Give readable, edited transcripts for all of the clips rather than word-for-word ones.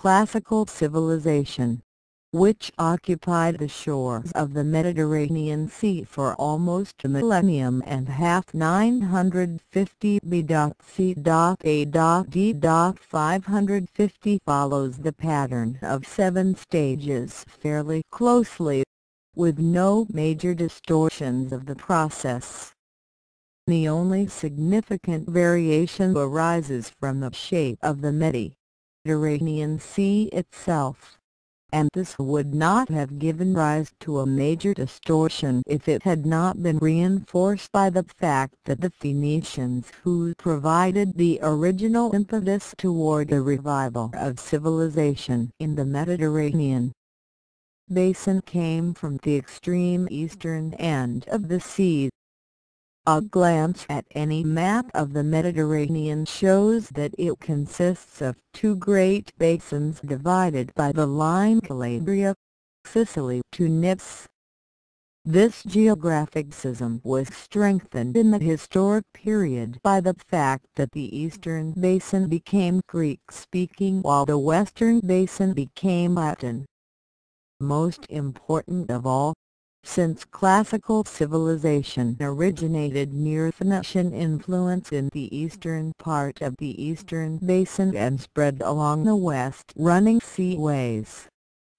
classical civilization, which occupied the shores of the Mediterranean Sea for almost a millennium and half 950 BC.A.D. 550 follows the pattern of 7 stages fairly closely, with no major distortions of the process. The only significant variation arises from the shape of the Mediterranean Sea itself, and this would not have given rise to a major distortion if it had not been reinforced by the fact that the Phoenicians, who provided the original impetus toward the revival of civilization in the Mediterranean basin, came from the extreme eastern end of the sea. A glance at any map of the Mediterranean shows that it consists of 2 great basins divided by the line Calabria, Sicily to Nice. This geographic schism was strengthened in the historic period by the fact that the eastern basin became Greek-speaking while the western basin became Latin. Most important of all, since classical civilization originated near Phoenician influence in the eastern part of the eastern basin and spread along the west-running seaways,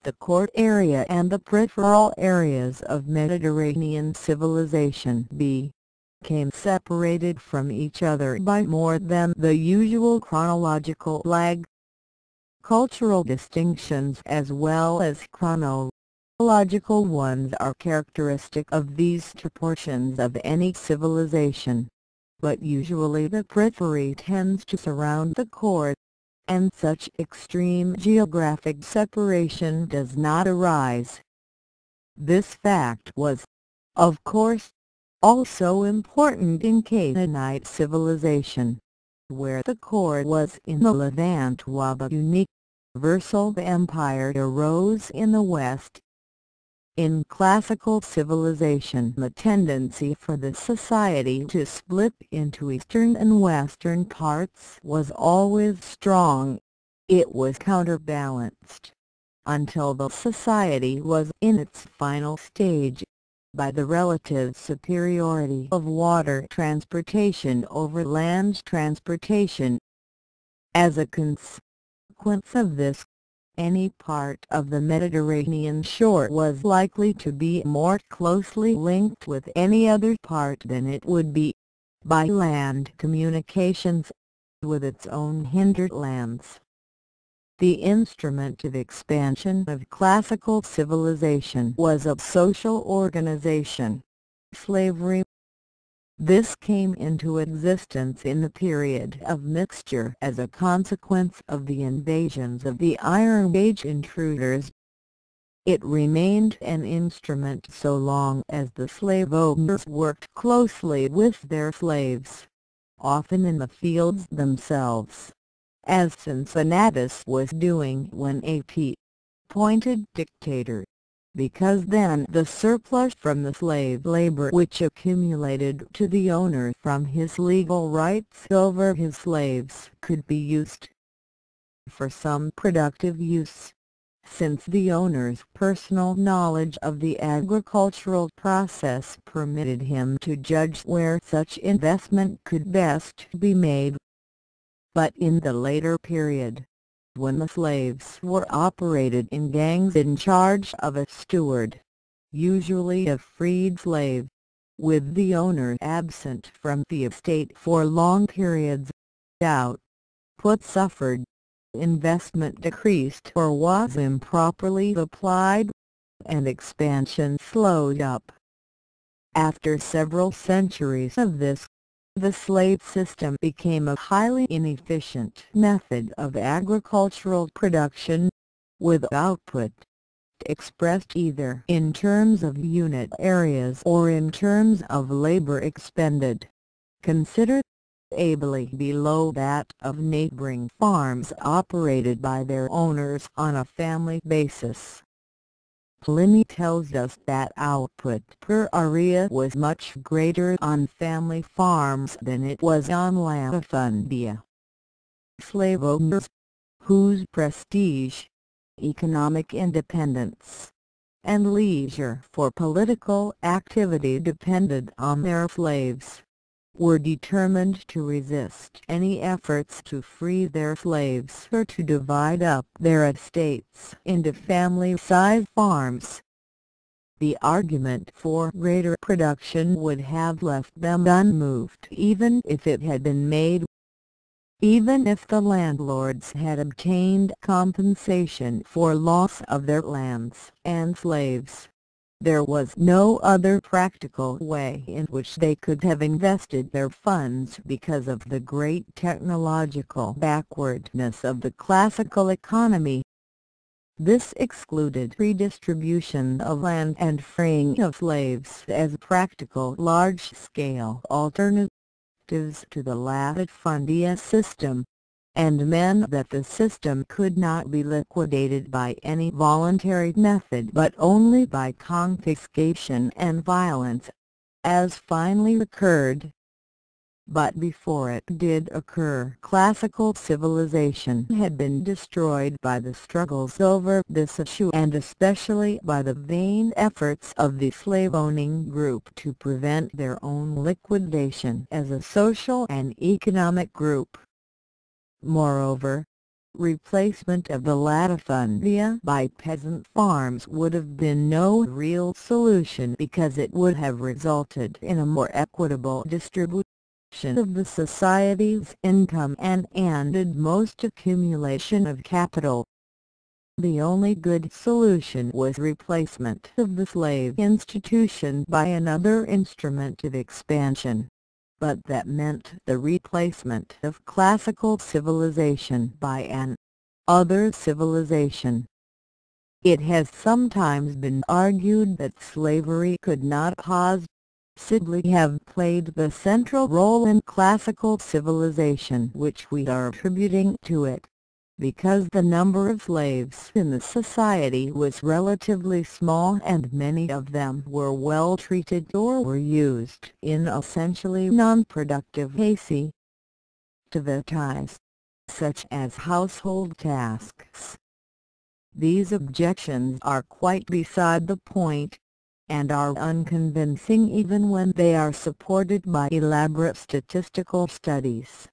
the court area and the peripheral areas of Mediterranean civilization became separated from each other by more than the usual chronological lag. Cultural distinctions as well as chronological ones are characteristic of these two portions of any civilization, but usually the periphery tends to surround the core, and such extreme geographic separation does not arise. This fact was, of course, also important in Canaanite civilization, where the core was in the Levant while the universal empire arose in the west. In classical civilization, the tendency for the society to split into eastern and western parts was always strong. It was counterbalanced, until the society was in its final stage, by the relative superiority of water transportation over land transportation. As a consequence of this, any part of the Mediterranean shore was likely to be more closely linked with any other part than it would be, by land communications, with its own hinterlands. The instrument of expansion of classical civilization was of social organization, slavery. This came into existence in the period of mixture as a consequence of the invasions of the Iron Age intruders. It remained an instrument so long as the slave owners worked closely with their slaves, often in the fields themselves, as Cincinnatus was doing when appointed dictator, because then the surplus from the slave labor which accumulated to the owner from his legal rights over his slaves could be used for some productive use, since the owner's personal knowledge of the agricultural process permitted him to judge where such investment could best be made. But in the later period, when the slaves were operated in gangs in charge of a steward, usually a freed slave, with the owner absent from the estate for long periods, output suffered, investment decreased or was improperly applied, and expansion slowed up. After several centuries of this, the slave system became a highly inefficient method of agricultural production, with output expressed either in terms of unit areas or in terms of labor expended, considered ably below that of neighboring farms operated by their owners on a family basis. Pliny tells us that output per area was much greater on family farms than it was on latifundia. Slave owners, whose prestige, economic independence, and leisure for political activity depended on their slaves, were determined to resist any efforts to free their slaves or to divide up their estates into family-sized farms. The argument for greater production would have left them unmoved even if it had been made. Even if the landlords had obtained compensation for loss of their lands and slaves, there was no other practical way in which they could have invested their funds because of the great technological backwardness of the classical economy. This excluded redistribution of land and freeing of slaves as practical large-scale alternatives to the latifundia system, and meant that the system could not be liquidated by any voluntary method but only by confiscation and violence, as finally occurred. But before it did occur, classical civilization had been destroyed by the struggles over this issue, and especially by the vain efforts of the slave-owning group to prevent their own liquidation as a social and economic group. Moreover, replacement of the latifundia by peasant farms would have been no real solution, because it would have resulted in a more equitable distribution of the society's income and ended most accumulation of capital. The only good solution was replacement of the slave institution by another instrument of expansion, but that meant the replacement of classical civilization by an other civilization. It has sometimes been argued that slavery could not possibly have played the central role in classical civilization which we are attributing to it, because the number of slaves in the society was relatively small and many of them were well treated or were used in essentially non-productive activities, such as household tasks. These objections are quite beside the point, and are unconvincing even when they are supported by elaborate statistical studies.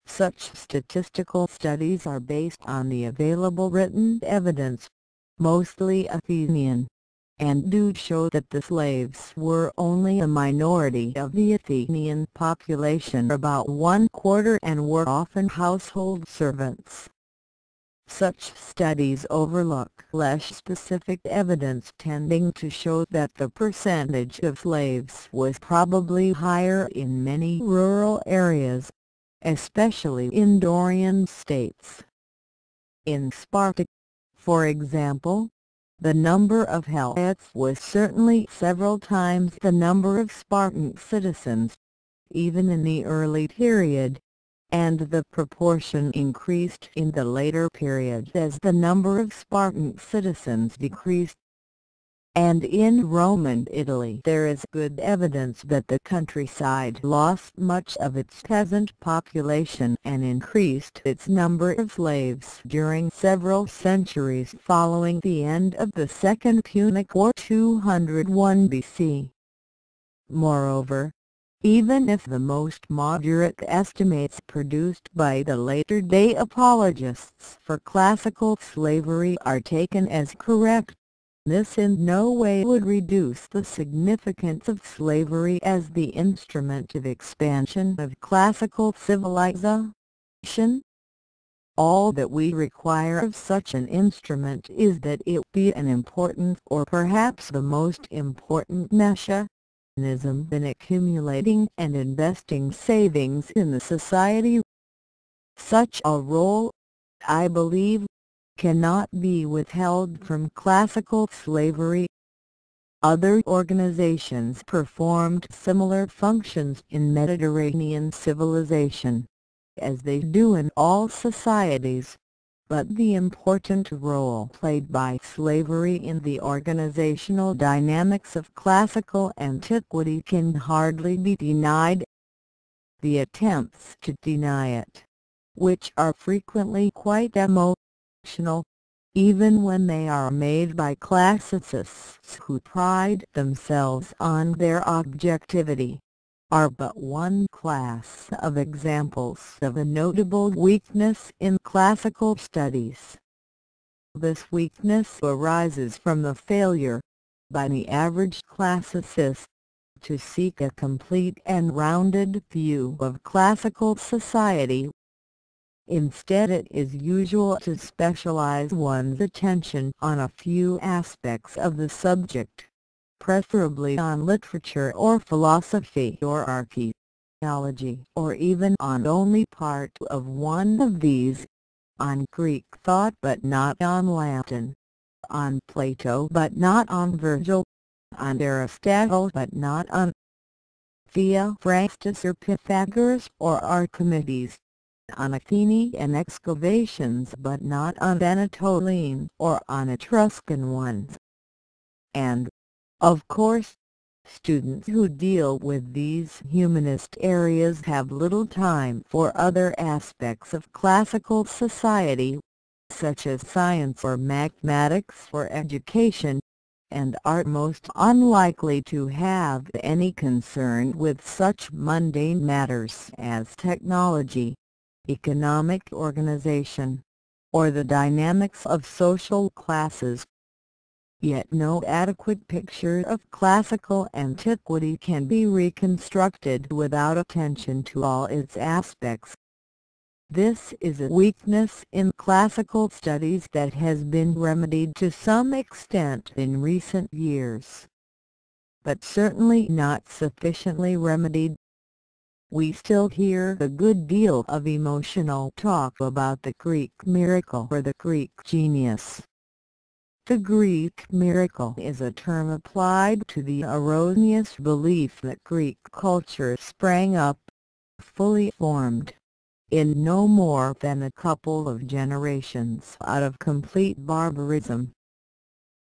Such statistical studies are based on the available written evidence, mostly Athenian, and do show that the slaves were only a minority of the Athenian population, about 1/4, and were often household servants. Such studies overlook less specific evidence tending to show that the percentage of slaves was probably higher in many rural areas, especially in Dorian states. In Sparta, for example, the number of Helots was certainly several times the number of Spartan citizens, even in the early period, and the proportion increased in the later period as the number of Spartan citizens decreased. And in Roman Italy there is good evidence that the countryside lost much of its peasant population and increased its number of slaves during several centuries following the end of the Second Punic War 201 BC. Moreover, even if the most moderate estimates produced by the later-day apologists for classical slavery are taken as correct, this in no way would reduce the significance of slavery as the instrument of expansion of classical civilization. All that we require of such an instrument is that it be an important, or perhaps the most important, mechanism in accumulating and investing savings in the society. Such a role, I believe, cannot be withheld from classical slavery. Other organizations performed similar functions in Mediterranean civilization, as they do in all societies, but the important role played by slavery in the organizational dynamics of classical antiquity can hardly be denied. The attempts to deny it, which are frequently quite emotional, even when they are made by classicists who pride themselves on their objectivity, are but one class of examples of a notable weakness in classical studies. This weakness arises from the failure, by the average classicist, to seek a complete and rounded view of classical society. Instead, it is usual to specialize one's attention on a few aspects of the subject, preferably on literature or philosophy or archaeology, or even on only part of one of these, on Greek thought but not on Latin, on Plato but not on Virgil, on Aristotle but not on Theophrastus or Pythagoras or Archimedes, on Athenian excavations but not on Anatolian or on Etruscan ones. And, of course, students who deal with these humanist areas have little time for other aspects of classical society, such as science or mathematics or education, and are most unlikely to have any concern with such mundane matters as technology, economic organization, or the dynamics of social classes. Yet no adequate picture of classical antiquity can be reconstructed without attention to all its aspects. This is a weakness in classical studies that has been remedied to some extent in recent years, but certainly not sufficiently remedied. We still hear a good deal of emotional talk about the Greek miracle or the Greek genius. The Greek miracle is a term applied to the erroneous belief that Greek culture sprang up, fully formed, in no more than a couple of generations out of complete barbarism.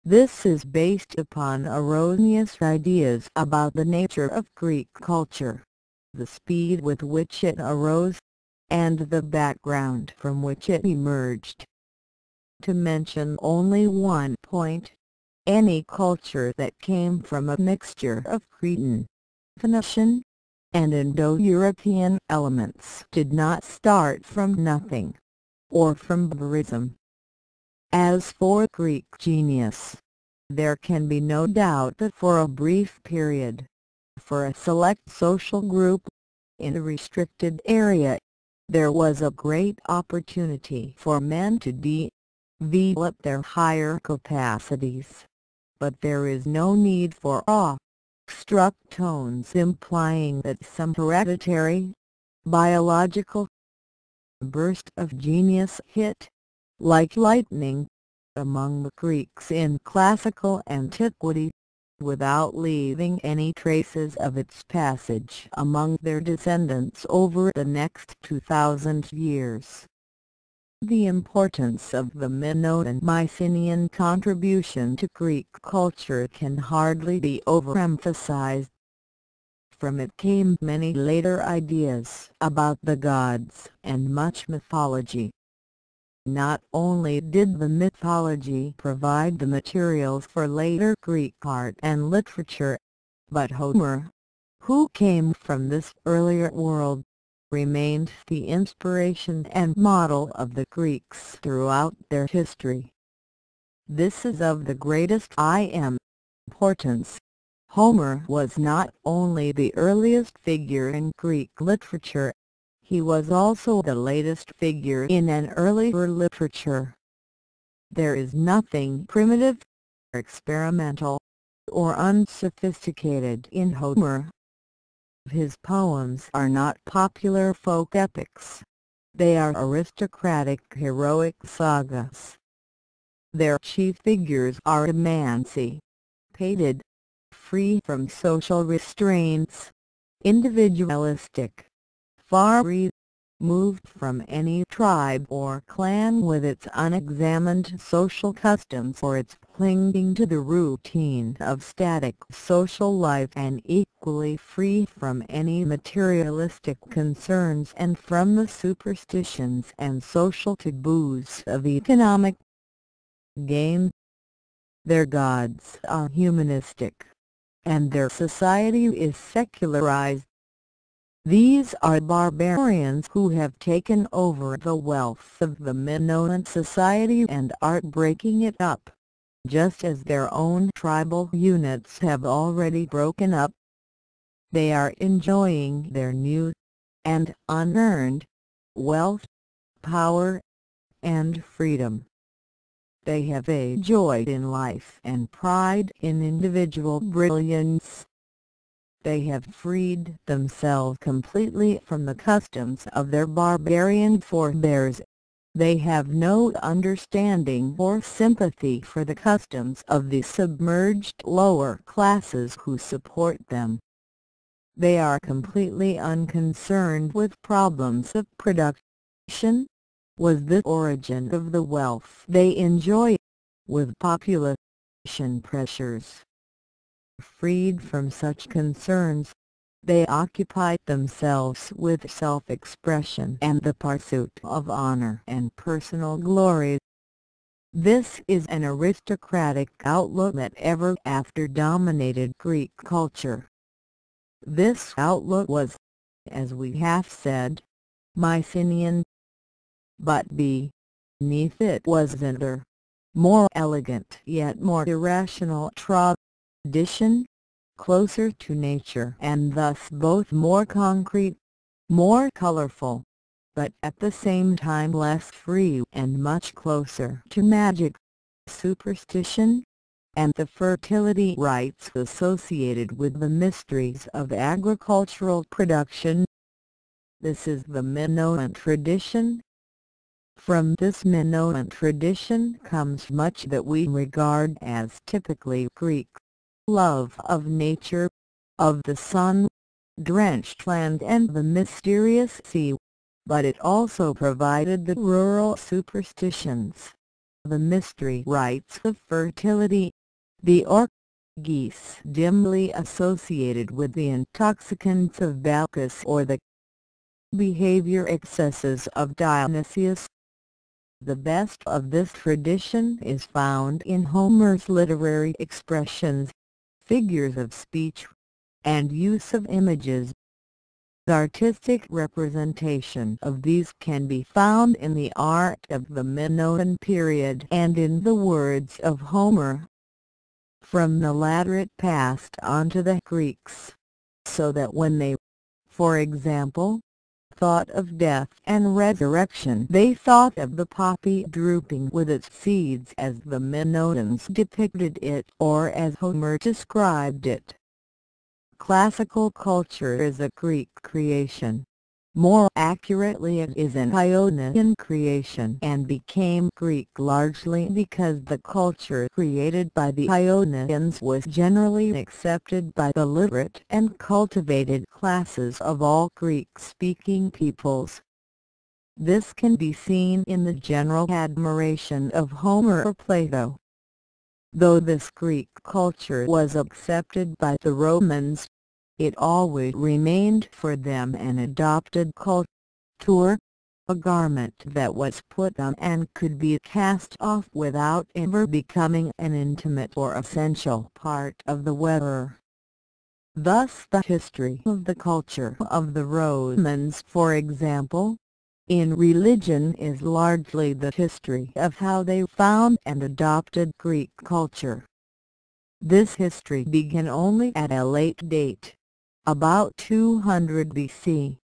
This is based upon erroneous ideas about the nature of Greek culture, the speed with which it arose, and the background from which it emerged. To mention only one point, any culture that came from a mixture of Cretan, Phoenician, and Indo-European elements did not start from nothing, or from barbarism. As for Greek genius, there can be no doubt that for a brief period, for a select social group, in a restricted area, there was a great opportunity for men to develop their higher capacities. But there is no need for awe-struck tones implying that some hereditary, biological burst of genius hit, like lightning, among the Greeks in classical antiquity, without leaving any traces of its passage among their descendants over the next 2,000 years. The importance of the Minoan and Mycenaean contribution to Greek culture can hardly be overemphasized. From it came many later ideas about the gods and much mythology. Not only did the mythology provide the materials for later Greek art and literature, but Homer, who came from this earlier world, remained the inspiration and model of the Greeks throughout their history. This is of the greatest importance. Homer was not only the earliest figure in Greek literature, he was also the latest figure in an earlier literature. There is nothing primitive, experimental, or unsophisticated in Homer. His poems are not popular folk epics. They are aristocratic heroic sagas. Their chief figures are emancipated, free from social restraints, individualistic, far removed from any tribe or clan with its unexamined social customs or its clinging to the routine of static social life and equally free from any materialistic concerns and from the superstitions and social taboos of economic gain. Their gods are humanistic, and their society is secularized. These are barbarians who have taken over the wealth of the Minoan society and are breaking it up, just as their own tribal units have already broken up. They are enjoying their new, and unearned, wealth, power, and freedom. They have a joy in life and pride in individual brilliance. They have freed themselves completely from the customs of their barbarian forebears. They have no understanding or sympathy for the customs of the submerged lower classes who support them. They are completely unconcerned with problems of production. Was the origin of the wealth they enjoy, with population pressures. Freed from such concerns, they occupy themselves with self-expression and the pursuit of honor and personal glory. This is an aristocratic outlook that ever after dominated Greek culture. This outlook was, as we have said, Mycenaean, but beneath it was another, more elegant yet more irrational tradition, closer to nature and thus both more concrete, more colorful, but at the same time less free and much closer to magic, superstition, and the fertility rites associated with the mysteries of agricultural production. This is the Minoan tradition. From this Minoan tradition comes much that we regard as typically Greek: love of nature, of the sun-drenched land and the mysterious sea, but it also provided the rural superstitions, the mystery rites of fertility, the orgies dimly associated with the intoxicants of Bacchus or the behavior excesses of Dionysius. The best of this tradition is found in Homer's literary expressions, figures of speech, and use of images. The artistic representation of these can be found in the art of the Minoan period and in the words of Homer. From the latter it passed on to the Greeks, so that when they, for example, thought of death and resurrection they thought of the poppy drooping with its seeds as the Minoans depicted it or as Homer described it. Classical culture is a Greek creation. More accurately, it is an Ionian creation and became Greek largely because the culture created by the Ionians was generally accepted by the literate and cultivated classes of all Greek-speaking peoples. This can be seen in the general admiration of Homer or Plato. Though this Greek culture was accepted by the Romans, it always remained for them an adopted culture, a garment that was put on and could be cast off without ever becoming an intimate or essential part of the wearer. Thus the history of the culture of the Romans, for example, in religion is largely the history of how they found and adopted Greek culture. This history began only at a late date, about 200 BC,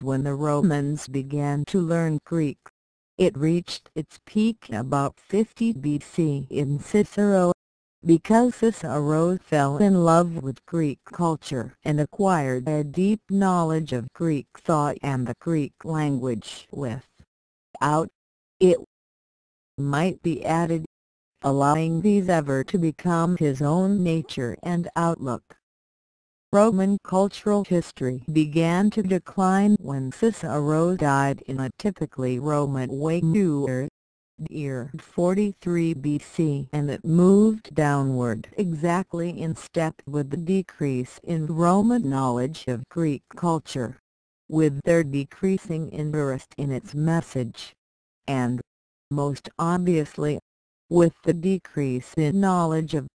when the Romans began to learn Greek. It reached its peak about 50 BC in Cicero, because Cicero fell in love with Greek culture and acquired a deep knowledge of Greek thought and the Greek language. Without it, might be added, allowing these ever to become his own nature and outlook. Roman cultural history began to decline when Cicero died in a typically Roman way. year 43 BC, and it moved downward exactly in step with the decrease in Roman knowledge of Greek culture, with their decreasing interest in its message, and, most obviously, with the decrease in knowledge of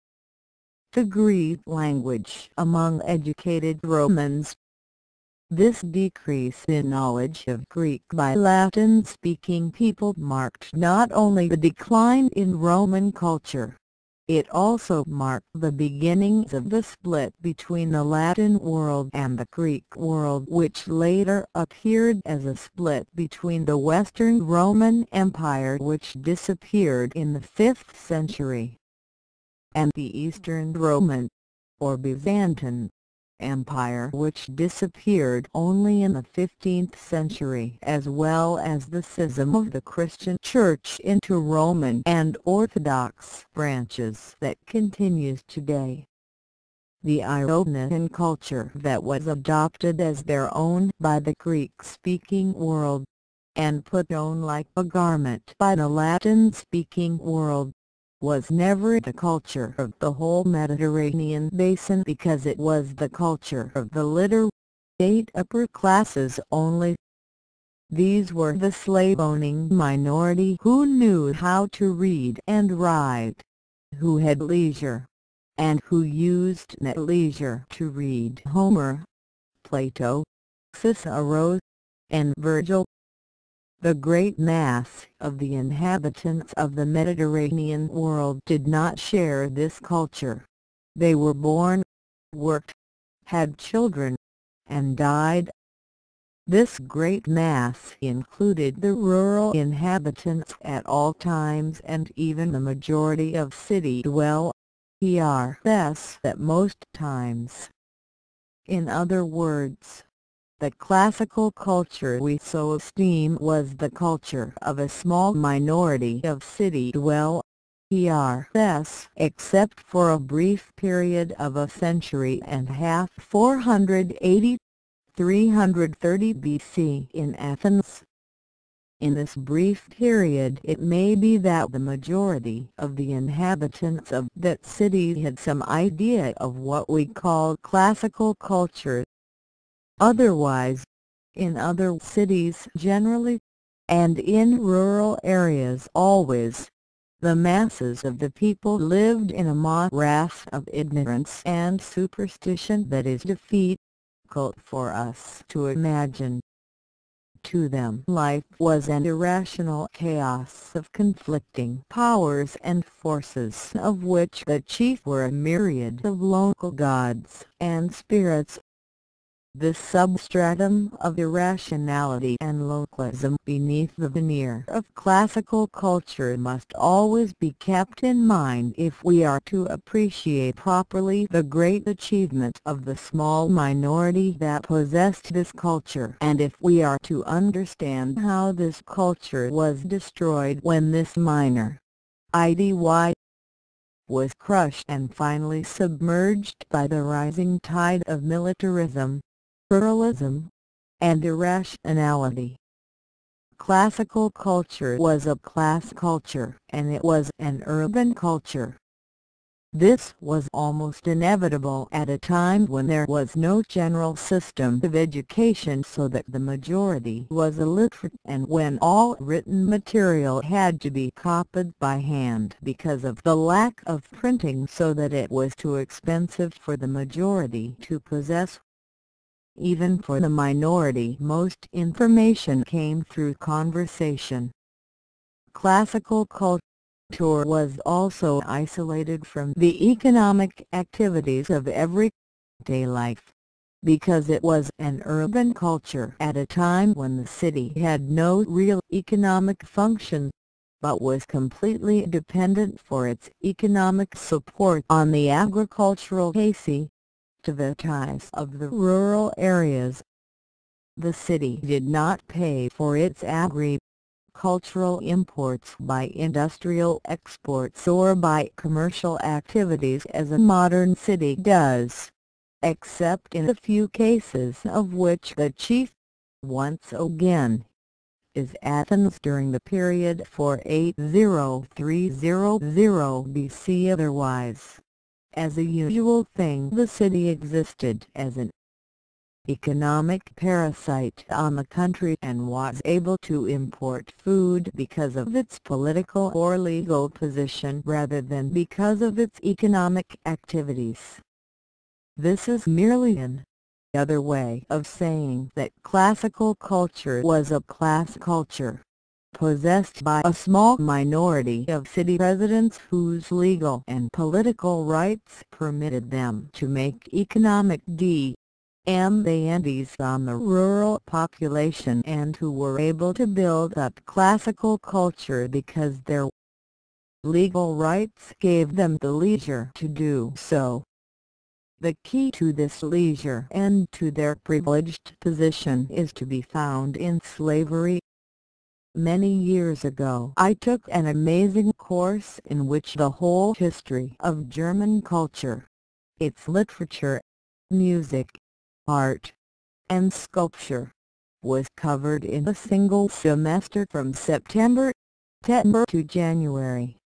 the Greek language among educated Romans. This decrease in knowledge of Greek by Latin-speaking people marked not only the decline in Roman culture, it also marked the beginnings of the split between the Latin world and the Greek world, which later appeared as a split between the Western Roman Empire, which disappeared in the 5th century, and the Eastern Roman, or Byzantine, Empire, which disappeared only in the 15th century, as well as the schism of the Christian Church into Roman and Orthodox branches that continues today. The Ionian culture that was adopted as their own by the Greek-speaking world, and put on like a garment by the Latin-speaking world, was never the culture of the whole Mediterranean basin, because it was the culture of the literate upper classes only. These were the slave-owning minority who knew how to read and write, who had leisure, and who used that leisure to read Homer, Plato, Cicero, and Virgil. The great mass of the inhabitants of the Mediterranean world did not share this culture. They were born, worked, had children, and died. This great mass included the rural inhabitants at all times, and even the majority of city dwellers at most times. In other words, the classical culture we so esteem was the culture of a small minority of city dwellers, except for a brief period of a century and a half, 480–330 BC in Athens. In this brief period it may be that the majority of the inhabitants of that city had some idea of what we call classical culture. Otherwise, in other cities generally, and in rural areas always, the masses of the people lived in a morass of ignorance and superstition that is difficult for us to imagine. To them life was an irrational chaos of conflicting powers and forces, of which the chief were a myriad of local gods and spirits. This substratum of irrationality and localism beneath the veneer of classical culture must always be kept in mind if we are to appreciate properly the great achievement of the small minority that possessed this culture, and if we are to understand how this culture was destroyed when this minor idy was crushed and finally submerged by the rising tide of militarism, pluralism, and irrationality. Classical culture was a class culture, and it was an urban culture. This was almost inevitable at a time when there was no general system of education, so that the majority was illiterate, and when all written material had to be copied by hand because of the lack of printing, so that it was too expensive for the majority to possess. Even for the minority, most information came through conversation. Classical culture was also isolated from the economic activities of everyday life, because it was an urban culture at a time when the city had no real economic function, but was completely dependent for its economic support on the agricultural activities of the rural areas. The city did not pay for its agricultural imports by industrial exports or by commercial activities as a modern city does, except in a few cases, of which the chief, once again, is Athens during the period 480–300 BC. Otherwise, as a usual thing, the city existed as an economic parasite on the country and was able to import food because of its political or legal position rather than because of its economic activities. This is merely an other way of saying that classical culture was a class culture, possessed by a small minority of city residents whose legal and political rights permitted them to make economic demands on the rural population and who were able to build up classical culture because their legal rights gave them the leisure to do so. The key to this leisure and to their privileged position is to be found in slavery. Many years ago I took an amazing course in which the whole history of German culture, its literature, music, art, and sculpture, was covered in a single semester from September to January.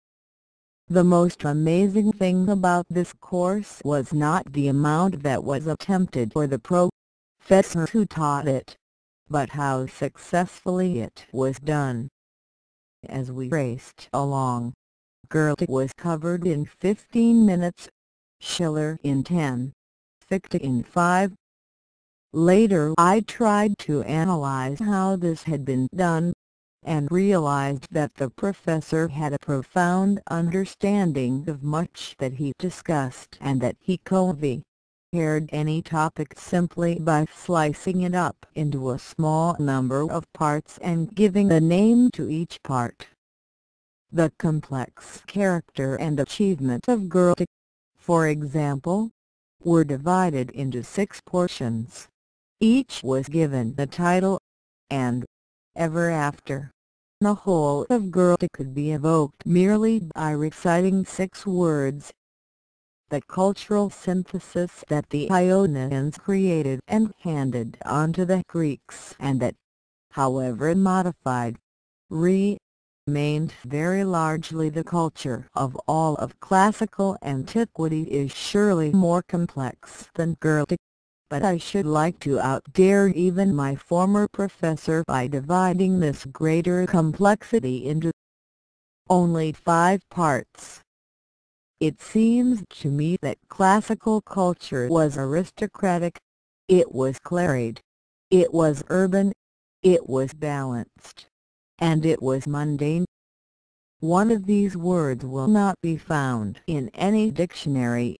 The most amazing thing about this course was not the amount that was attempted for the professor who taught it, but how successfully it was done. As we raced along, Goethe was covered in 15 minutes, Schiller in 10, Fichte in 5. Later I tried to analyze how this had been done, and realized that the professor had a profound understanding of much that he discussed and that he covered any topic simply by slicing it up into a small number of parts and giving a name to each part. The complex character and achievement of Goethe, for example, were divided into 6 portions. Each was given the title, and, ever after, the whole of Goethe could be evoked merely by reciting 6 words. The cultural synthesis that the Ionians created and handed on to the Greeks, and that, however modified, remained very largely the culture of all of classical antiquity, is surely more complex than Goethe. But I should like to outdare even my former professor by dividing this greater complexity into only 5 parts. It seems to me that classical culture was aristocratic, it was clerical, it was urban, it was balanced, and it was mundane. One of these words will not be found in any dictionary.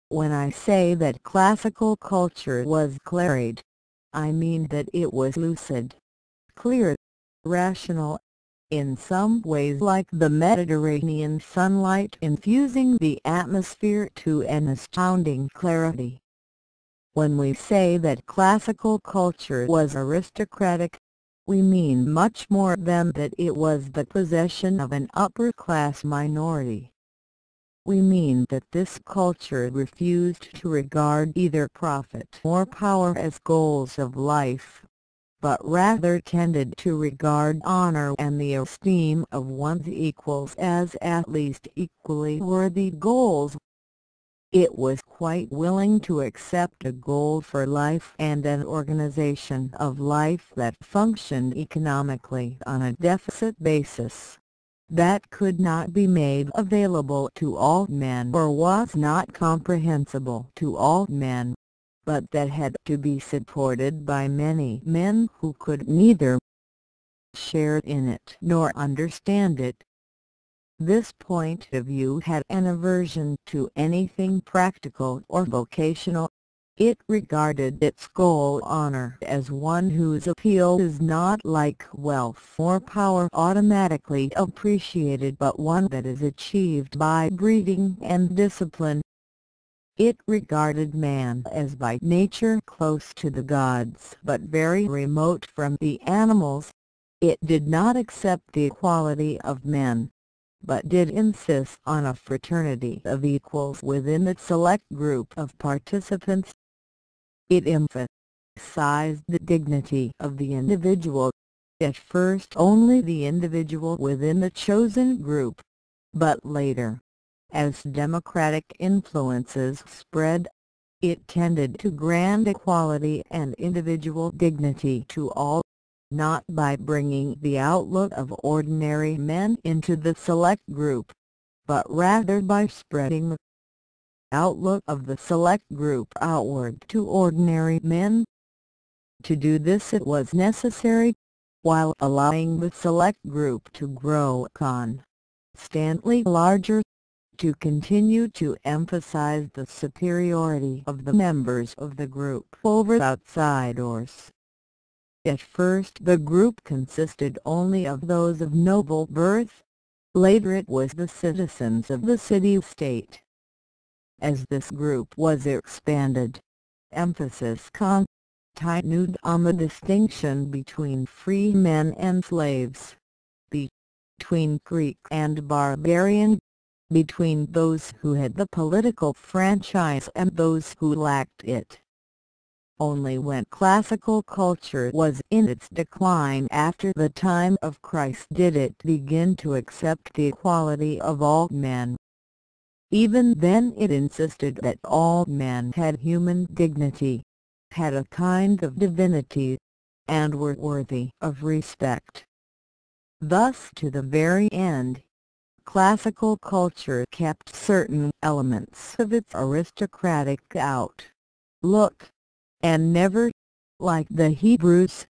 When I say that classical culture was clerical, I mean that it was lucid, clear, rational, in some ways like the Mediterranean sunlight infusing the atmosphere to an astounding clarity. When we say that classical culture was aristocratic, we mean much more than that it was the possession of an upper-class minority. We mean that this culture refused to regard either profit or power as goals of life, but rather tended to regard honor and the esteem of one's equals as at least equally worthy goals. It was quite willing to accept a goal for life and an organization of life that functioned economically on a deficit basis, that could not be made available to all men or was not comprehensible to all men, but that had to be supported by many men who could neither share in it nor understand it. This point of view had an aversion to anything practical or vocational. It regarded its goal, honor, as one whose appeal is not like wealth or power automatically appreciated, but one that is achieved by breeding and discipline. It regarded man as by nature close to the gods but very remote from the animals. It did not accept the equality of men, but did insist on a fraternity of equals within its select group of participants. It emphasized the dignity of the individual. at first only the individual within the chosen group, but later, as democratic influences spread, it tended to grant equality and individual dignity to all, not by bringing the outlook of ordinary men into the select group, but rather by spreading the outlook of the select group outward to ordinary men. To do this it was necessary, while allowing the select group to grow constantly larger, to continue to emphasize the superiority of the members of the group over outsiders. At first the group consisted only of those of noble birth, later it was the citizens of the city-state. As this group was expanded, emphasis continued on the distinction between free men and slaves, between Greek and barbarian, between those who had the political franchise and those who lacked it. Only when classical culture was in its decline after the time of Christ did it begin to accept the equality of all men. Even then it insisted that all men had human dignity, had a kind of divinity, and were worthy of respect. Thus to the very end, classical culture kept certain elements of its aristocratic outlook, and never, like the Hebrews,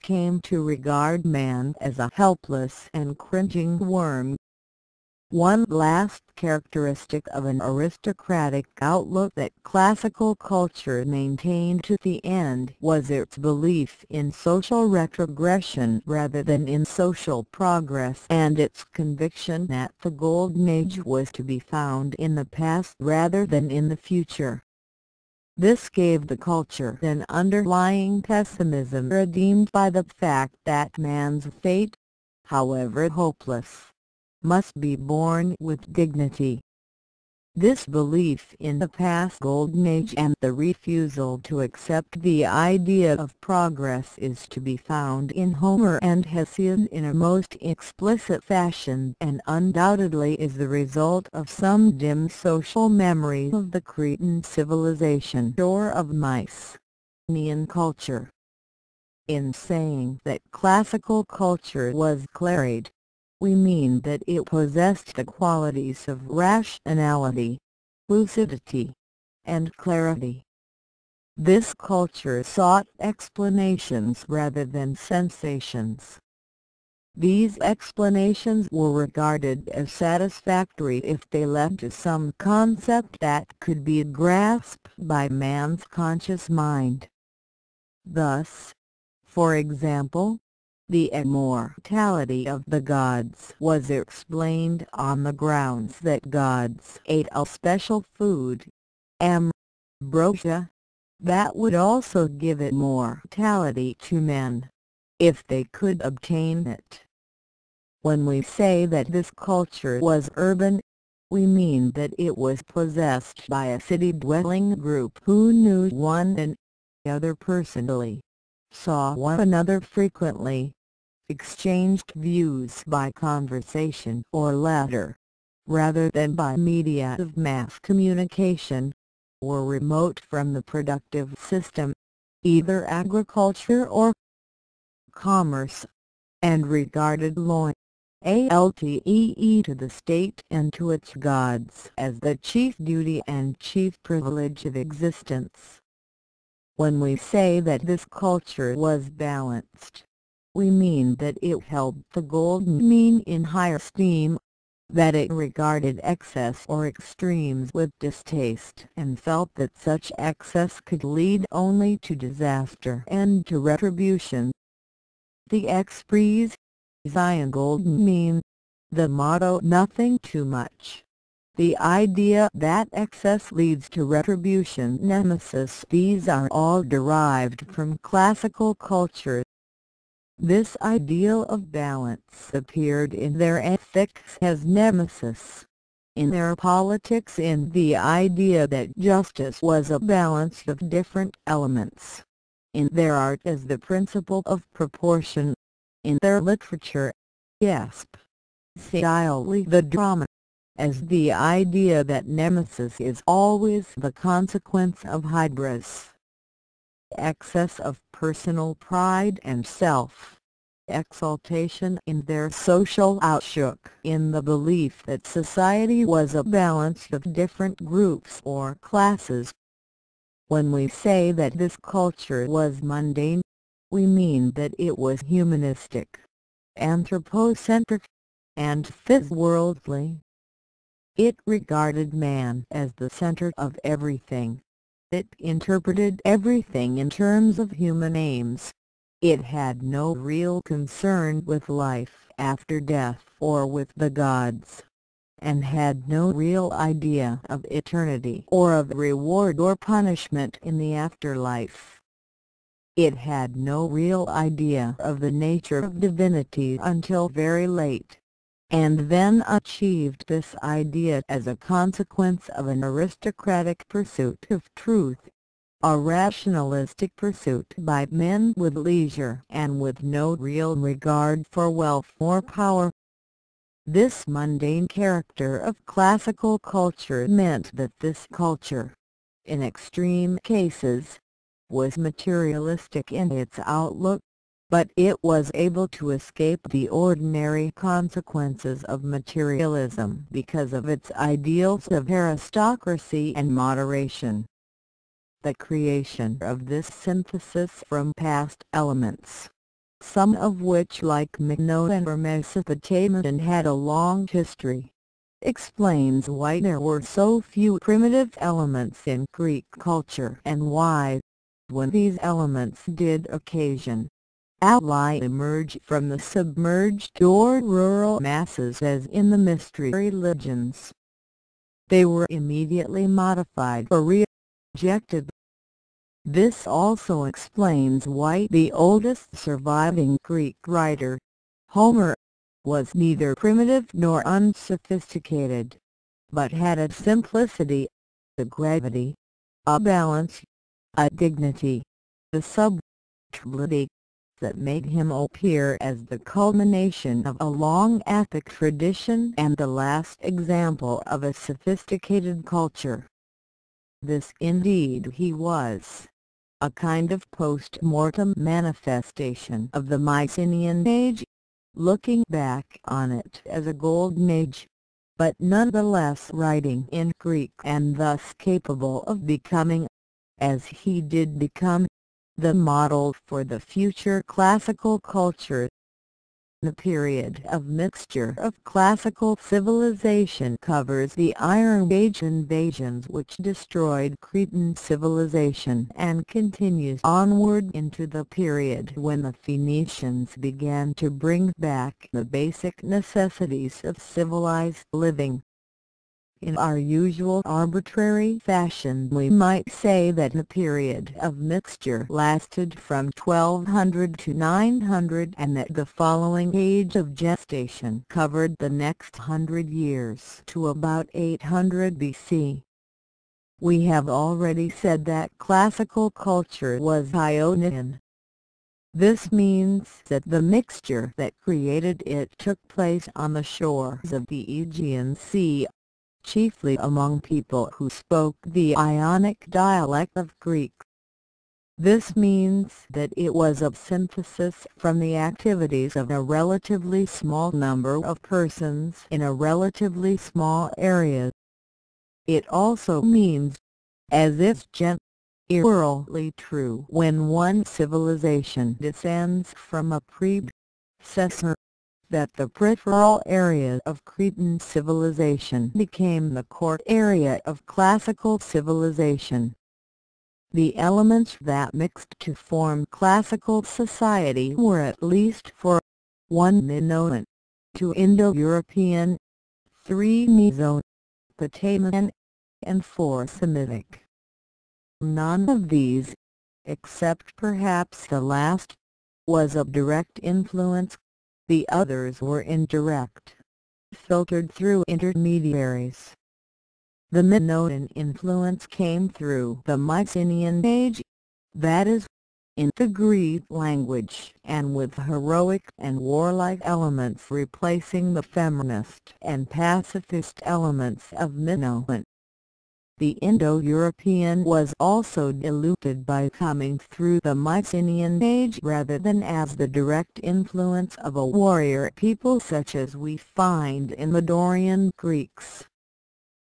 came to regard man as a helpless and cringing worm. One last characteristic of an aristocratic outlook that classical culture maintained to the end was its belief in social retrogression rather than in social progress, and its conviction that the Golden Age was to be found in the past rather than in the future. This gave the culture an underlying pessimism redeemed by the fact that man's fate, however hopeless, must be borne with dignity. This belief in the past Golden Age and the refusal to accept the idea of progress is to be found in Homer and Hesiod in a most explicit fashion, and undoubtedly is the result of some dim social memory of the Cretan civilization or of Mycenaean culture. In saying that classical culture was cleared, we mean that it possessed the qualities of rationality, lucidity, and clarity. This culture sought explanations rather than sensations. These explanations were regarded as satisfactory if they led to some concept that could be grasped by man's conscious mind. Thus, for example, the immortality of the gods was explained on the grounds that gods ate a special food, ambrosia, that would also give immortality to men, if they could obtain it. When we say that this culture was urban, we mean that it was possessed by a city-dwelling group who knew one another personally, saw one another frequently, exchanged views by conversation or letter, rather than by media of mass communication, were remote from the productive system, either agriculture or commerce, and regarded loyalty to the state and to its gods as the chief duty and chief privilege of existence. When we say that this culture was balanced, we mean that it held the golden mean in high esteem, that it regarded excess or extremes with distaste and felt that such excess could lead only to disaster and to retribution. The Expres Zion Golden Mean, the motto "Nothing too much," the idea that excess leads to retribution, nemesis, these are all derived from classical culture. This ideal of balance appeared in their ethics as nemesis, in their politics in the idea that justice was a balance of different elements, in their art as the principle of proportion, in their literature, especially the drama, as the idea that nemesis is always the consequence of hybris, excess of personal pride and self-exaltation in their social outlook, in the belief that society was a balance of different groups or classes. When we say that this culture was mundane, we mean that it was humanistic, anthropocentric, and phys-worldly. It regarded man as the center of everything. It interpreted everything in terms of human aims. It had no real concern with life after death or with the gods, and had no real idea of eternity or of reward or punishment in the afterlife. It had no real idea of the nature of divinity until very late, and then achieved this idea as a consequence of an aristocratic pursuit of truth, a rationalistic pursuit by men with leisure and with no real regard for wealth or power. This mundane character of classical culture meant that this culture, in extreme cases, was materialistic in its outlook, but it was able to escape the ordinary consequences of materialism because of its ideals of aristocracy and moderation. The creation of this synthesis from past elements, some of which like Minoan or Mesopotamian had a long history, explains why there were so few primitive elements in Greek culture and why, when these elements did occasion ally emerge from the submerged or rural masses as in the mystery religions, they were immediately modified or rejected. This also explains why the oldest surviving Greek writer, Homer, was neither primitive nor unsophisticated, but had a simplicity, a gravity, a balance, a dignity, a subtlety, that made him appear as the culmination of a long epic tradition and the last example of a sophisticated culture. This indeed he was, a kind of post-mortem manifestation of the Mycenaean age, looking back on it as a golden age, but nonetheless writing in Greek and thus capable of becoming, as he did become, the model for the future classical culture. The period of mixture of classical civilization covers the Iron Age invasions which destroyed Cretan civilization and continues onward into the period when the Phoenicians began to bring back the basic necessities of civilized living. In our usual arbitrary fashion we might say that the period of mixture lasted from 1200 to 900 and that the following age of gestation covered the next 100 years to about 800 BC. We have already said that classical culture was Ionian. This means that the mixture that created it took place on the shores of the Aegean Sea, chiefly among people who spoke the Ionic dialect of Greek. This means that it was a synthesis from the activities of a relatively small number of persons in a relatively small area. It also means, as is generally true when one civilization descends from a predecessor, that the peripheral area of Cretan civilization became the core area of classical civilization. The elements that mixed to form classical society were at least 4, 1 Minoan, 2 Indo-European, 3 Mesopotamian, and 4 Semitic. None of these, except perhaps the last, was of direct influence. The others were indirect, filtered through intermediaries. The Minoan influence came through the Mycenaean age, that is, in the Greek language, and with heroic and warlike elements replacing the feminist and pacifist elements of Minoan. The Indo-European was also diluted by coming through the Mycenaean age rather than as the direct influence of a warrior people such as we find in the Dorian Greeks.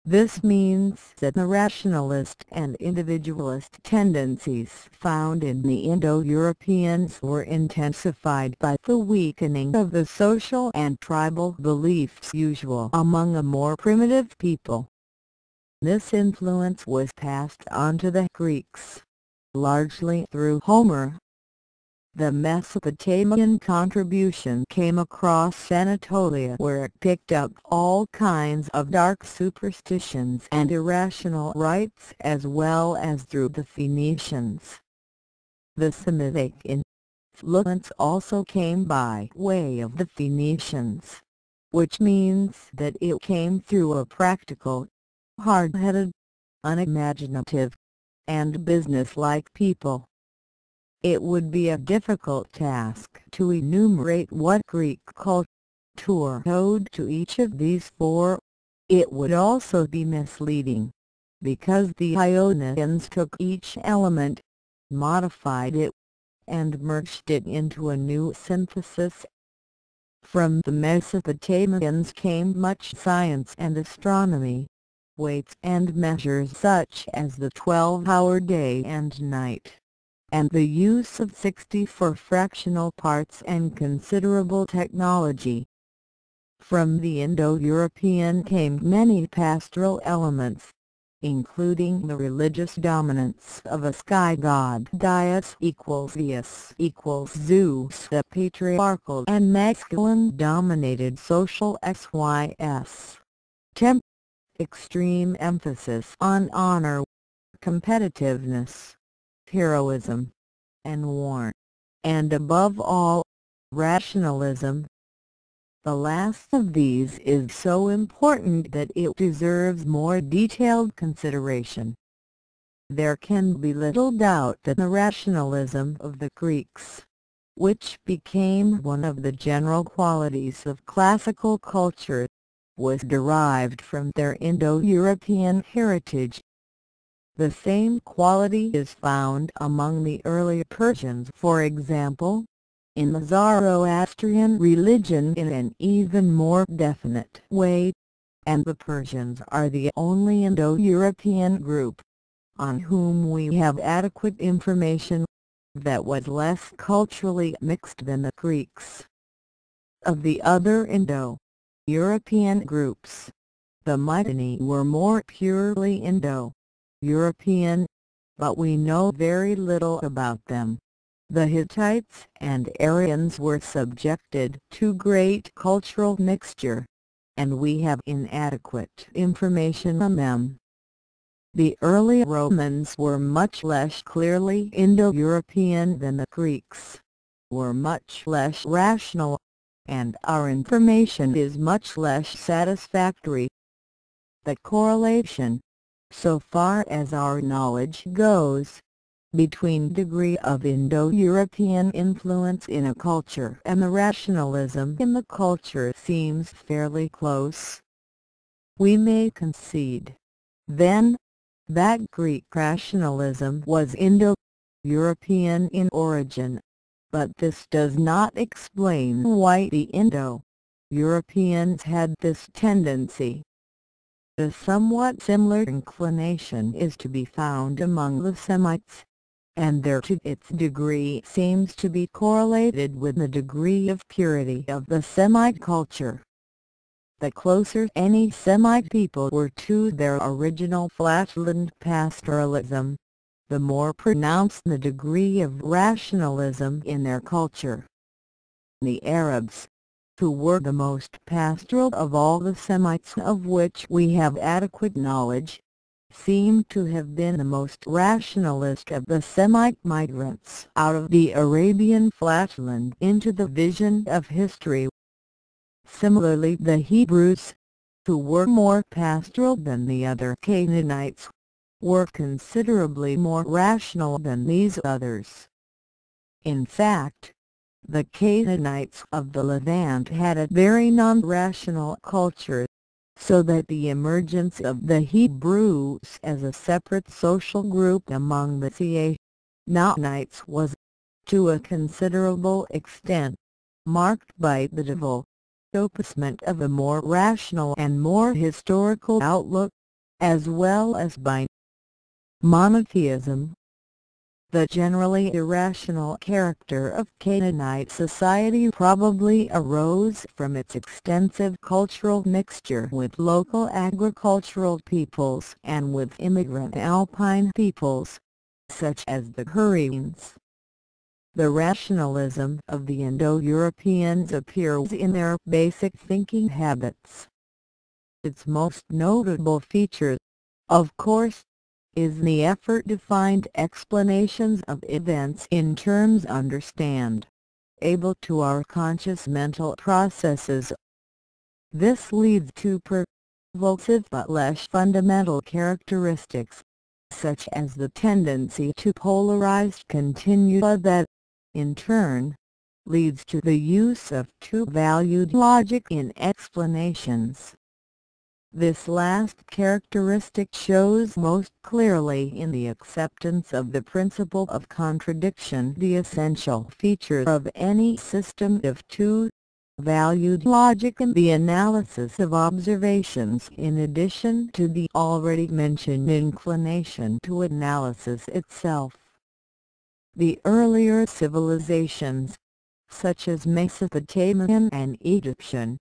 This means that the rationalist and individualist tendencies found in the Indo-Europeans were intensified by the weakening of the social and tribal beliefs usual among a more primitive people. This influence was passed on to the Greeks, largely through Homer. The Mesopotamian contribution came across Anatolia where it picked up all kinds of dark superstitions and irrational rites as well as through the Phoenicians. The Semitic influence also came by way of the Phoenicians, which means that it came through a practical, hard-headed, unimaginative, and business-like people. It would be a difficult task to enumerate what Greek culture owed to each of these four. It would also be misleading, because the Ionians took each element, modified it, and merged it into a new synthesis. From the Mesopotamians came much science and astronomy, weights and measures such as the 12-hour day and night, and the use of 64 fractional parts and considerable technology. From the Indo-European came many pastoral elements, including the religious dominance of a sky god Dias equals Zeus equals Zeus, the patriarchal and masculine-dominated social SYS. Extreme emphasis on honor, competitiveness, heroism, and war, and above all, rationalism. The last of these is so important that it deserves more detailed consideration. There can be little doubt that the rationalism of the Greeks, which became one of the general qualities of classical culture, was derived from their Indo-European heritage. The same quality is found among the early Persians, for example, in the Zoroastrian religion in an even more definite way, and the Persians are the only Indo-European group on whom we have adequate information that was less culturally mixed than the Greeks. Of the other Indo-European groups, the Minoan were more purely Indo-European, but we know very little about them. The Hittites and Aryans were subjected to great cultural mixture, and we have inadequate information on them. The early Romans were much less clearly Indo-European than the Greeks, were much less rational, and our information is much less satisfactory. The correlation, so far as our knowledge goes, between degree of Indo-European influence in a culture and the rationalism in the culture seems fairly close. We may concede, then, that Greek rationalism was Indo-European in origin, but this does not explain why the Indo-Europeans had this tendency. A somewhat similar inclination is to be found among the Semites, and their to its degree seems to be correlated with the degree of purity of the Semite culture. The closer any Semite people were to their original flatland pastoralism, the more pronounced the degree of rationalism in their culture. The Arabs, who were the most pastoral of all the Semites of which we have adequate knowledge, seem to have been the most rationalist of the Semite migrants out of the Arabian flatland into the vision of history. Similarly, the Hebrews, who were more pastoral than the other Canaanites, were considerably more rational than these others. In fact, the Canaanites of the Levant had a very non-rational culture, so that the emergence of the Hebrews as a separate social group among the Canaanites was, to a considerable extent, marked by the development of a more rational and more historical outlook, as well as by monotheism. The generally irrational character of Canaanite society probably arose from its extensive cultural mixture with local agricultural peoples and with immigrant alpine peoples, such as the Hurrians. The rationalism of the Indo-Europeans appears in their basic thinking habits. Its most notable feature, of course, is the effort to find explanations of events in terms understandable to our conscious mental processes. This leads to pervasive but less fundamental characteristics, such as the tendency to polarized continua that, in turn, leads to the use of two-valued logic in explanations. This last characteristic shows most clearly in the acceptance of the principle of contradiction, the essential feature of any system of two-valued logic and the analysis of observations, in addition to the already mentioned inclination to analysis itself. The earlier civilizations, such as Mesopotamian and Egyptian,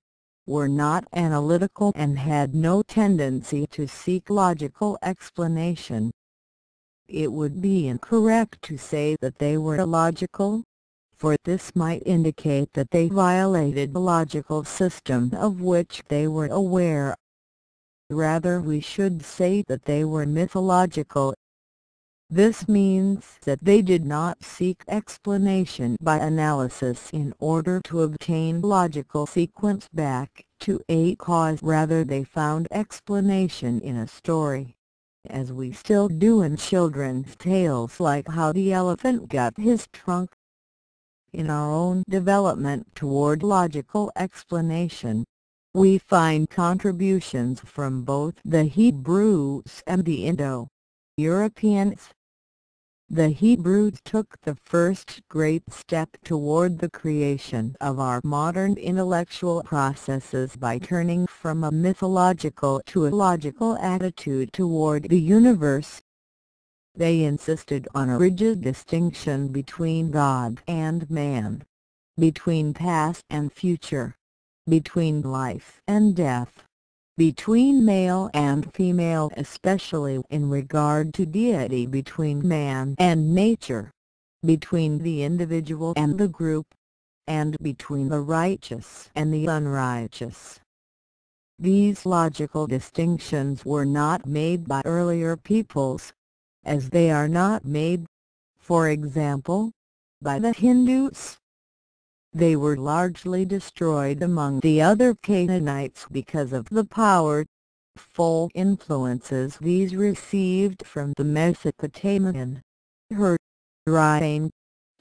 were not analytical and had no tendency to seek logical explanation. It would be incorrect to say that they were illogical, for this might indicate that they violated the logical system of which they were aware. Rather, we should say that they were mythological. This means that they did not seek explanation by analysis in order to obtain logical sequence back to a cause. Rather, they found explanation in a story, as we still do in children's tales like how the elephant got his trunk. In our own development toward logical explanation, we find contributions from both the Hebrews and the Indo-Europeans. The Hebrews took the first great step toward the creation of our modern intellectual processes by turning from a mythological to a logical attitude toward the universe. They insisted on a rigid distinction between God and man, between past and future, between life and death, between male and female, especially in regard to deity, between man and nature, between the individual and the group, and between the righteous and the unrighteous. These logical distinctions were not made by earlier peoples, as they are not made, for example, by the Hindus. They were largely destroyed among the other Canaanites because of the powerful influences these received from the Mesopotamian, Hurrian,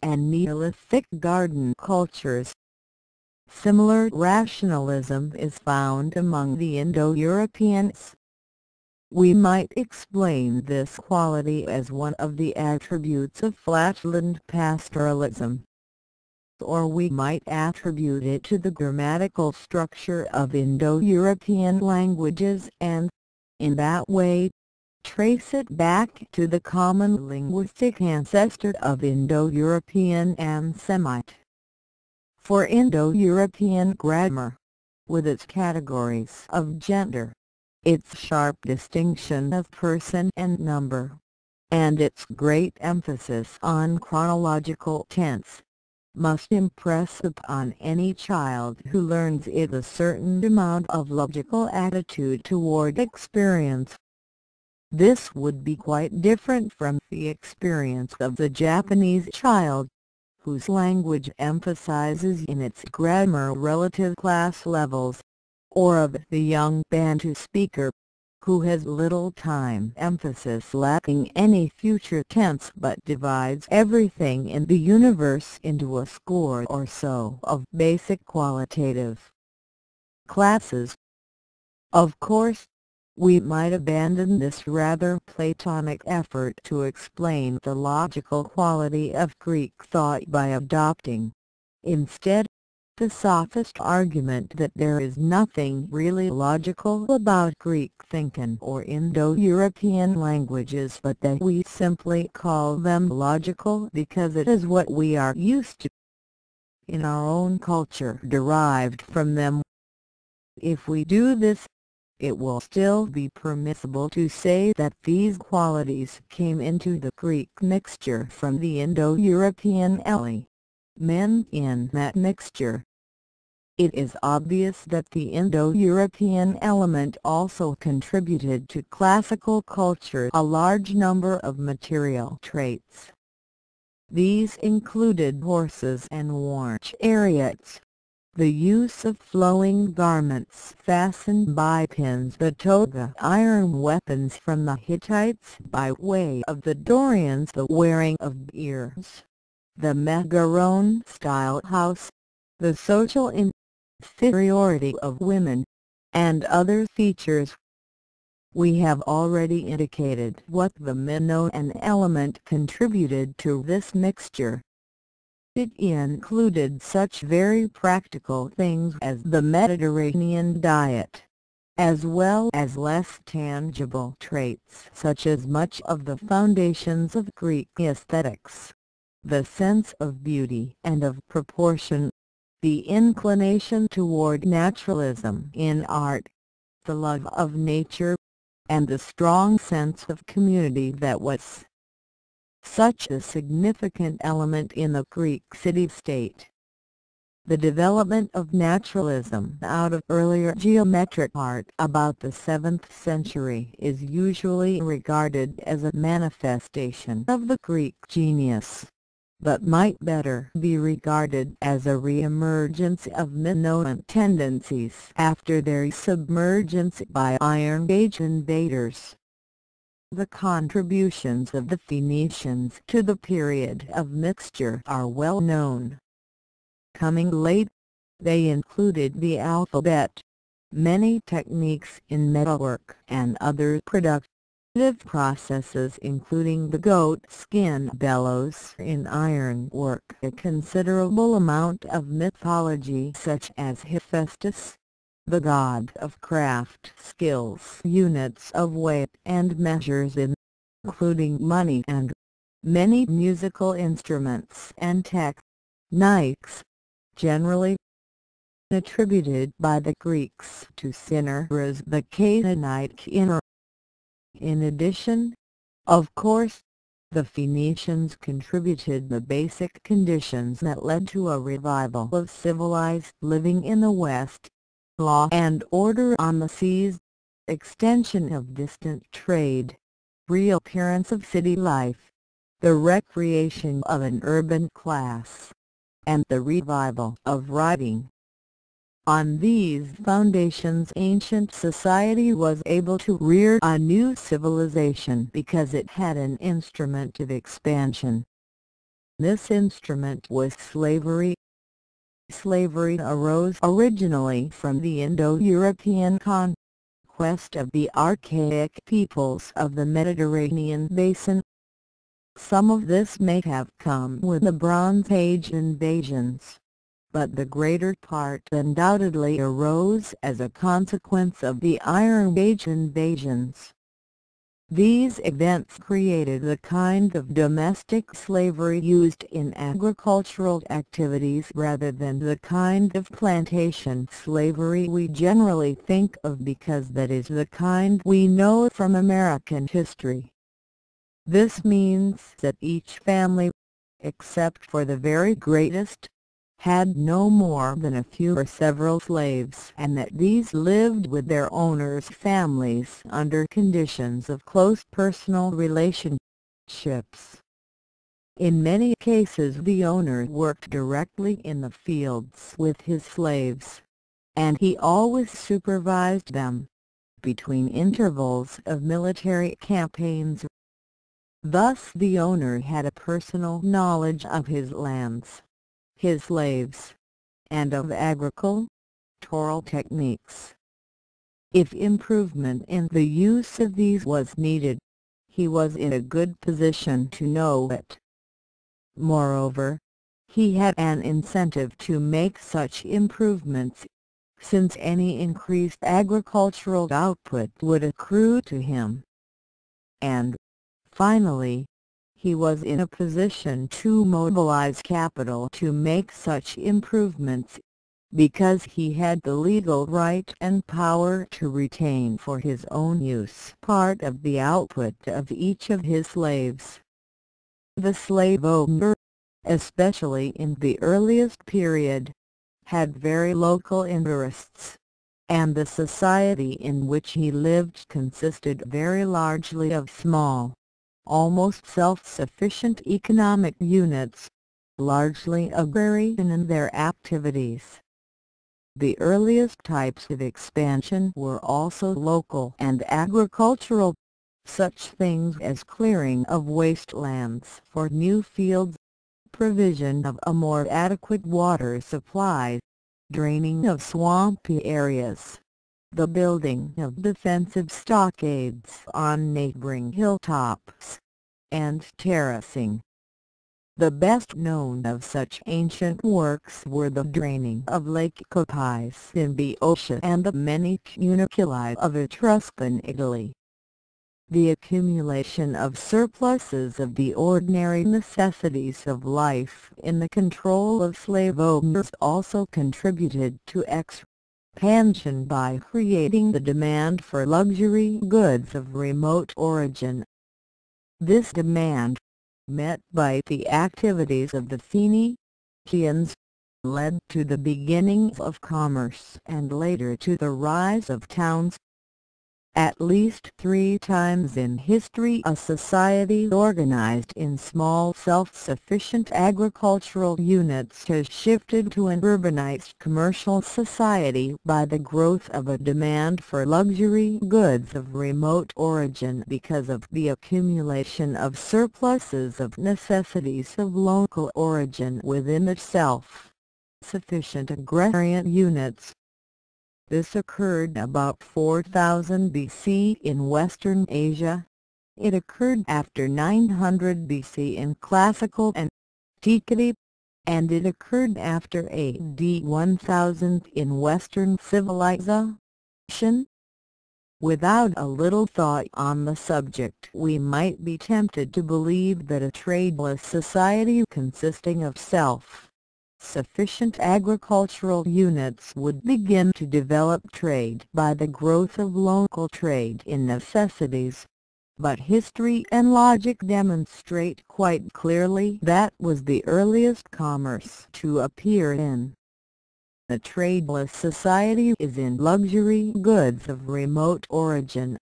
and Neolithic garden cultures. Similar rationalism is found among the Indo-Europeans. We might explain this quality as one of the attributes of flatland pastoralism, or we might attribute it to the grammatical structure of Indo-European languages and, in that way, trace it back to the common linguistic ancestor of Indo-European and Semite. For Indo-European grammar, with its categories of gender, its sharp distinction of person and number, and its great emphasis on chronological tense, must impress upon any child who learns it a certain amount of logical attitude toward experience. This would be quite different from the experience of the Japanese child, whose language emphasizes in its grammar relative class levels, or of the young Bantu speaker, who has little time emphasis lacking any future tense but divides everything in the universe into a score or so of basic qualitative classes. Of course, we might abandon this rather Platonic effort to explain the logical quality of Greek thought by adopting, instead, the sophist argument that there is nothing really logical about Greek thinking or Indo-European languages, but that we simply call them logical because it is what we are used to in our own culture derived from them. If we do this, it will still be permissible to say that these qualities came into the Greek mixture from the Indo-European element in that mixture. It is obvious that the Indo-European element also contributed to classical culture a large number of material traits. These included horses and war chariots, the use of flowing garments fastened by pins, the toga, iron weapons from the Hittites by way of the Dorians, the wearing of ears, the Megaron-style house, the social inferiority of women, and other features. We have already indicated what the Minoan element contributed to this mixture. It included such very practical things as the Mediterranean diet, as well as less tangible traits such as much of the foundations of Greek aesthetics, the sense of beauty and of proportion, the inclination toward naturalism in art, the love of nature, and the strong sense of community that was such a significant element in the Greek city-state. The development of naturalism out of earlier geometric art about the 7th century is usually regarded as a manifestation of the Greek genius, but might better be regarded as a re-emergence of Minoan tendencies after their submergence by Iron Age invaders. The contributions of the Phoenicians to the period of mixture are well known. Coming late, they included the alphabet, many techniques in metalwork and other productive processes including the goat skin bellows in ironwork, a considerable amount of mythology such as Hephaestus, the god of craft skills, units of weight and measures including money, and many musical instruments and techniques, generally attributed by the Greeks to Cinyras the Canaanite king. In addition, of course, the Phoenicians contributed the basic conditions that led to a revival of civilized living in the West: law and order on the seas, extension of distant trade, reappearance of city life, the recreation of an urban class, and the revival of writing. On these foundations ancient society was able to rear a new civilization because it had an instrument of expansion. This instrument was slavery. Slavery arose originally from the Indo-European conquest of the archaic peoples of the Mediterranean basin. Some of this may have come with the Bronze Age invasions, but the greater part undoubtedly arose as a consequence of the Iron Age invasions. These events created the kind of domestic slavery used in agricultural activities rather than the kind of plantation slavery we generally think of, because that is the kind we know from American history. This means that each family, except for the very greatest, had no more than a few or several slaves, and that these lived with their owners' families under conditions of close personal relationships. In many cases the owner worked directly in the fields with his slaves, and he always supervised them. between intervals of military campaigns. Thus the owner had a personal knowledge of his lands, his slaves, and of agricultural techniques. If improvement in the use of these was needed, he was in a good position to know it. Moreover, he had an incentive to make such improvements, since any increased agricultural output would accrue to him. And, finally, he was in a position to mobilize capital to make such improvements, because he had the legal right and power to retain for his own use part of the output of each of his slaves. The slave owner, especially in the earliest period, had very local interests, and the society in which he lived consisted very largely of small, almost self-sufficient economic units, largely agrarian in their activities. The earliest types of expansion were also local and agricultural, such things as clearing of wastelands for new fields, provision of a more adequate water supply, draining of swampy areas, the building of defensive stockades on neighboring hilltops, and terracing. The best known of such ancient works were the draining of Lake Copais in Boeotia and the many funiculi of Etruscan Italy. The accumulation of surpluses of the ordinary necessities of life in the control of slave owners also contributed to expansion by creating the demand for luxury goods of remote origin. This demand, met by the activities of the Phoenicians, led to the beginnings of commerce and later to the rise of towns. At least 3 times in history a society organized in small self-sufficient agricultural units has shifted to an urbanized commercial society by the growth of a demand for luxury goods of remote origin because of the accumulation of surpluses of necessities of local origin within the self-sufficient agrarian units. This occurred about 4000 BC in Western Asia. It occurred after 900 BC in Classical Antiquity, and it occurred after AD 1000 in Western civilization. Without a little thought on the subject, we might be tempted to believe that a tradeless society consisting of self-sufficient agricultural units would begin to develop trade by the growth of local trade in necessities. But history and logic demonstrate quite clearly that was the earliest commerce to appear in. A tradeless society is in luxury goods of remote origin.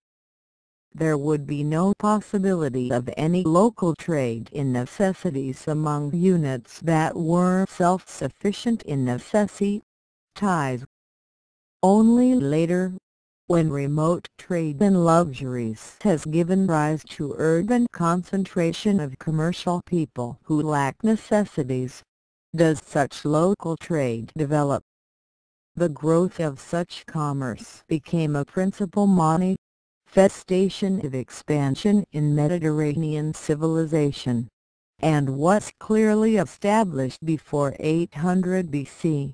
There would be no possibility of any local trade in necessities among units that were self-sufficient in necessities. Only later, when remote trade in luxuries has given rise to urban concentration of commercial people who lack necessities, does such local trade develop. The growth of such commerce became a principal manifestation of expansion in Mediterranean civilization, and was clearly established before 800 BC.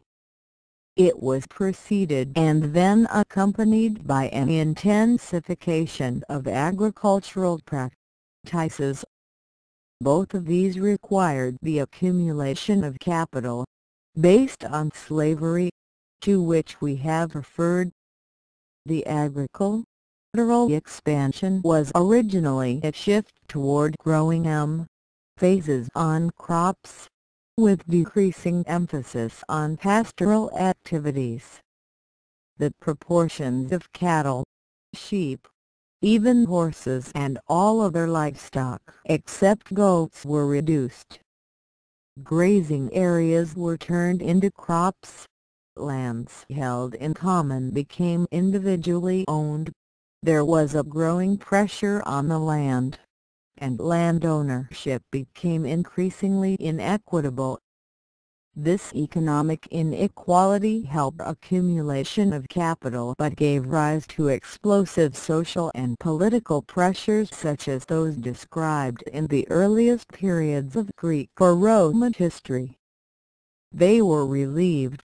It was preceded and then accompanied by an intensification of agricultural practices. Both of these required the accumulation of capital, based on slavery, to which we have referred. The agricultural expansion was originally a shift toward growing phases on crops, with decreasing emphasis on pastoral activities. The proportions of cattle, sheep, even horses and all other livestock except goats were reduced. Grazing areas were turned into crops. Lands held in common became individually owned. There was a growing pressure on the land, and land ownership became increasingly inequitable. This economic inequality helped accumulation of capital but gave rise to explosive social and political pressures such as those described in the earliest periods of Greek or Roman history. They were relieved,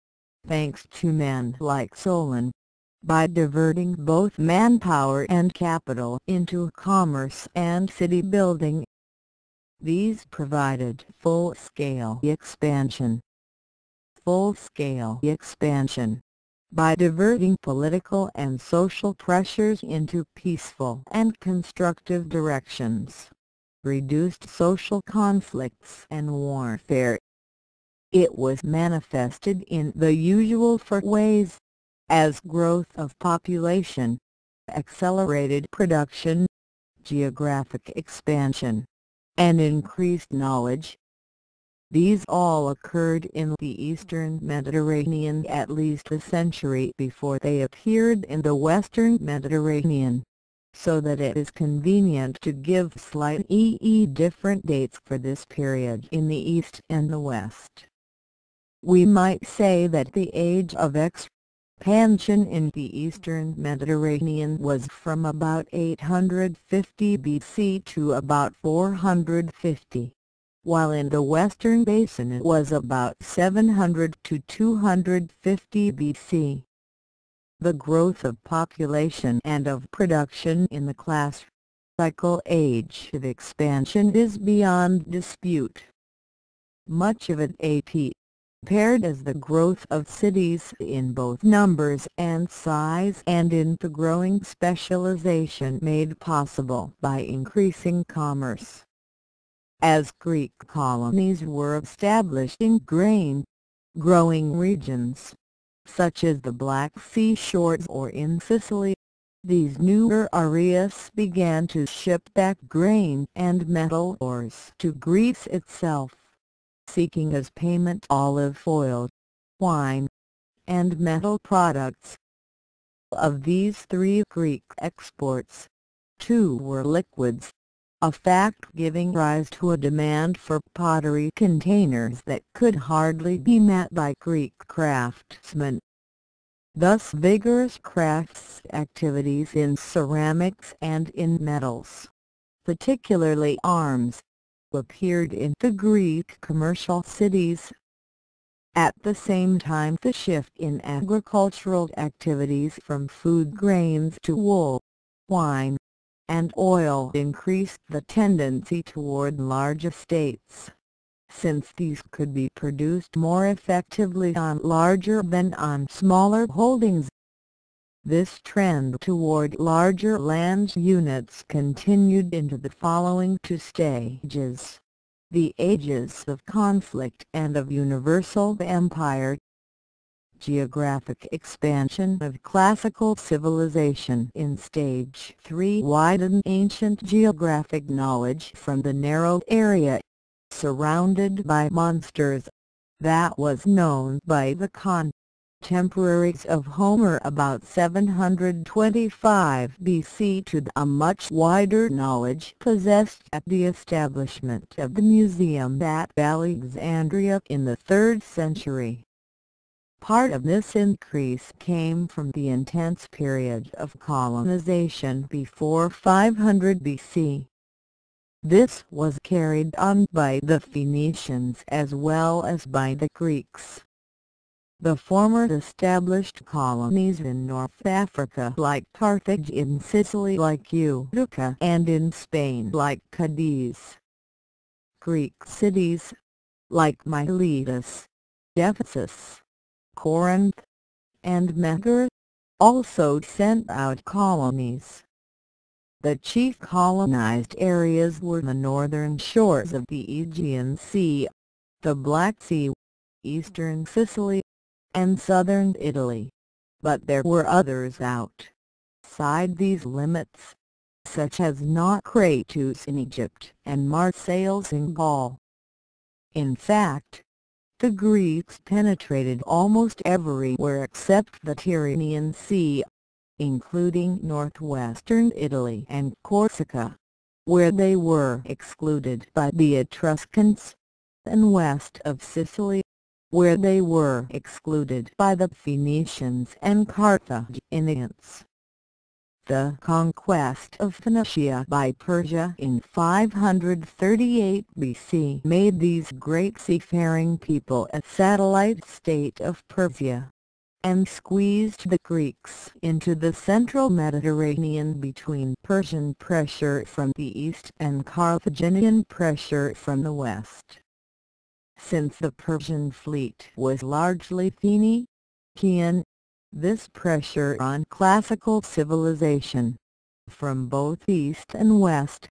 thanks to men like Solon, by diverting both manpower and capital into commerce and city building. These provided full-scale expansion. Full-scale expansion, by diverting political and social pressures into peaceful and constructive directions, reduced social conflicts and warfare. It was manifested in the usual four ways, as growth of population, accelerated production, geographic expansion, and increased knowledge. These all occurred in the eastern Mediterranean at least a century before they appeared in the western Mediterranean, so that it is convenient to give slightly different dates for this period in the east and the west. We might say that the age of expansion in the eastern Mediterranean was from about 850 BC to about 450. While in the western basin it was about 700 to 250 BC. The growth of population and of production in the classical age of expansion is beyond dispute. Much of it appeared as the growth of cities in both numbers and size and in the growing specialization made possible by increasing commerce. As Greek colonies were established in grain-growing regions, such as the Black Sea shores or in Sicily, these newer areas began to ship back grain and metal ores to Greece itself, seeking as payment olive oil, wine, and metal products. Of these three Greek exports, two were liquids, a fact giving rise to a demand for pottery containers that could hardly be met by Greek craftsmen. Thus vigorous crafts activities in ceramics and in metals, particularly arms, appeared in the Greek commercial cities. At the same time the shift in agricultural activities from food grains to wool, wine, and oil increased the tendency toward large estates, since these could be produced more effectively on larger than on smaller holdings. This trend toward larger land units continued into the following two stages: the ages of conflict and of universal empire. Geographic expansion of classical civilization. In Stage 3 widened ancient geographic knowledge from the narrow area surrounded by monsters that was known by the contemporaries of Homer about 725 BC to a much wider knowledge possessed at the establishment of the museum at Alexandria in the 3rd century. Part of this increase came from the intense period of colonization before 500 BC. This was carried on by the Phoenicians as well as by the Greeks. The former established colonies in North Africa like Carthage, in Sicily like Utica, and in Spain like Cadiz. Greek cities, like Miletus, Ephesus, Corinth, and Megara, also sent out colonies. The chief colonized areas were the northern shores of the Aegean Sea, the Black Sea, eastern Sicily, and southern Italy, but there were others outside these limits, such as Naucratis in Egypt and Marseilles in Gaul. In fact, the Greeks penetrated almost everywhere except the Tyrrhenian Sea, including northwestern Italy and Corsica, where they were excluded by the Etruscans, and west of Sicily, where they were excluded by the Phoenicians and Carthaginians. The conquest of Phoenicia by Persia in 538 BC made these great seafaring people a satellite state of Persia, and squeezed the Greeks into the central Mediterranean between Persian pressure from the east and Carthaginian pressure from the west. Since the Persian fleet was largely Phoenician, this pressure on classical civilization, from both east and west,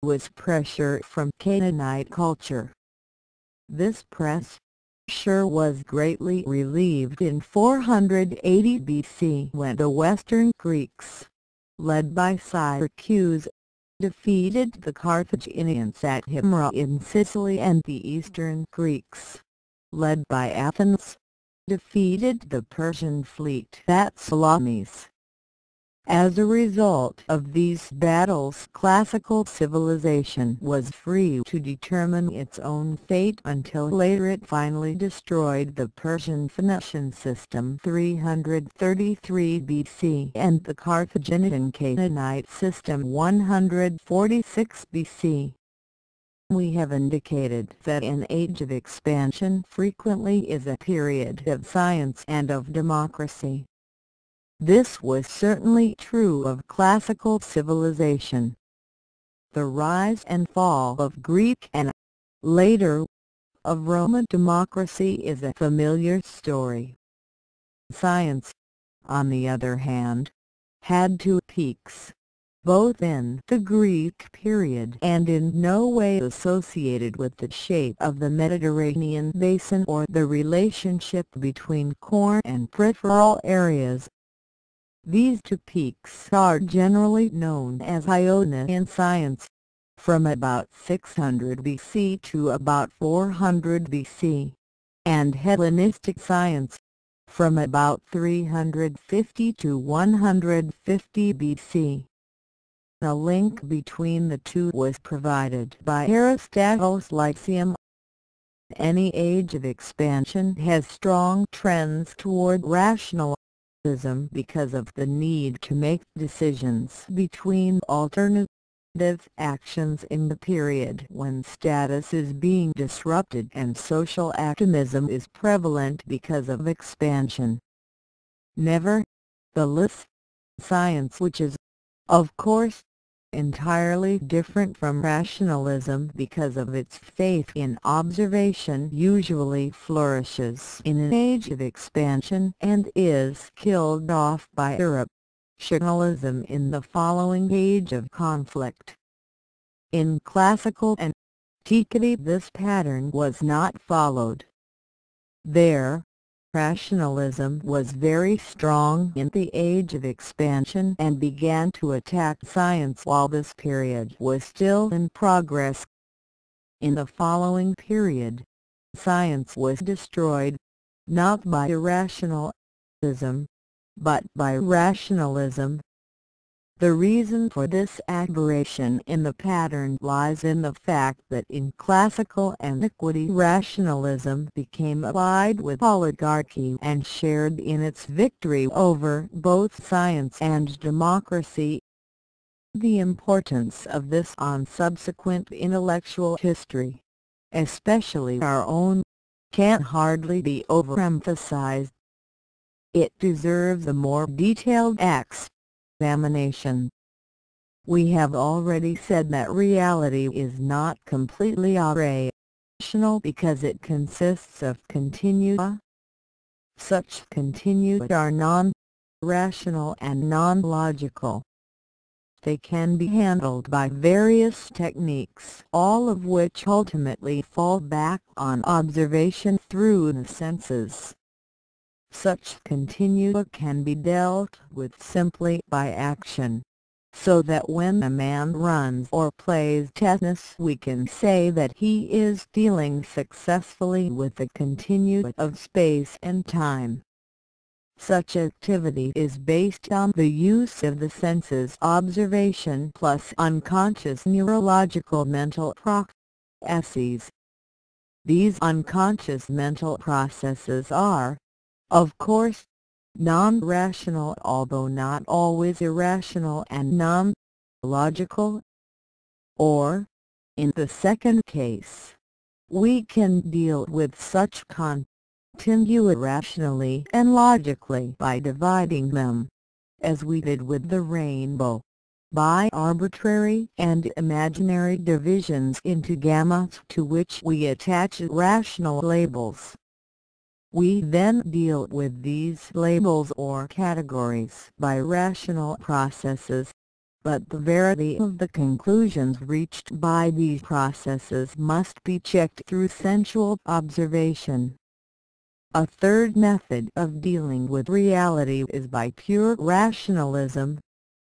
was pressure from Canaanite culture. This pressure was greatly relieved in 480 BC when the Western Greeks, led by Syracuse, defeated the Carthaginians at Himera in Sicily, and the Eastern Greeks, led by Athens, defeated the Persian fleet at Salamis. As a result of these battles, classical civilization was free to determine its own fate until later it finally destroyed the Persian-Phoenician system 333 BC and the Carthaginian-Canaanite system 146 BC. We have indicated that an age of expansion frequently is a period of science and of democracy. This was certainly true of classical civilization. The rise and fall of Greek and, later, of Roman democracy is a familiar story. Science, on the other hand, had two peaks, both in the Greek period and in no way associated with the shape of the Mediterranean basin or the relationship between core and peripheral areas. These two peaks are generally known as Ionian science, from about 600 BC to about 400 BC, and Hellenistic science, from about 350 to 150 BC. A link between the two was provided by Aristotle's Lyceum. Any age of expansion has strong trends toward rationalism because of the need to make decisions between alternative actions in the period when status is being disrupted and social activism is prevalent because of expansion. Nevertheless, science, which is, of course, entirely different from rationalism because of its faith in observation, usually flourishes in an age of expansion and is killed off by irrationalism in the following age of conflict. In classical antiquity this pattern was not followed. There, rationalism was very strong in the age of expansion and began to attack science while this period was still in progress. In the following period, science was destroyed, not by irrationalism, but by rationalism. The reason for this aberration in the pattern lies in the fact that in classical antiquity rationalism became allied with oligarchy and shared in its victory over both science and democracy. The importance of this on subsequent intellectual history, especially our own, can hardly be overemphasized. It deserves a more detailed examination. We have already said that reality is not completely rational because it consists of continua. Such continua are non-rational and non-logical. They can be handled by various techniques, all of which ultimately fall back on observation through the senses. Such continua can be dealt with simply by action, so that when a man runs or plays tennis we can say that he is dealing successfully with the continua of space and time. Such activity is based on the use of the senses, observation plus unconscious neurological mental processes. These unconscious mental processes are, of course, non-rational, although not always irrational, and non-logical. Or, in the second case, we can deal with such contingua rationally and logically by dividing them, as we did with the rainbow, by arbitrary and imaginary divisions into gammas to which we attach rational labels. We then deal with these labels or categories by rational processes, but the verity of the conclusions reached by these processes must be checked through sensual observation. A third method of dealing with reality is by pure rationalism,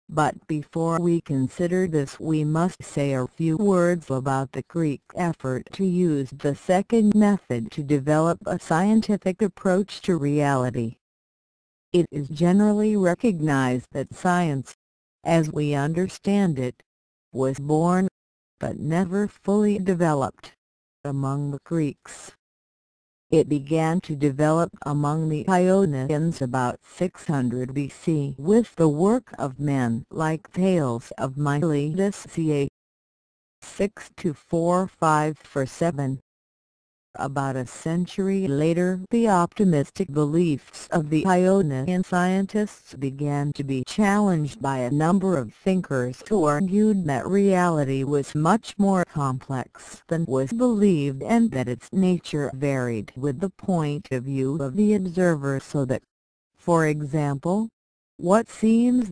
but before we consider this we must say a few words about the Greek effort to use the second method to develop a scientific approach to reality. It is generally recognized that science, as we understand it, was born, but never fully developed, among the Greeks. It began to develop among the Ionians about 600 BC with the work of men like Thales of Miletus ca. 6-454-7. About a century later, the optimistic beliefs of the Ionian scientists began to be challenged by a number of thinkers who argued that reality was much more complex than was believed and that its nature varied with the point of view of the observer, so that, for example, what seems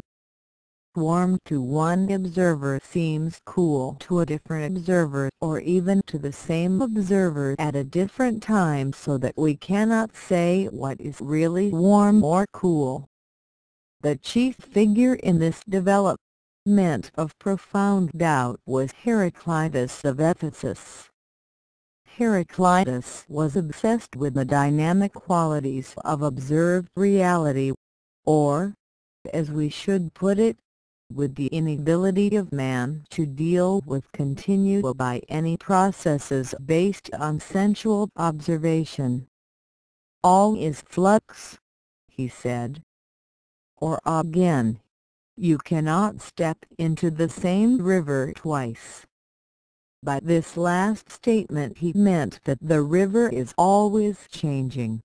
warm to one observer seems cool to a different observer, or even to the same observer at a different time, so that we cannot say what is really warm or cool. The chief figure in this development of profound doubt was Heraclitus of Ephesus. Heraclitus was obsessed with the dynamic qualities of observed reality, or, as we should put it, with the inability of man to deal with continua by any processes based on sensual observation. All is flux, he said. Or again, you cannot step into the same river twice. By this last statement he meant that the river is always changing.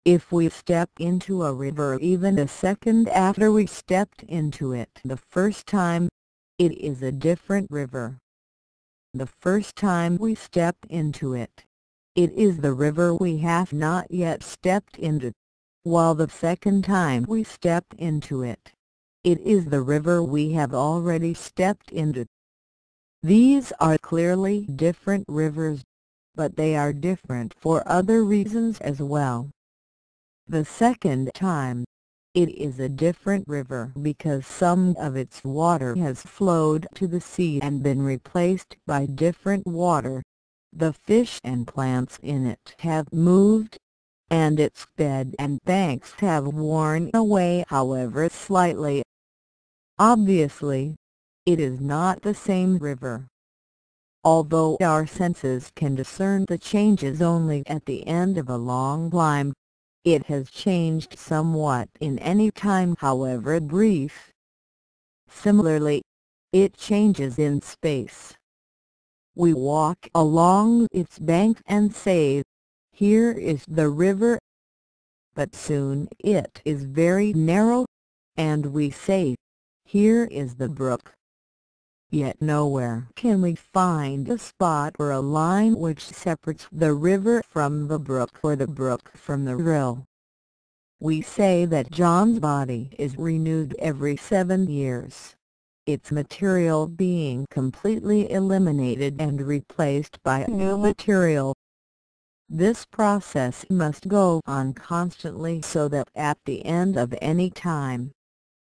If we step into a river even a second after we stepped into it the first time, it is a different river. The first time we step into it, it is the river we have not yet stepped into, while the second time we step into it, it is the river we have already stepped into. These are clearly different rivers, but they are different for other reasons as well. The second time, it is a different river because some of its water has flowed to the sea and been replaced by different water. The fish and plants in it have moved, and its bed and banks have worn away, however slightly. Obviously, it is not the same river. Although our senses can discern the changes only at the end of a long climb, it has changed somewhat in any time, however brief. Similarly, it changes in space. We walk along its bank and say, "Here is the river," but soon it is very narrow, and we say, "Here is the brook." Yet nowhere can we find a spot or a line which separates the river from the brook or the brook from the rill. We say that John's body is renewed every 7 years, its material being completely eliminated and replaced by new material. This process must go on constantly, so that at the end of any time,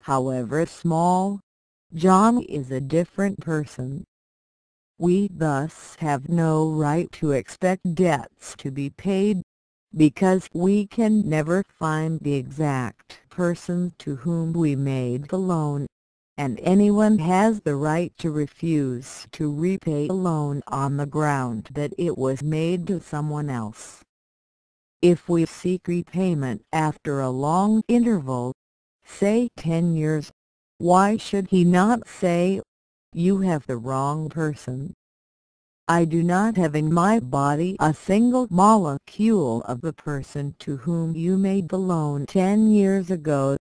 however small, John is a different person. We thus have no right to expect debts to be paid, because we can never find the exact person to whom we made the loan, and anyone has the right to refuse to repay a loan on the ground that it was made to someone else. If we seek repayment after a long interval, say 10 years, why should he not say, "You have the wrong person. I do not have in my body a single molecule of the person to whom you made the loan 10 years ago"?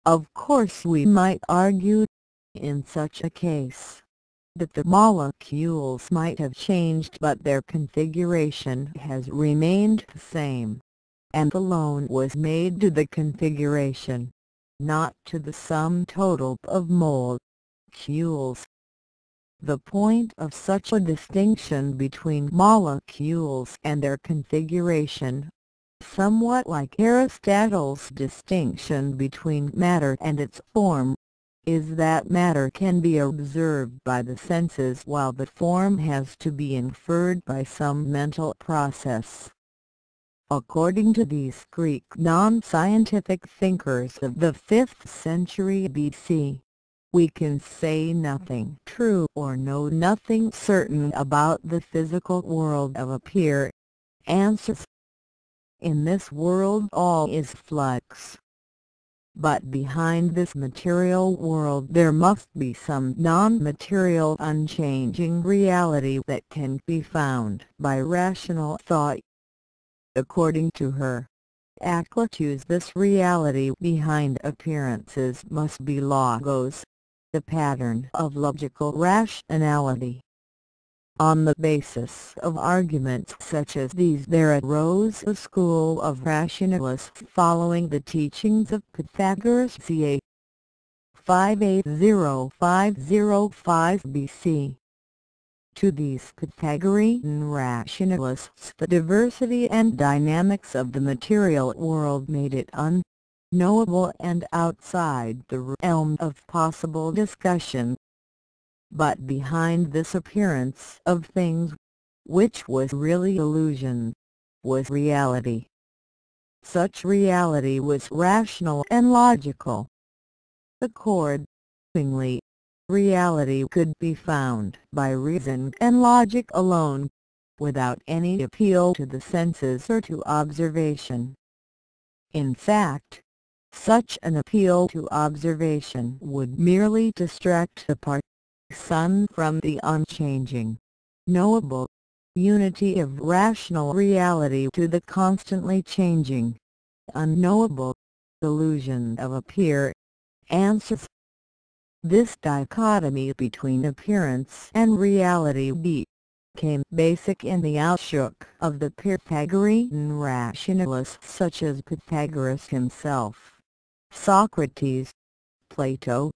Of course we might argue, in such a case, that the molecules might have changed but their configuration has remained the same, and the loan was made to the configuration, not to the sum total of molecules. The point of such a distinction between molecules and their configuration, somewhat like Aristotle's distinction between matter and its form, is that matter can be observed by the senses while the form has to be inferred by some mental process. According to these Greek non-scientific thinkers of the 5th century BC, we can say nothing true or know nothing certain about the physical world of appearances. In this world all is flux. But behind this material world there must be some non-material unchanging reality that can be found by rational thought. According to her, Heraclitus, this reality behind appearances must be logos, the pattern of logical rationality. On the basis of arguments such as these there arose a school of rationalists following the teachings of Pythagoras ca. 580–505 BC. To these Pythagorean rationalists the diversity and dynamics of the material world made it unknowable and outside the realm of possible discussion. But behind this appearance of things, which was really illusion, was reality. Such reality was rational and logical. Accordingly, reality could be found by reason and logic alone, without any appeal to the senses or to observation. In fact, such an appeal to observation would merely distract the person from the unchanging, knowable unity of rational reality to the constantly changing, unknowable illusion of appearances. This dichotomy between appearance and reality became basic in the outlook of the Pythagorean rationalists such as Pythagoras himself, Socrates, Plato,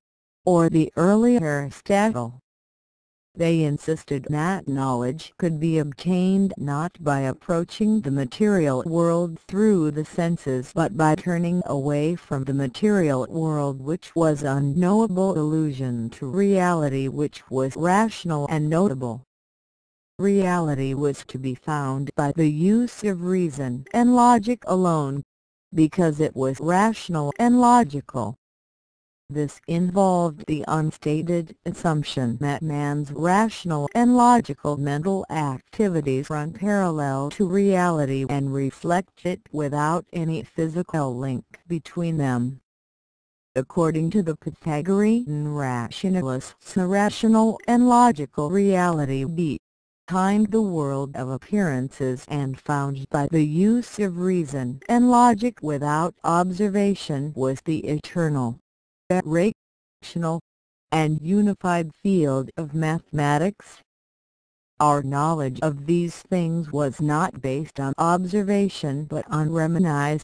or the early Aristotle. They insisted that knowledge could be obtained not by approaching the material world through the senses but by turning away from the material world which was unknowable illusion to reality which was rational and notable. Reality was to be found by the use of reason and logic alone, because it was rational and logical. This involved the unstated assumption that man's rational and logical mental activities run parallel to reality and reflect it without any physical link between them. According to the Pythagorean rationalists, a rational and logical reality behind the world of appearances and found by the use of reason and logic without observation was the eternal, rational, and unified field of mathematics. Our knowledge of these things was not based on observation but on reminiscence.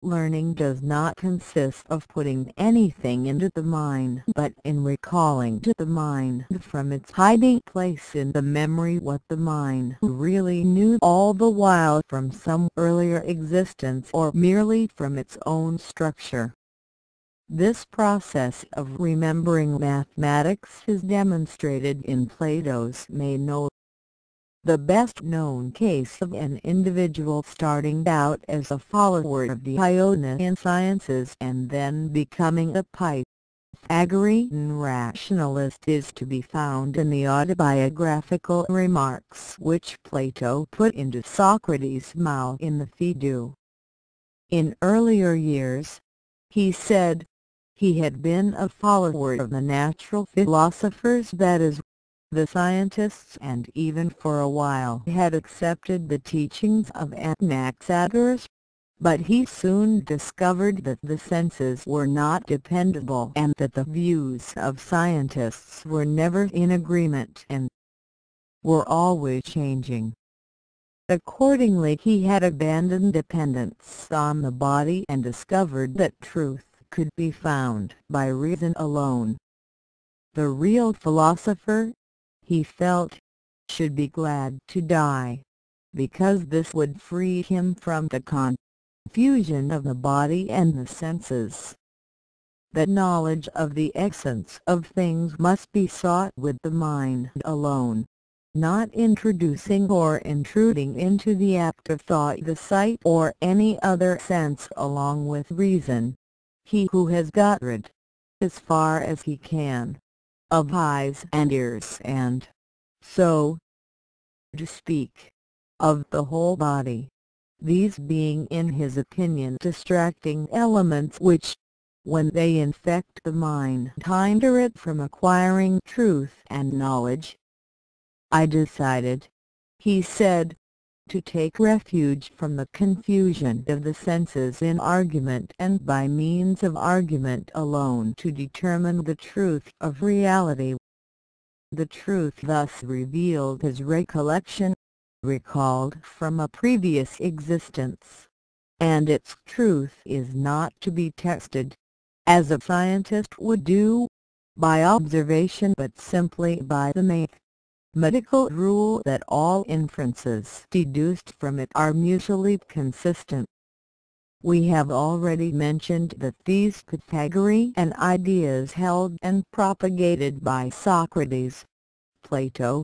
Learning does not consist of putting anything into the mind but in recalling to the mind from its hiding place in the memory what the mind really knew all the while from some earlier existence or merely from its own structure. This process of remembering mathematics is demonstrated in Plato's Meno. the best-known case of an individual starting out as a follower of the Ionian sciences and then becoming a Pythagorean rationalist is to be found in the autobiographical remarks which Plato put into Socrates' mouth in the Phaedo. In earlier years, he said, he had been a follower of the natural philosophers, that is, the scientists, and even for a while had accepted the teachings of Anaxagoras, but he soon discovered that the senses were not dependable and that the views of scientists were never in agreement and were always changing. Accordingly, he had abandoned dependence on the body and discovered that truth could be found by reason alone. The real philosopher, he felt, should be glad to die, because this would free him from the confusion of the body and the senses. That knowledge of the essence of things must be sought with the mind alone, not introducing or intruding into the act of thought the sight or any other sense along with reason. He who has got rid, as far as he can, of eyes and ears and, so to speak, of the whole body, these being in his opinion distracting elements which, when they infect the mind, hinder it from acquiring truth and knowledge, I decided, he said, to take refuge from the confusion of the senses in argument and by means of argument alone to determine the truth of reality. The truth thus revealed is recollection, recalled from a previous existence, and its truth is not to be tested, as a scientist would do, by observation but simply by the mathematical rule that all inferences deduced from it are mutually consistent. We have already mentioned that these Pythagorean ideas held and propagated by Socrates, Plato,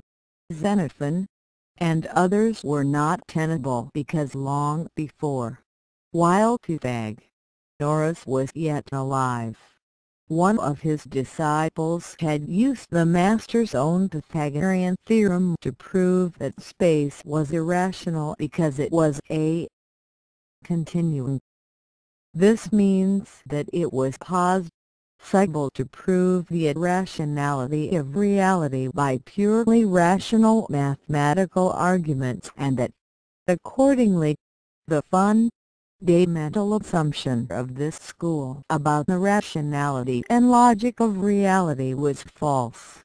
Xenophon, and others were not tenable because long before, while Pythagoras was yet alive, one of his disciples had used the master's own Pythagorean theorem to prove that space was irrational because it was a continuum. This means that it was possible to prove the irrationality of reality by purely rational mathematical arguments, and that, accordingly, the fundamental assumption of this school about the rationality and logic of reality was false.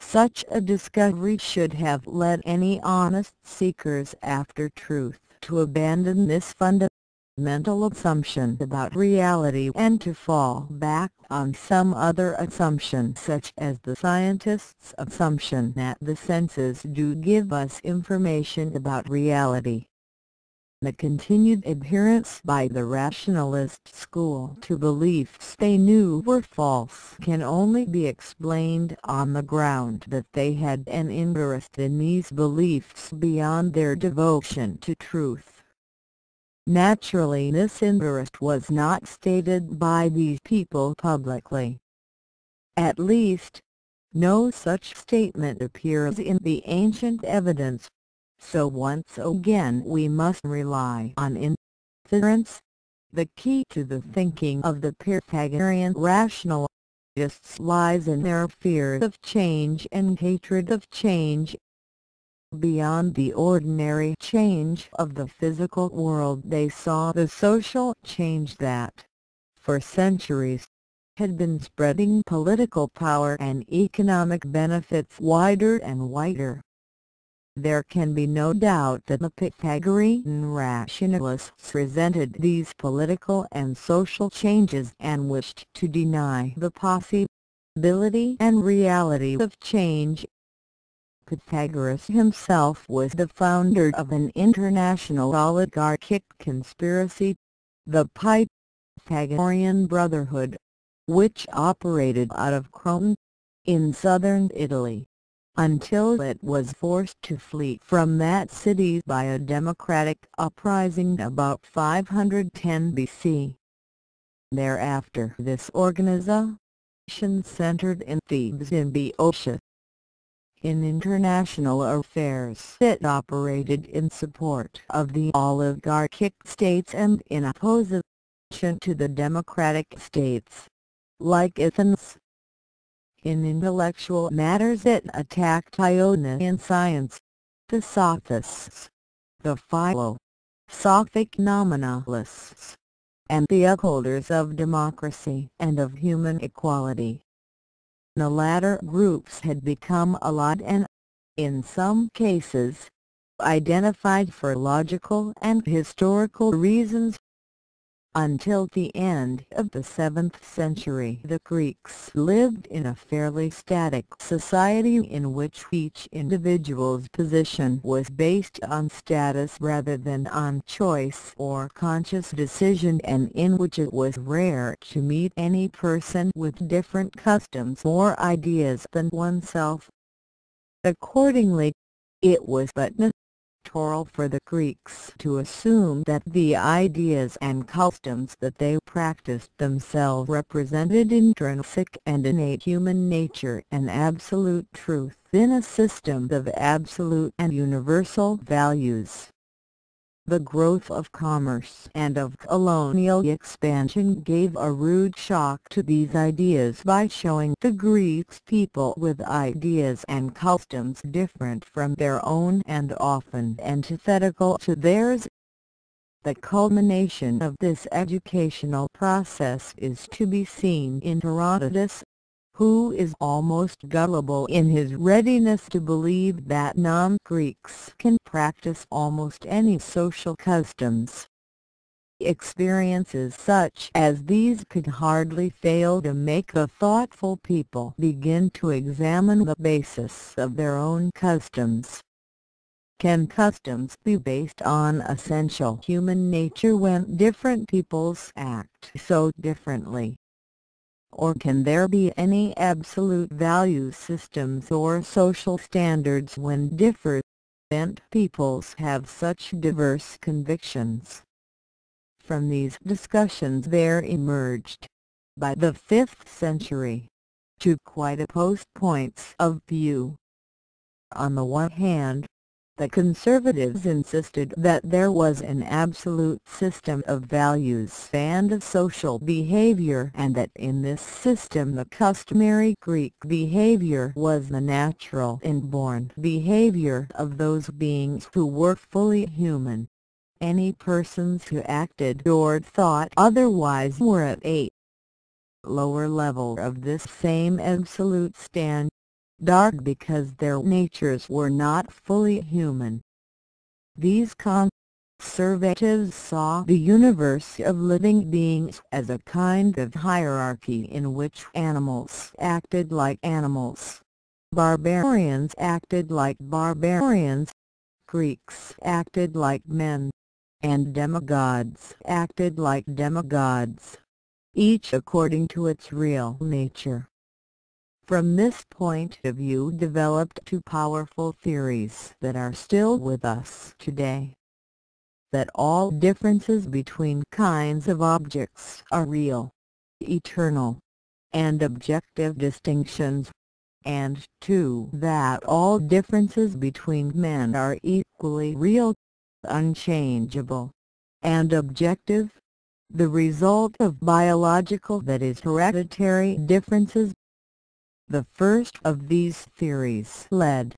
Such a discovery should have led any honest seekers after truth to abandon this fundamental assumption about reality and to fall back on some other assumption, such as the scientists' assumption that the senses do give us information about reality. The continued adherence by the rationalist school to beliefs they knew were false can only be explained on the ground that they had an interest in these beliefs beyond their devotion to truth. Naturally, this interest was not stated by these people publicly. At least, no such statement appears in the ancient evidence. So once again we must rely on inference. The key to the thinking of the Pythagorean rationalists lies in their fear of change and hatred of change. Beyond the ordinary change of the physical world, they saw the social change that, for centuries, had been spreading political power and economic benefits wider and wider. There can be no doubt that the Pythagorean rationalists resented these political and social changes and wished to deny the possibility and reality of change. Pythagoras himself was the founder of an international oligarchic conspiracy, the Pythagorean Brotherhood, which operated out of Crotone, in southern Italy, until it was forced to flee from that city by a democratic uprising about 510 BC. Thereafter this organization centered in Thebes in Boeotia. In international affairs it operated in support of the oligarchic states and in opposition to the democratic states, like Athens. In intellectual matters it attacked Ionian science, the sophists, the philosophic nominalists, and the upholders of democracy and of human equality. The latter groups had become allied and, in some cases, identified for logical and historical reasons. Until the end of the 7th century the Greeks lived in a fairly static society in which each individual's position was based on status rather than on choice or conscious decision, and in which it was rare to meet any person with different customs or ideas than oneself. Accordingly, it was but natural for the Greeks to assume that the ideas and customs that they practiced themselves represented intrinsic and innate human nature and absolute truth in a system of absolute and universal values. The growth of commerce and of colonial expansion gave a rude shock to these ideas by showing the Greeks people with ideas and customs different from their own and often antithetical to theirs. The culmination of this educational process is to be seen in Herodotus, who is almost gullible in his readiness to believe that non-Greeks can practice almost any social customs. Experiences such as these could hardly fail to make a thoughtful people begin to examine the basis of their own customs. Can customs be based on essential human nature when different peoples act so differently? Or can there be any absolute value systems or social standards when different peoples have such diverse convictions? From these discussions there emerged, by the 5th century, two quite opposed points of view. On the one hand, the conservatives insisted that there was an absolute system of values and social behavior, and that in this system the customary Greek behavior was the natural inborn behavior of those beings who were fully human. Any persons who acted or thought otherwise were at a lower level of this same absolute standard, because their natures were not fully human. These conservatives saw the universe of living beings as a kind of hierarchy in which animals acted like animals, barbarians acted like barbarians, Greeks acted like men, and demigods acted like demigods, each according to its real nature. From this point of view developed two powerful theories that are still with us today. That all differences between kinds of objects are real, eternal, and objective distinctions, and 2. That all differences between men are equally real, unchangeable, and objective, the result of biological, that is hereditary differences. The first of these theories led,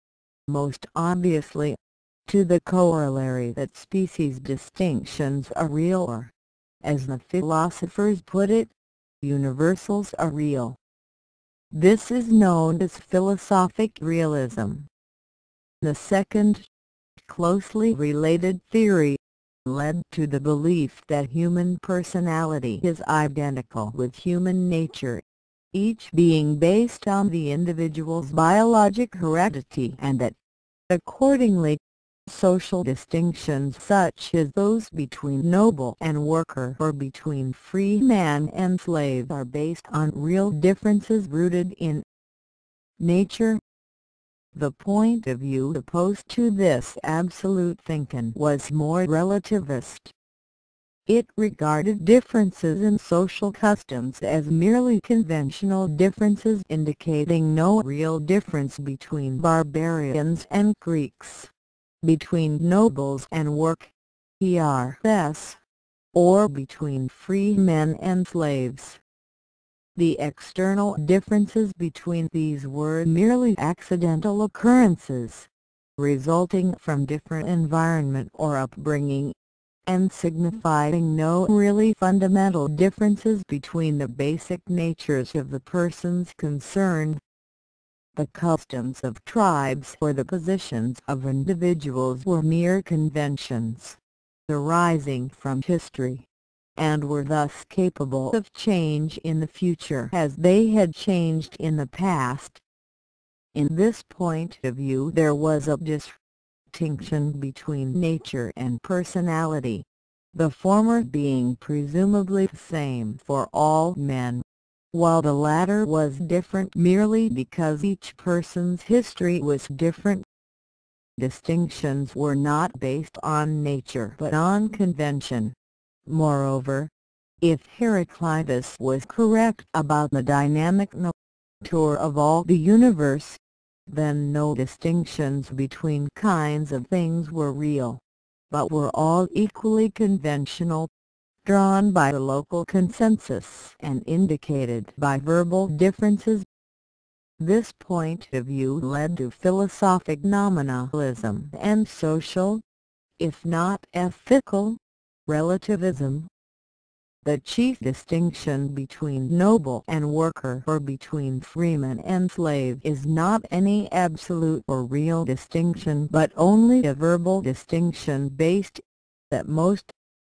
most obviously, to the corollary that species distinctions are real, or, as the philosophers put it, universals are real. This is known as philosophic realism. The second, closely related theory, led to the belief that human personality is identical with human nature, each being based on the individual's biologic heredity, and that, accordingly, social distinctions such as those between noble and worker or between free man and slave are based on real differences rooted in nature. The point of view opposed to this absolute thinking was more relativist. It regarded differences in social customs as merely conventional differences, indicating no real difference between barbarians and Greeks, between nobles and workers, or between free men and slaves. The external differences between these were merely accidental occurrences, resulting from different environment or upbringing, and signifying no really fundamental differences between the basic natures of the persons concerned. The customs of tribes or the positions of individuals were mere conventions, arising from history, and were thus capable of change in the future as they had changed in the past. In this point of view there was a distinction between nature and personality, the former being presumably the same for all men, while the latter was different merely because each person's history was different. Distinctions were not based on nature but on convention. Moreover, if Heraclitus was correct about the dynamic nature of all the universe, then no distinctions between kinds of things were real, but were all equally conventional, drawn by the local consensus and indicated by verbal differences. This point of view led to philosophic nominalism and social, if not ethical, relativism. The chief distinction between noble and worker or between freeman and slave is not any absolute or real distinction but only a verbal distinction based, at most,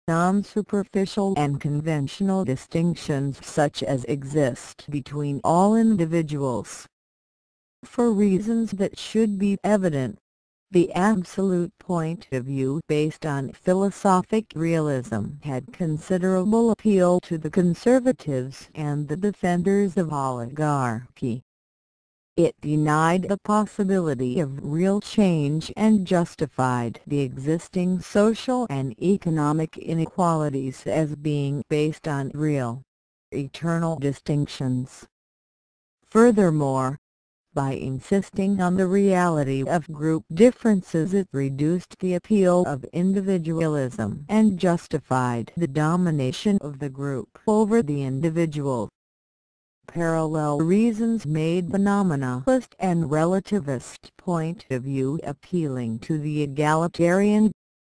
on superficial and conventional distinctions such as exist between all individuals. For reasons that should be evident, the absolute point of view based on philosophic realism had considerable appeal to the conservatives and the defenders of oligarchy. It denied the possibility of real change and justified the existing social and economic inequalities as being based on real, eternal distinctions. Furthermore, by insisting on the reality of group differences it reduced the appeal of individualism and justified the domination of the group over the individual. Parallel reasons made the nominalist and relativist point of view appealing to the egalitarian,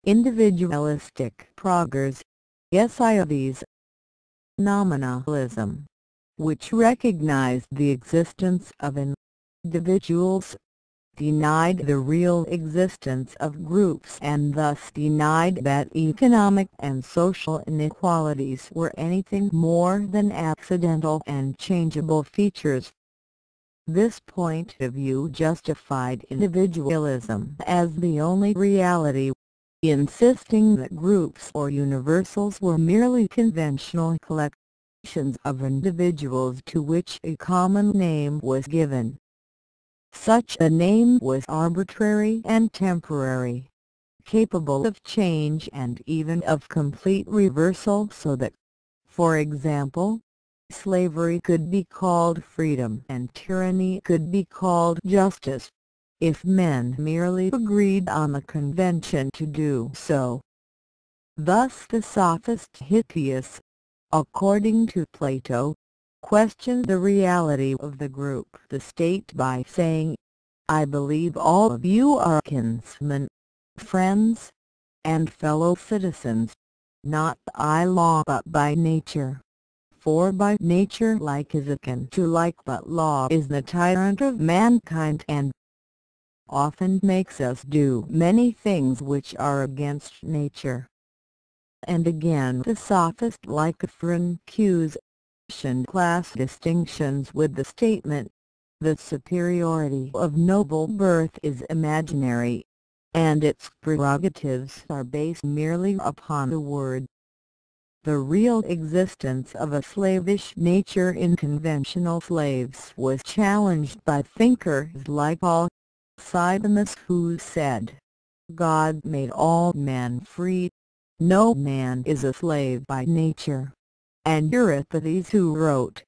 individualistic progressives. Nominalism, which recognized the existence of individuals, denied the real existence of groups and thus denied that economic and social inequalities were anything more than accidental and changeable features. This point of view justified individualism as the only reality, insisting that groups or universals were merely conventional collections of individuals to which a common name was given. Such a name was arbitrary and temporary, capable of change and even of complete reversal, so that, for example, slavery could be called freedom and tyranny could be called justice, if men merely agreed on the convention to do so. Thus the sophist Hippias, according to Plato, questioned the reality of the group, the state, by saying, "I believe all of you are kinsmen, friends, and fellow citizens, not by law but by nature. For by nature like is akin to like, but law is the tyrant of mankind and often makes us do many things which are against nature." And again the sophist Lycophron questioned class distinctions with the statement, "The superiority of noble birth is imaginary, and its prerogatives are based merely upon the word." The real existence of a slavish nature in conventional slaves was challenged by thinkers like Paul Simon who said, "God made all men free, no man is a slave by nature," and Euripides who wrote,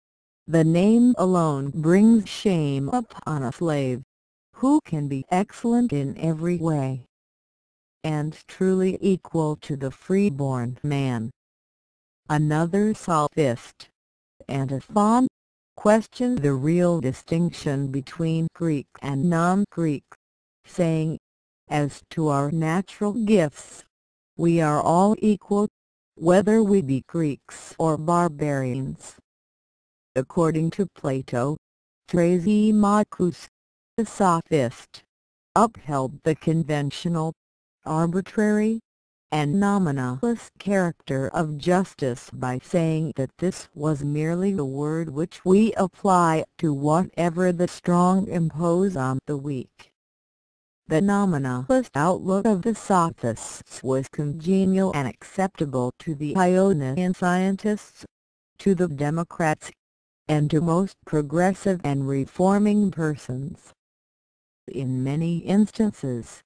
"The name alone brings shame upon a slave, who can be excellent in every way, and truly equal to the free-born man." Another sophist, Antiphon, questioned the real distinction between Greek and non-Greek, saying, "As to our natural gifts, we are all equal, whether we be Greeks or barbarians." According to Plato, Thrasymachus, the sophist, upheld the conventional, arbitrary, and nominalist character of justice by saying that this was merely a word which we apply to whatever the strong impose on the weak. The nominalist outlook of the sophists was congenial and acceptable to the Ionian scientists, to the Democrats, and to most progressive and reforming persons. In many instances,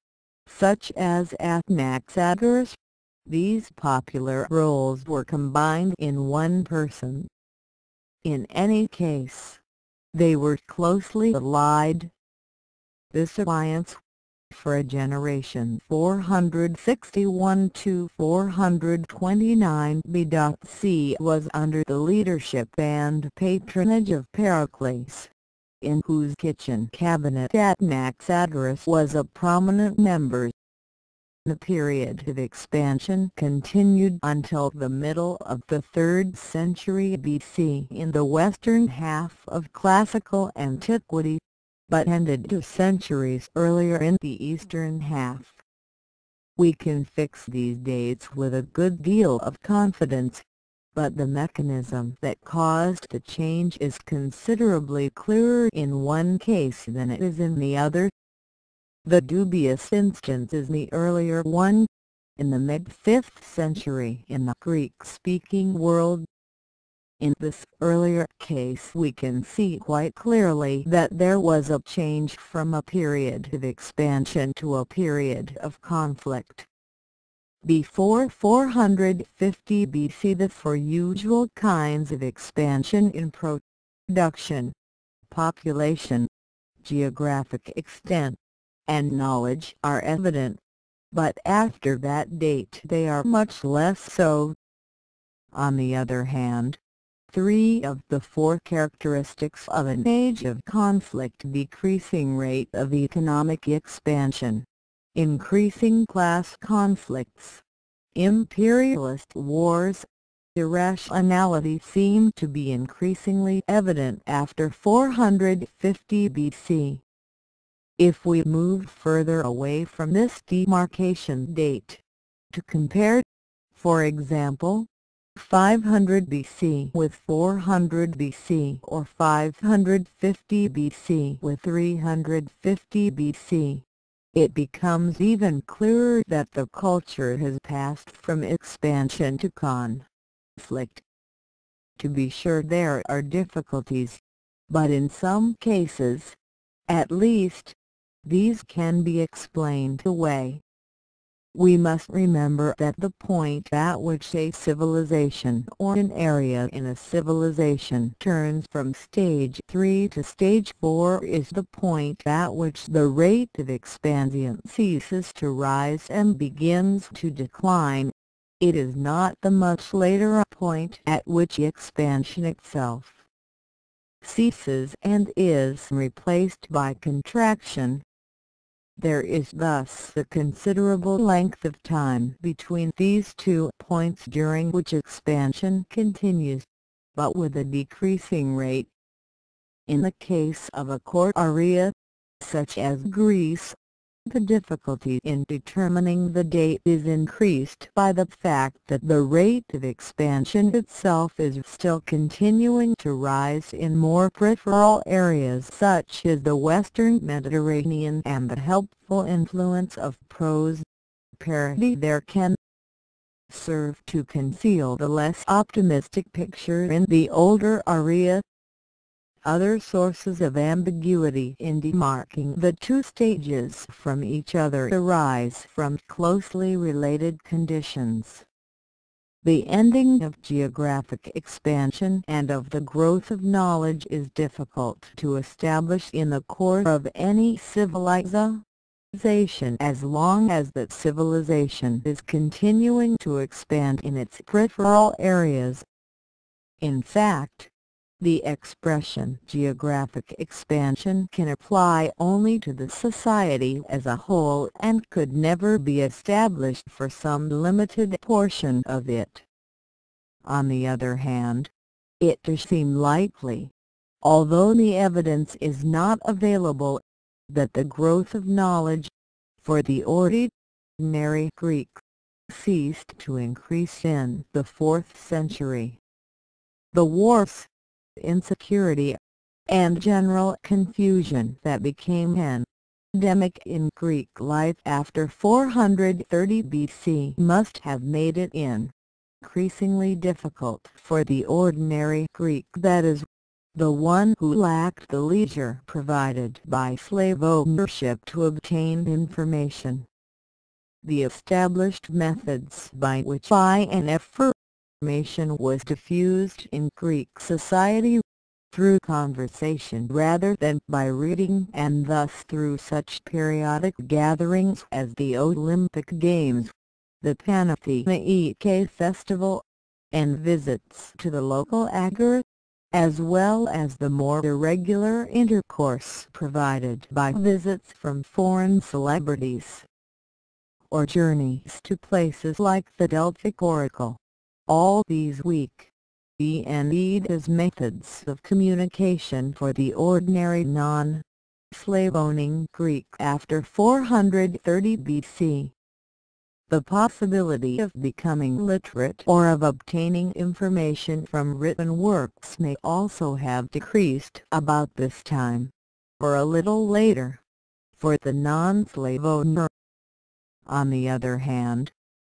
such as at Anaxagoras, these popular roles were combined in one person. In any case, they were closely allied. This alliance, for a generation 461 to 429 BC, was under the leadership and patronage of Pericles, in whose kitchen cabinet at Anaxagoras was a prominent member. The period of expansion continued until the middle of the 3rd century BC in the western half of classical antiquity, but ended 2 centuries earlier in the eastern half. We can fix these dates with a good deal of confidence, but the mechanism that caused the change is considerably clearer in one case than it is in the other. The dubious instance is the earlier one, in the mid-5th century in the Greek-speaking world. In this earlier case we can see quite clearly that there was a change from a period of expansion to a period of conflict. Before 450 BC the four usual kinds of expansion in production, population, geographic extent, and knowledge are evident, but after that date they are much less so. On the other hand, 3 of the 4 characteristics of an age of conflict: decreasing rate of economic expansion, increasing class conflicts, imperialist wars, irrationality, seem to be increasingly evident after 450 BC. If we move further away from this demarcation date, to compare, for example, 500 BC with 400 BC or 550 BC with 350 BC, it becomes even clearer that the culture has passed from expansion to conflict. To be sure there are difficulties, but in some cases, at least, these can be explained away. We must remember that the point at which a civilization or an area in a civilization turns from stage 3 to stage 4 is the point at which the rate of expansion ceases to rise and begins to decline. It is not the much later point at which expansion itself ceases and is replaced by contraction. There is thus a considerable length of time between these 2 points during which expansion continues, but with a decreasing rate. In the case of a core area, such as Greece, the difficulty in determining the date is increased by the fact that the rate of expansion itself is still continuing to rise in more peripheral areas such as the western Mediterranean, and the helpful influence of prose parody there can serve to conceal the less optimistic picture in the older area. Other sources of ambiguity in demarking the two stages from each other arise from closely related conditions. The ending of geographic expansion and of the growth of knowledge is difficult to establish in the core of any civilization, as long as that civilization is continuing to expand in its peripheral areas. In fact, the expression geographic expansion can apply only to the society as a whole and could never be established for some limited portion of it. On the other hand, it does seem likely, although the evidence is not available, that the growth of knowledge, for the ordinary Greek, ceased to increase in the 4th century. The wars, insecurity, and general confusion that became endemic in Greek life after 430 BC must have made it increasingly difficult for the ordinary Greek, that is, the one who lacked the leisure provided by slave ownership, to obtain information. The established methods by which information was diffused in Greek society, through conversation rather than by reading, and thus through such periodic gatherings as the Olympic Games, the Panathenaic festival, and visits to the local agora, as well as the more irregular intercourse provided by visits from foreign celebrities, or journeys to places like the Delphic Oracle. All these weak and as methods of communication for the ordinary non-slave-owning Greek after 430 BC. The possibility of becoming literate or of obtaining information from written works may also have decreased about this time, or a little later, for the non-slave owner. On the other hand,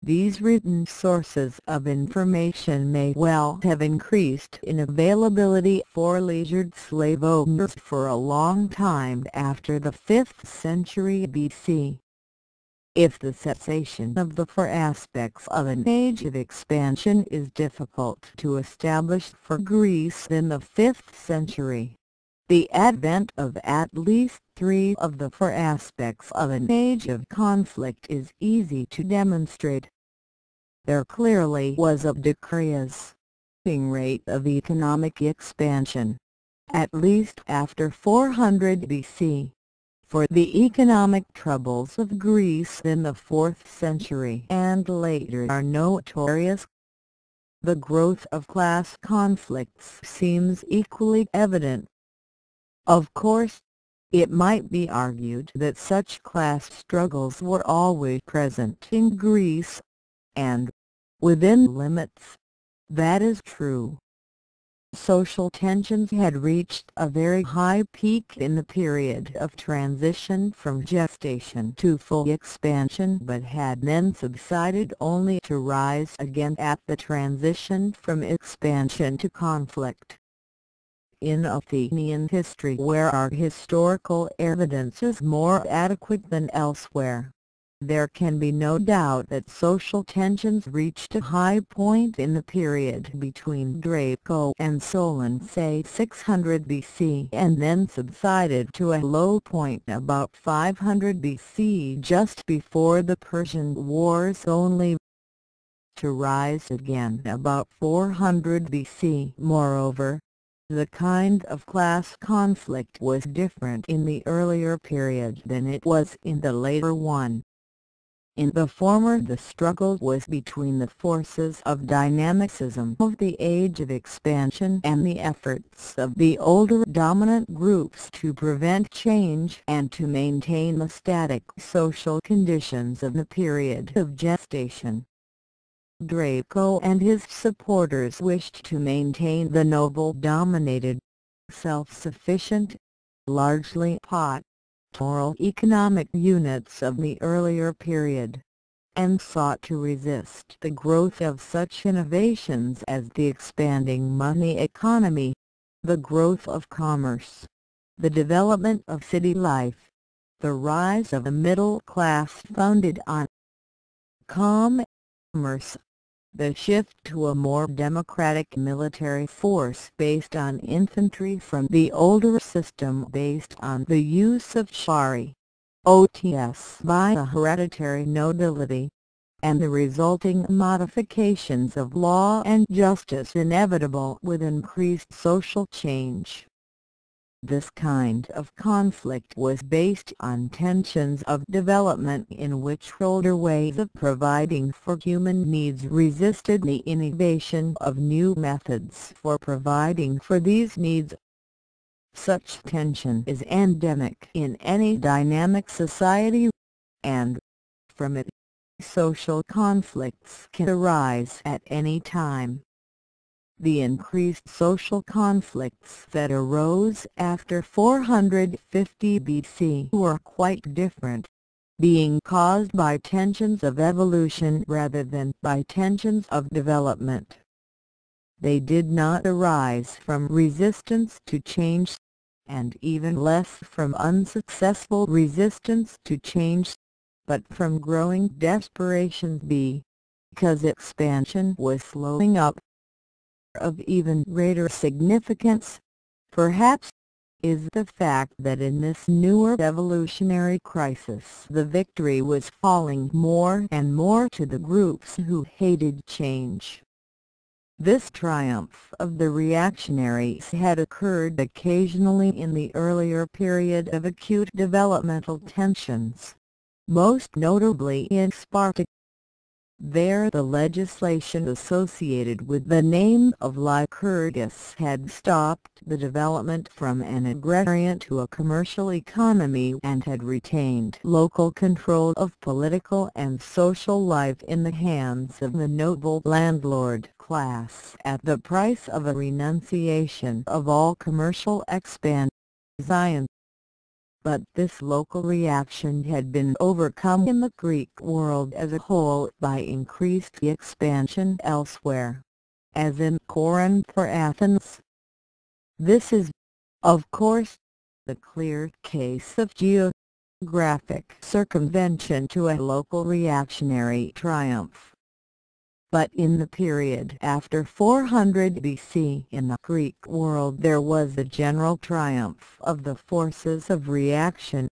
these written sources of information may well have increased in availability for leisured slave owners for a long time after the 5th century BC. If the cessation of the 4 aspects of an age of expansion is difficult to establish for Greece in the 5th century, the advent of at least 3 of the 4 aspects of an age of conflict is easy to demonstrate. There clearly was a decreasing rate of economic expansion, at least after 400 BC, for the economic troubles of Greece in the 4th century and later are notorious. The growth of class conflicts seems equally evident. Of course, it might be argued that such class struggles were always present in Greece, and, within limits, that is true. Social tensions had reached a very high peak in the period of transition from gestation to full expansion, but had then subsided only to rise again at the transition from expansion to conflict. In Athenian history, where our historical evidence is more adequate than elsewhere, there can be no doubt that social tensions reached a high point in the period between Draco and Solon, say 600 BC, and then subsided to a low point about 500 BC, just before the Persian Wars, only to rise again about 400 BC. Moreover, the kind of class conflict was different in the earlier period than it was in the later one. In the former, the struggle was between the forces of dynamicism of the age of expansion and the efforts of the older dominant groups to prevent change and to maintain the static social conditions of the period of gestation. Draco and his supporters wished to maintain the noble-dominated, self-sufficient, largely moral economic units of the earlier period, and sought to resist the growth of such innovations as the expanding money economy, the growth of commerce, the development of city life, the rise of a middle class founded on commerce, the shift to a more democratic military force based on infantry from the older system based on the use of shari, OTS by a hereditary nobility, and the resulting modifications of law and justice inevitable with increased social change. This kind of conflict was based on tensions of development in which older ways of providing for human needs resisted the innovation of new methods for providing for these needs. Such tension is endemic in any dynamic society, and, from it, social conflicts can arise at any time. The increased social conflicts that arose after 450 BC were quite different, being caused by tensions of evolution rather than by tensions of development. They did not arise from resistance to change, and even less from unsuccessful resistance to change, but from growing desperation because expansion was slowing up. Of even greater significance, perhaps, is the fact that in this newer evolutionary crisis the victory was falling more and more to the groups who hated change. This triumph of the reactionaries had occurred occasionally in the earlier period of acute developmental tensions, most notably in Sparta. There the legislation associated with the name of Lycurgus had stopped the development from an agrarian to a commercial economy and had retained local control of political and social life in the hands of the noble landlord class at the price of a renunciation of all commercial expansion. But this local reaction had been overcome in the Greek world as a whole by increased expansion elsewhere, as in Corinth or Athens. This is, of course, the clear case of geographic circumvention to a local reactionary triumph. But in the period after 400 BC in the Greek world there was a general triumph of the forces of reaction.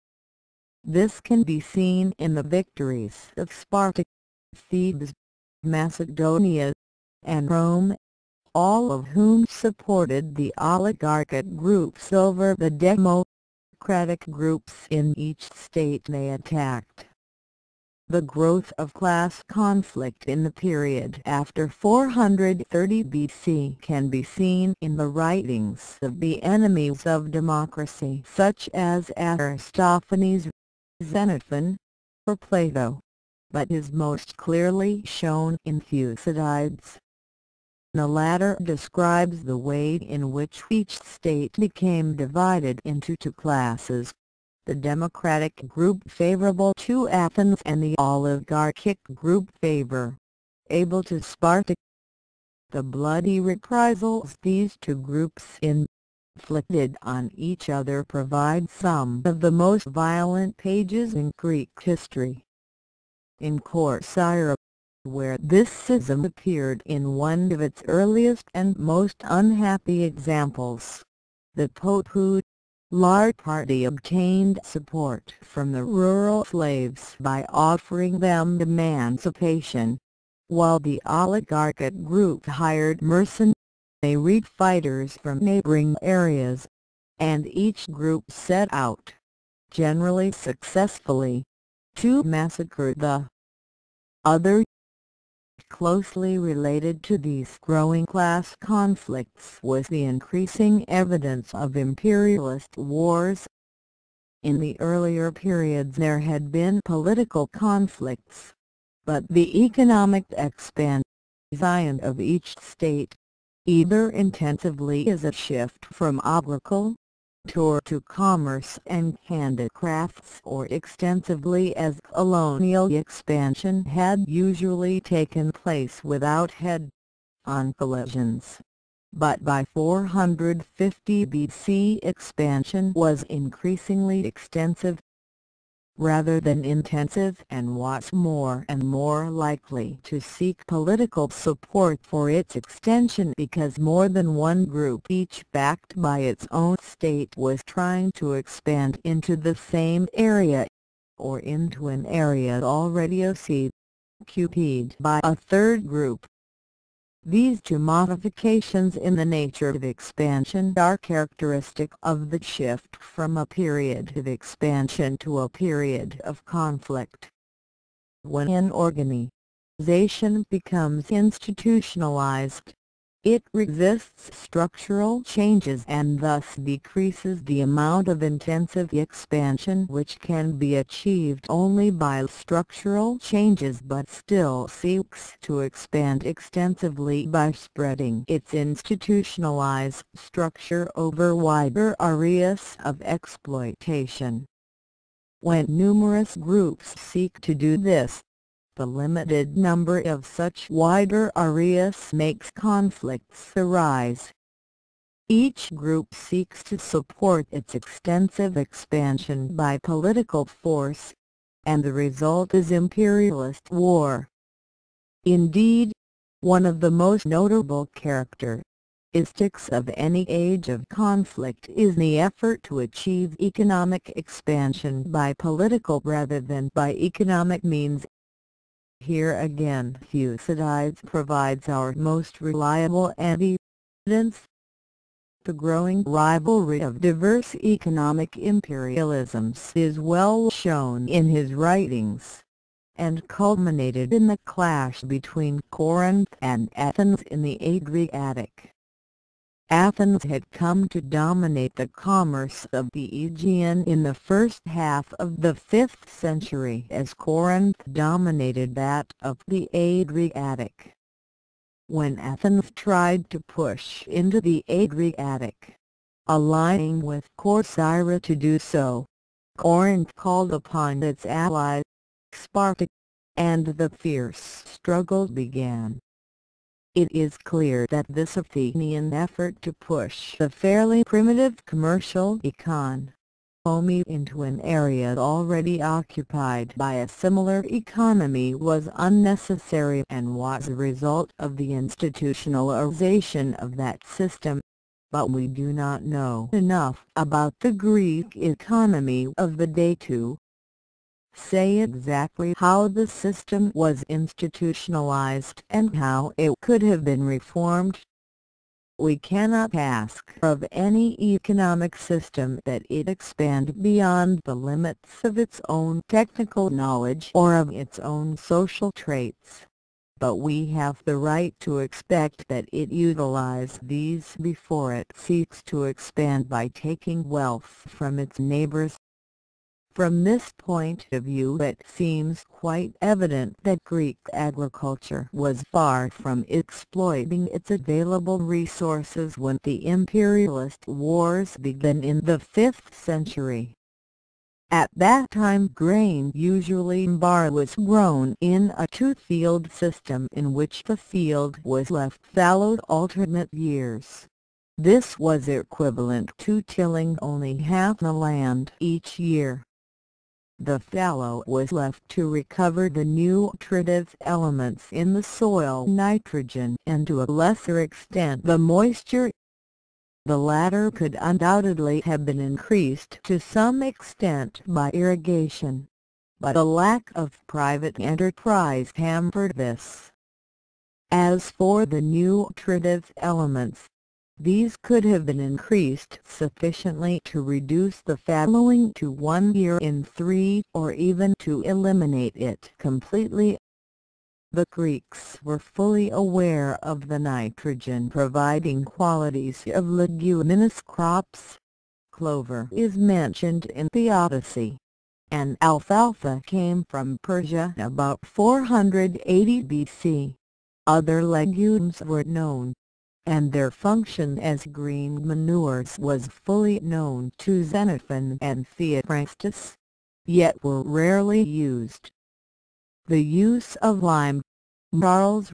This can be seen in the victories of Sparta, Thebes, Macedonia, and Rome, all of whom supported the oligarchic groups over the democratic groups in each state they attacked. The growth of class conflict in the period after 430 BC can be seen in the writings of the enemies of democracy such as Aristophanes, Xenophon, or Plato, but is most clearly shown in Thucydides. The latter describes the way in which each state became divided into two classes: the democratic group favorable to Athens and the oligarchic group favorable to Sparta. The bloody reprisals these two groups inflicted on each other provide some of the most violent pages in Greek history. In Corcyra, where this schism appeared in one of its earliest and most unhappy examples, the Potu large party obtained support from the rural slaves by offering them emancipation, while the oligarchic group hired mercenary fighters from neighboring areas, and each group set out, generally successfully, to massacre the other. Closely related to these growing class conflicts was the increasing evidence of imperialist wars. In the earlier periods there had been political conflicts, but the economic expansion of each state, either intensively as a shift from agriculture to commerce and handicrafts or extensively as colonial expansion, had usually taken place without head-on collisions. but by 450 BC expansion was increasingly extensive rather than intensive, and was more and more likely to seek political support for its extension because more than one group, each backed by its own state, was trying to expand into the same area, or into an area already occupied by a third group. These two modifications in the nature of expansion are characteristic of the shift from a period of expansion to a period of conflict. When an organization becomes institutionalized, it resists structural changes and thus decreases the amount of intensive expansion which can be achieved only by structural changes, but still seeks to expand extensively by spreading its institutionalized structure over wider areas of exploitation. When numerous groups seek to do this, the limited number of such wider areas makes conflicts arise. Each group seeks to support its extensive expansion by political force, and the result is imperialist war. Indeed, one of the most notable characteristics of any age of conflict is the effort to achieve economic expansion by political rather than by economic means. Here again Thucydides provides our most reliable evidence. The growing rivalry of diverse economic imperialisms is well shown in his writings, and culminated in the clash between Corinth and Athens in the Adriatic. Athens had come to dominate the commerce of the Aegean in the first half of the 5th century as Corinth dominated that of the Adriatic. When Athens tried to push into the Adriatic, allying with Corcyra to do so, Corinth called upon its ally, Sparta, and the fierce struggle began. It is clear that this Athenian effort to push the fairly primitive commercial economy into an area already occupied by a similar economy was unnecessary and was a result of the institutionalization of that system. But we do not know enough about the Greek economy of the day to say exactly how the system was institutionalized and how it could have been reformed. We cannot ask of any economic system that it expand beyond the limits of its own technical knowledge or of its own social traits, but we have the right to expect that it utilize these before it seeks to expand by taking wealth from its neighbors. From this point of view, it seems quite evident that Greek agriculture was far from exploiting its available resources when the imperialist wars began in the 5th century. At that time grain, usually barley, was grown in a two-field system in which the field was left fallow alternate years. This was equivalent to tilling only half the land each year. The fallow was left to recover the nutritive elements in the soil, nitrogen, and to a lesser extent the moisture. The latter could undoubtedly have been increased to some extent by irrigation, but a lack of private enterprise hampered this. As for the nutritive elements, these could have been increased sufficiently to reduce the fallowing to 1 year in 3, or even to eliminate it completely. The Greeks were fully aware of the nitrogen-providing qualities of leguminous crops. Clover is mentioned in the Odyssey, and alfalfa came from Persia about 480 BC. Other legumes were known, and their function as green manures was fully known to Xenophon and Theophrastus, yet were rarely used. The use of lime. Charles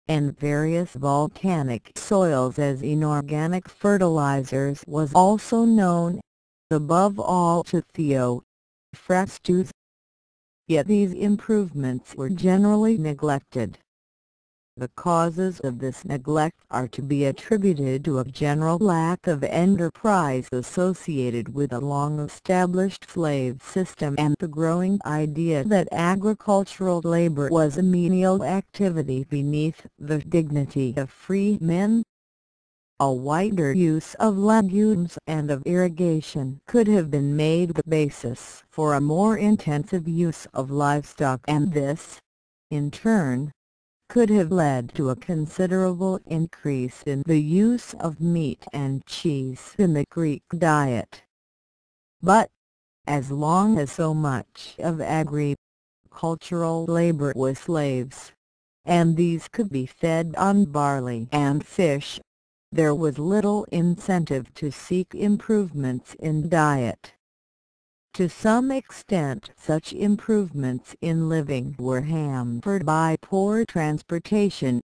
and various volcanic soils as inorganic fertilizers was also known, above all to Theophrastus. Yet these improvements were generally neglected. The causes of this neglect are to be attributed to a general lack of enterprise associated with a long-established slave system and the growing idea that agricultural labor was a menial activity beneath the dignity of free men. A wider use of legumes and of irrigation could have been made the basis for a more intensive use of livestock, and this, in turn, could have led to a considerable increase in the use of meat and cheese in the Greek diet. But, as long as so much of agricultural labor was slaves, and these could be fed on barley and fish, there was little incentive to seek improvements in diet. To some extent such improvements in living were hampered by poor transportation,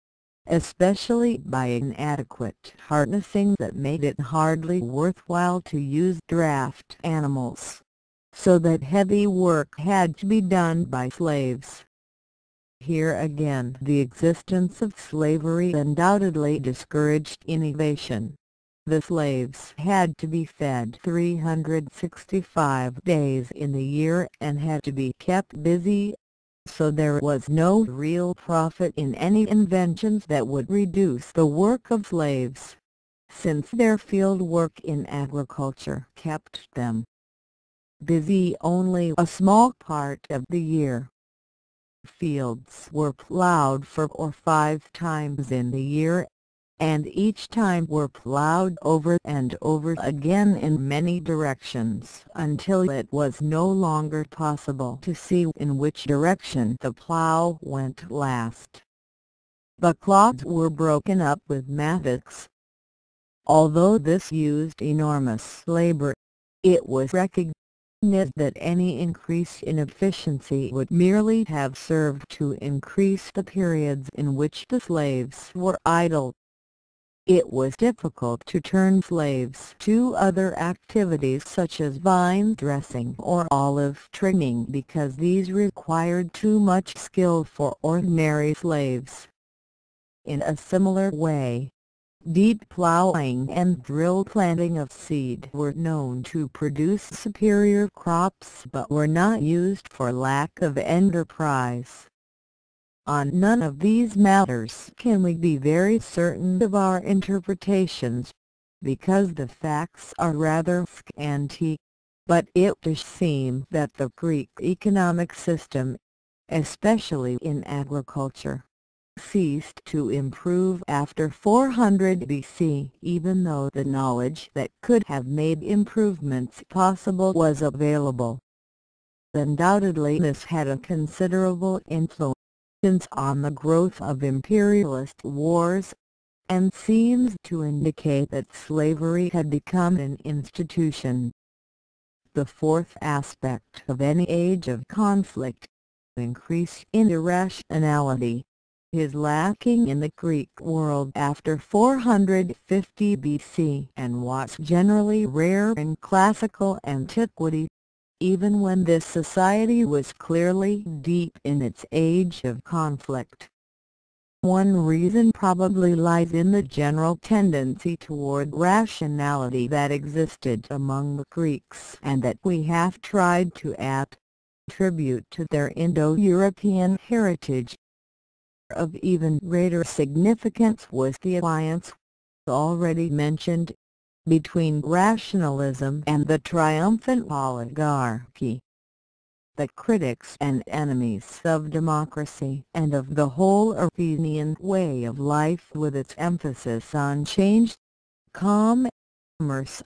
especially by inadequate harnessing that made it hardly worthwhile to use draft animals, so that heavy work had to be done by slaves. Here again the existence of slavery undoubtedly discouraged innovation. The slaves had to be fed 365 days in the year and had to be kept busy, so there was no real profit in any inventions that would reduce the work of slaves, since their field work in agriculture kept them busy only a small part of the year. Fields were plowed 4 or 5 times in the year, and each time were plowed over and over again in many directions until it was no longer possible to see in which direction the plow went last. The clods were broken up with mattocks. Although this used enormous labor, it was recognized that any increase in efficiency would merely have served to increase the periods in which the slaves were idle. It was difficult to turn slaves to other activities such as vine dressing or olive trimming because these required too much skill for ordinary slaves. In a similar way, deep plowing and drill planting of seed were known to produce superior crops but were not used for lack of enterprise. On none of these matters can we be very certain of our interpretations, because the facts are rather scanty, but it does seem that the Greek economic system, especially in agriculture, ceased to improve after 400 BC, even though the knowledge that could have made improvements possible was available. Undoubtedly this had a considerable influence on the growth of imperialist wars, and seems to indicate that slavery had become an institution. The fourth aspect of any age of conflict, increase in irrationality, is lacking in the Greek world after 450 BC and was generally rare in classical antiquity, even when this society was clearly deep in its age of conflict. One reason probably lies in the general tendency toward rationality that existed among the Greeks and that we have tried to attribute to their Indo-European heritage. Of even greater significance was the alliance, already mentioned, between rationalism and the triumphant oligarchy. The critics and enemies of democracy and of the whole Athenian way of life, with its emphasis on change, commerce,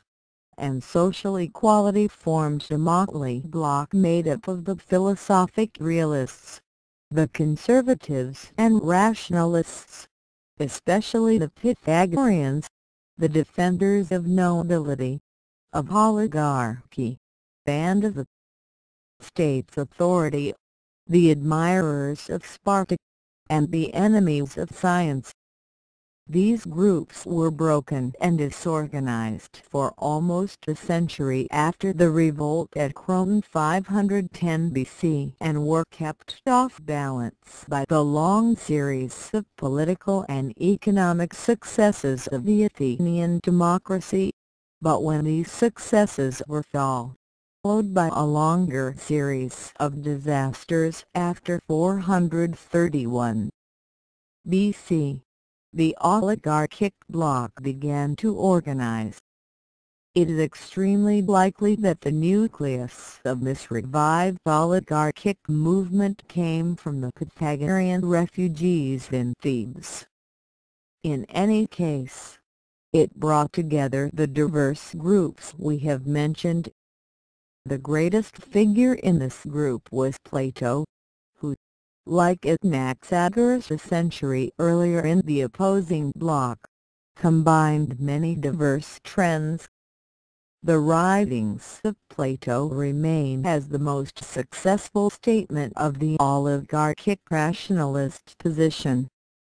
and social equality, formed a motley bloc made up of the philosophic realists, the conservatives and rationalists, especially the Pythagoreans, the defenders of nobility, of oligarchy, and of the state's authority, the admirers of Sparta, and the enemies of science. These groups were broken and disorganized for almost a century after the revolt at Carroll 510 BC and were kept off balance by the long series of political and economic successes of the Athenian democracy. But when these successes were followed by a longer series of disasters after 431 BC, the oligarchic bloc began to organize. It is extremely likely that the nucleus of this revived oligarchic movement came from the Pythagorean refugees in Thebes. In any case, it brought together the diverse groups we have mentioned. The greatest figure in this group was Plato, who, like Anaxagoras a century earlier in the opposing bloc, combined many diverse trends. The writings of Plato remain as the most successful statement of the oligarchic rationalist position,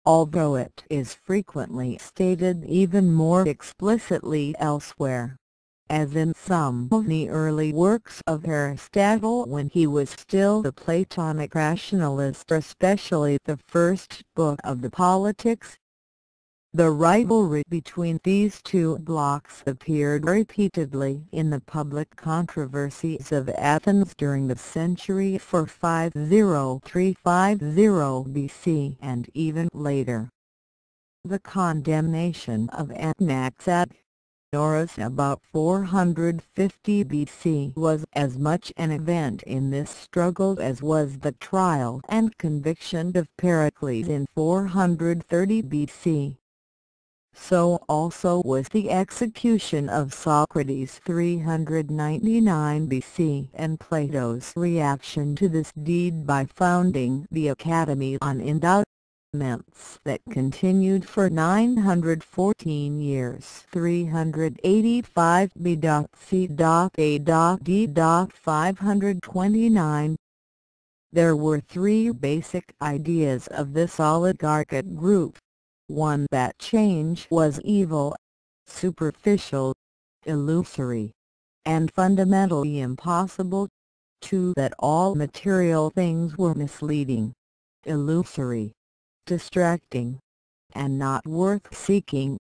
although it is frequently stated even more explicitly elsewhere, as in some of the early works of Aristotle when he was still the Platonic rationalist, especially the first book of the Politics. The rivalry between these two blocks appeared repeatedly in the public controversies of Athens during the century 450–350 BC and even later. The condemnation of Anaxagoras about 450 BC was as much an event in this struggle as was the trial and conviction of Pericles in 430 BC. So also was the execution of Socrates 399 BC and Plato's reaction to this deed by founding the Academy on Endowments that continued for 914 years 385 B.C.A.D. 529. There were three basic ideas of this oligarchic group. One, that change was evil, superficial, illusory, and fundamentally impossible. Two, that all material things were misleading, illusory, distracting, and not worth seeking.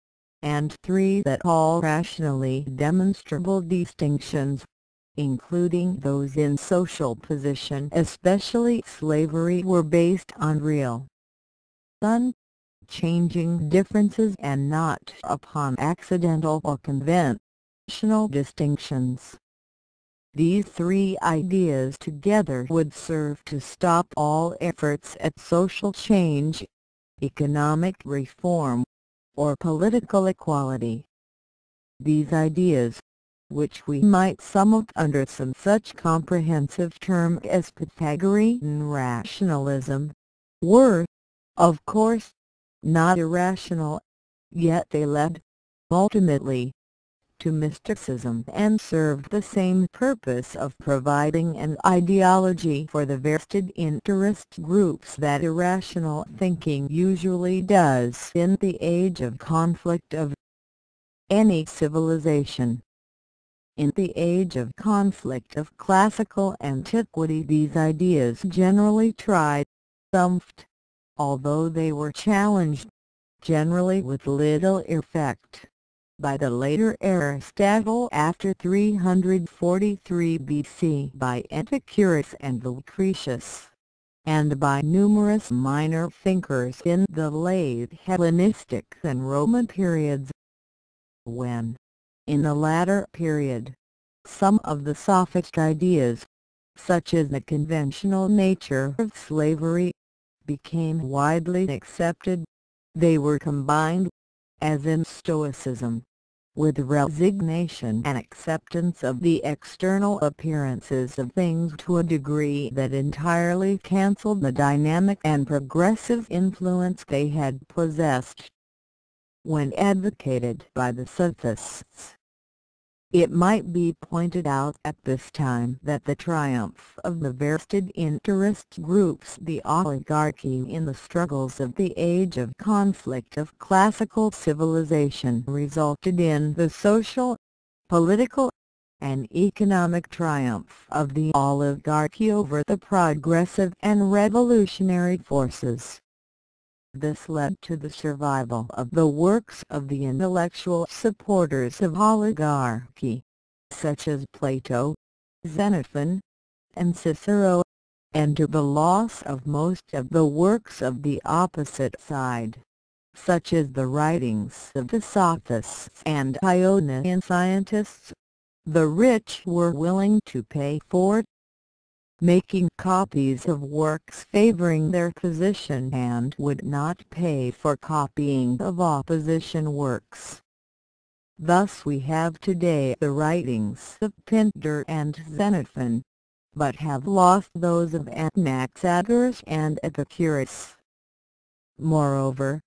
And three, that all rationally demonstrable distinctions, including those in social position, especially slavery, were based on real, unchanging differences and not upon accidental or conventional distinctions. These three ideas together would serve to stop all efforts at social change, economic reform, or political equality. These ideas, which we might sum up under some such comprehensive term as Pythagorean rationalism, were, of course, not irrational, yet they led, ultimately, to mysticism and served the same purpose of providing an ideology for the vested interest groups that irrational thinking usually does in the age of conflict of any civilization. In the age of conflict of classical antiquity, these ideas generally triumphed, although they were challenged, generally with little effect, by the later Aristotle after 343 BC, by Epicurus and Lucretius, and by numerous minor thinkers in the late Hellenistic and Roman periods. When, in the latter period, some of the sophist ideas, such as the conventional nature of slavery, became widely accepted, they were combined, as in Stoicism, with resignation and acceptance of the external appearances of things to a degree that entirely cancelled the dynamic and progressive influence they had possessed. When advocated by the sophists, It might be pointed out at this time that the triumph of the vested interest groups, the oligarchy, in the struggles of the age of conflict of classical civilization resulted in the social, political, and economic triumph of the oligarchy over the progressive and revolutionary forces. This led to the survival of the works of the intellectual supporters of oligarchy, such as Plato, Xenophon, and Cicero, and to the loss of most of the works of the opposite side, such as the writings of the sophists and Ionian scientists. The rich were willing to pay for it, making copies of works favoring their position, and would not pay for copying of opposition works. Thus we have today the writings of Pindar and Xenophon, but have lost those of Anaxagoras and Epicurus. Moreover,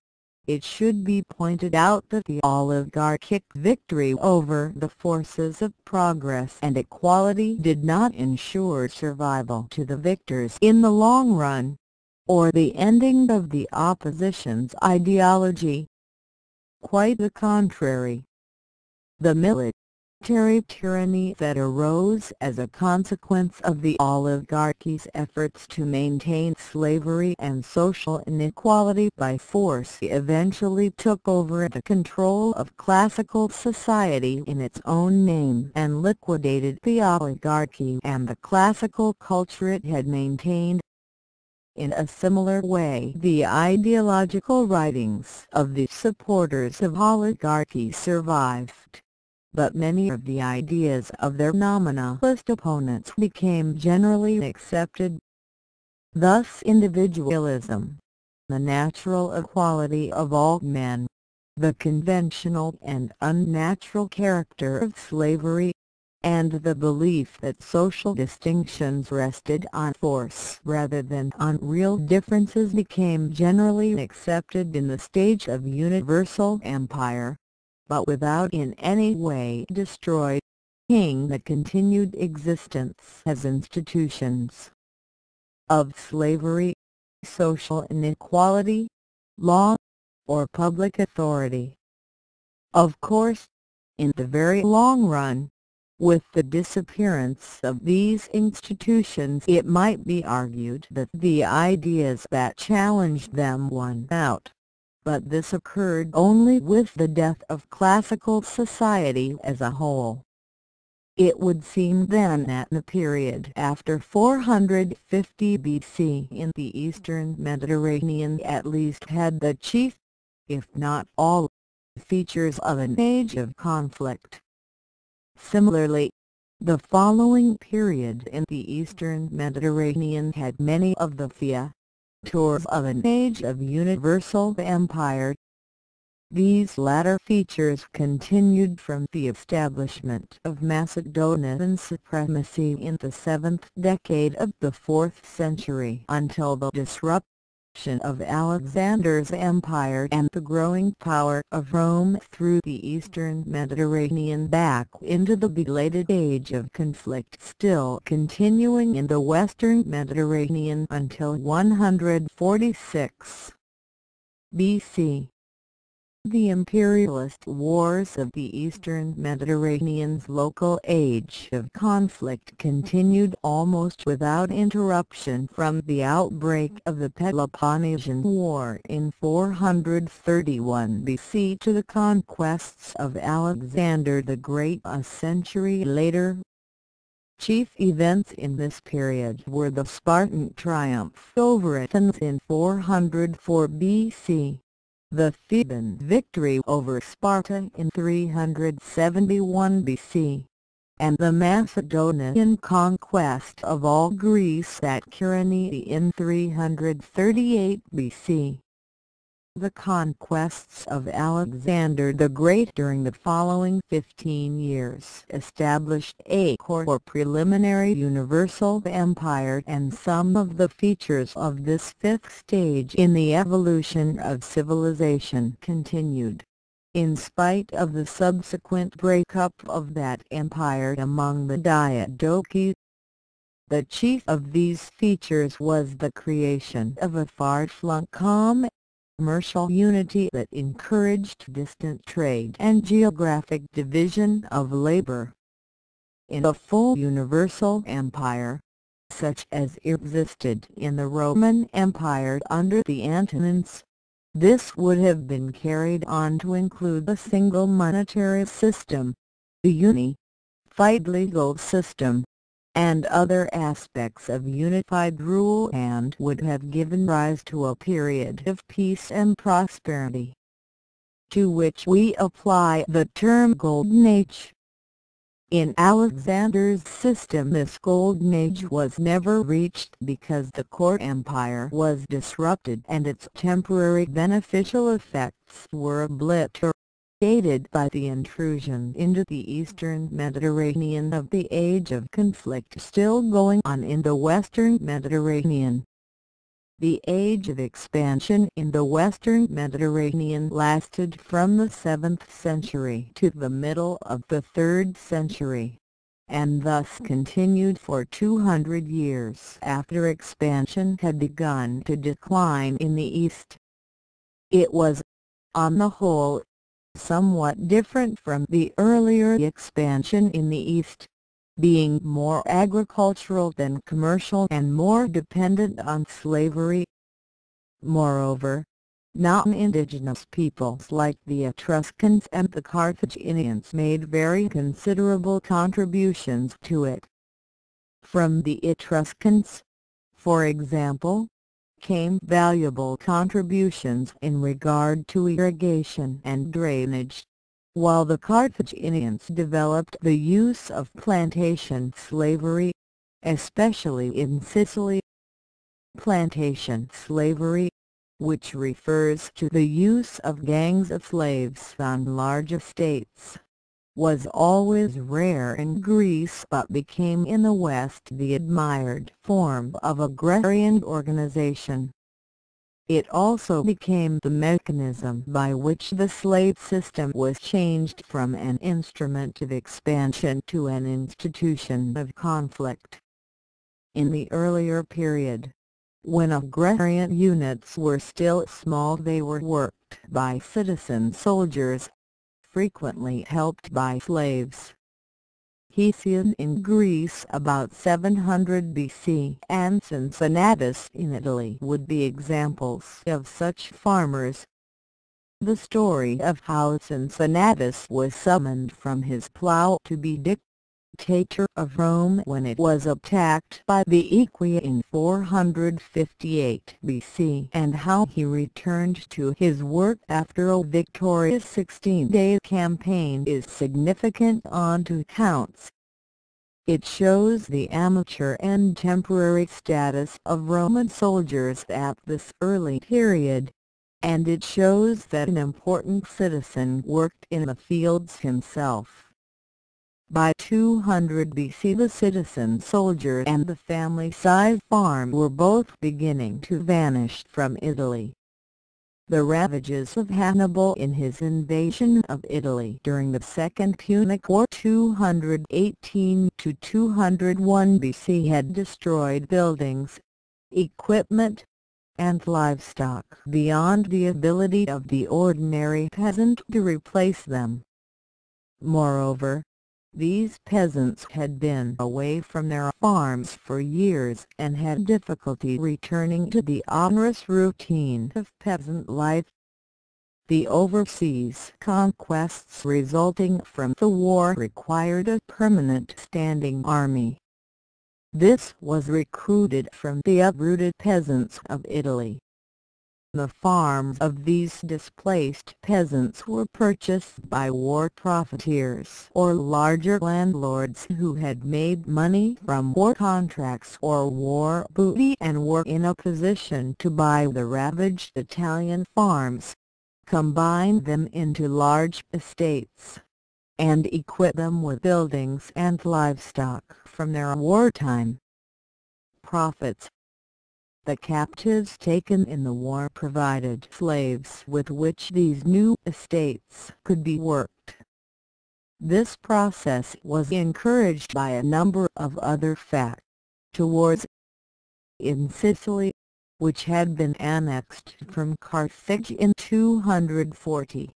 it should be pointed out that the oligarchic victory over the forces of progress and equality did not ensure survival to the victors in the long run, or the ending of the opposition's ideology. Quite the contrary. The military tyranny that arose as a consequence of the oligarchy's efforts to maintain slavery and social inequality by force eventually took over the control of classical society in its own name and liquidated the oligarchy and the classical culture it had maintained. In a similar way, the ideological writings of the supporters of oligarchy survived, but many of the ideas of their nominalist opponents became generally accepted. Thus individualism, the natural equality of all men, the conventional and unnatural character of slavery, and the belief that social distinctions rested on force rather than on real differences became generally accepted in the stage of universal empire, but without in any way destroying the continued existence as institutions of slavery, social inequality, law, or public authority. Of course, in the very long run, with the disappearance of these institutions, it might be argued that the ideas that challenged them won out. But this occurred only with the death of classical society as a whole. It would seem then that the period after 450 BC in the eastern Mediterranean at least had the chief, if not all, features of an age of conflict. Similarly, the following period in the eastern Mediterranean had many of the features of an age of universal empire. These latter features continued from the establishment of Macedonian supremacy in the 7th decade of the 4th century until the disruption of Alexander's empire and the growing power of Rome threw the eastern Mediterranean back into the belated age of conflict, still continuing in the western Mediterranean until 146 BC. The imperialist wars of the eastern Mediterranean's local age of conflict continued almost without interruption from the outbreak of the Peloponnesian War in 431 BC to the conquests of Alexander the Great a century later. Chief events in this period were the Spartan triumph over Athens in 404 BC. The Theban victory over Sparta in 371 BC, and the Macedonian conquest of all Greece at Chaeronea in 338 BC. The conquests of Alexander the Great during the following 15 years established a core or preliminary universal empire, and some of the features of this fifth stage in the evolution of civilization continued. In spite of the subsequent breakup of that empire among the Diadochi, the chief of these features was the creation of a far-flung commercial unity that encouraged distant trade and geographic division of labor. In a full universal empire, such as existed in the Roman Empire under the Antonines, this would have been carried on to include a single monetary system, the unified legal system, and other aspects of unified rule, and would have given rise to a period of peace and prosperity, to which we apply the term Golden Age. In Alexander's system, this Golden Age was never reached because the core empire was disrupted and its temporary beneficial effects were obliterated by the intrusion into the eastern Mediterranean of the age of conflict still going on in the western Mediterranean. The age of expansion in the western Mediterranean lasted from the 7th century to the middle of the 3rd century, and thus continued for 200 years after expansion had begun to decline in the east. It was, on the whole, somewhat different from the earlier expansion in the east, being more agricultural than commercial and more dependent on slavery. Moreover, non-indigenous peoples like the Etruscans and the Carthaginians made very considerable contributions to it. From the Etruscans, for example, came valuable contributions in regard to irrigation and drainage, while the Carthaginians developed the use of plantation slavery, especially in Sicily. Plantation slavery, which refers to the use of gangs of slaves on large estates, was always rare in Greece but became in the West the admired form of agrarian organization. It also became the mechanism by which the slave system was changed from an instrument of expansion to an institution of conflict. In the earlier period, when agrarian units were still small, they were worked by citizen soldiers, frequently helped by slaves. Hesiod in Greece about 700 BC and Cincinnatus in Italy would be examples of such farmers. The story of how Cincinnatus was summoned from his plough to be dictator of Rome when it was attacked by the Equi in 458 BC, and how he returned to his work after a victorious 16-day campaign, is significant on two counts. It shows the amateur and temporary status of Roman soldiers at this early period, and it shows that an important citizen worked in the fields himself. By 200 BC the citizen soldier and the family-sized farm were both beginning to vanish from Italy. The ravages of Hannibal in his invasion of Italy during the Second Punic War 218 to 201 BC had destroyed buildings, equipment, and livestock beyond the ability of the ordinary peasant to replace them. Moreover, these peasants had been away from their farms for years and had difficulty returning to the onerous routine of peasant life. The overseas conquests resulting from the war required a permanent standing army. This was recruited from the uprooted peasants of Italy. The farms of these displaced peasants were purchased by war profiteers or larger landlords who had made money from war contracts or war booty and were in a position to buy the ravaged Italian farms, combine them into large estates, and equip them with buildings and livestock from their wartime profits. The captives taken in the war provided slaves with which these new estates could be worked. This process was encouraged by a number of other factors. In Sicily, which had been annexed from Carthage in 240,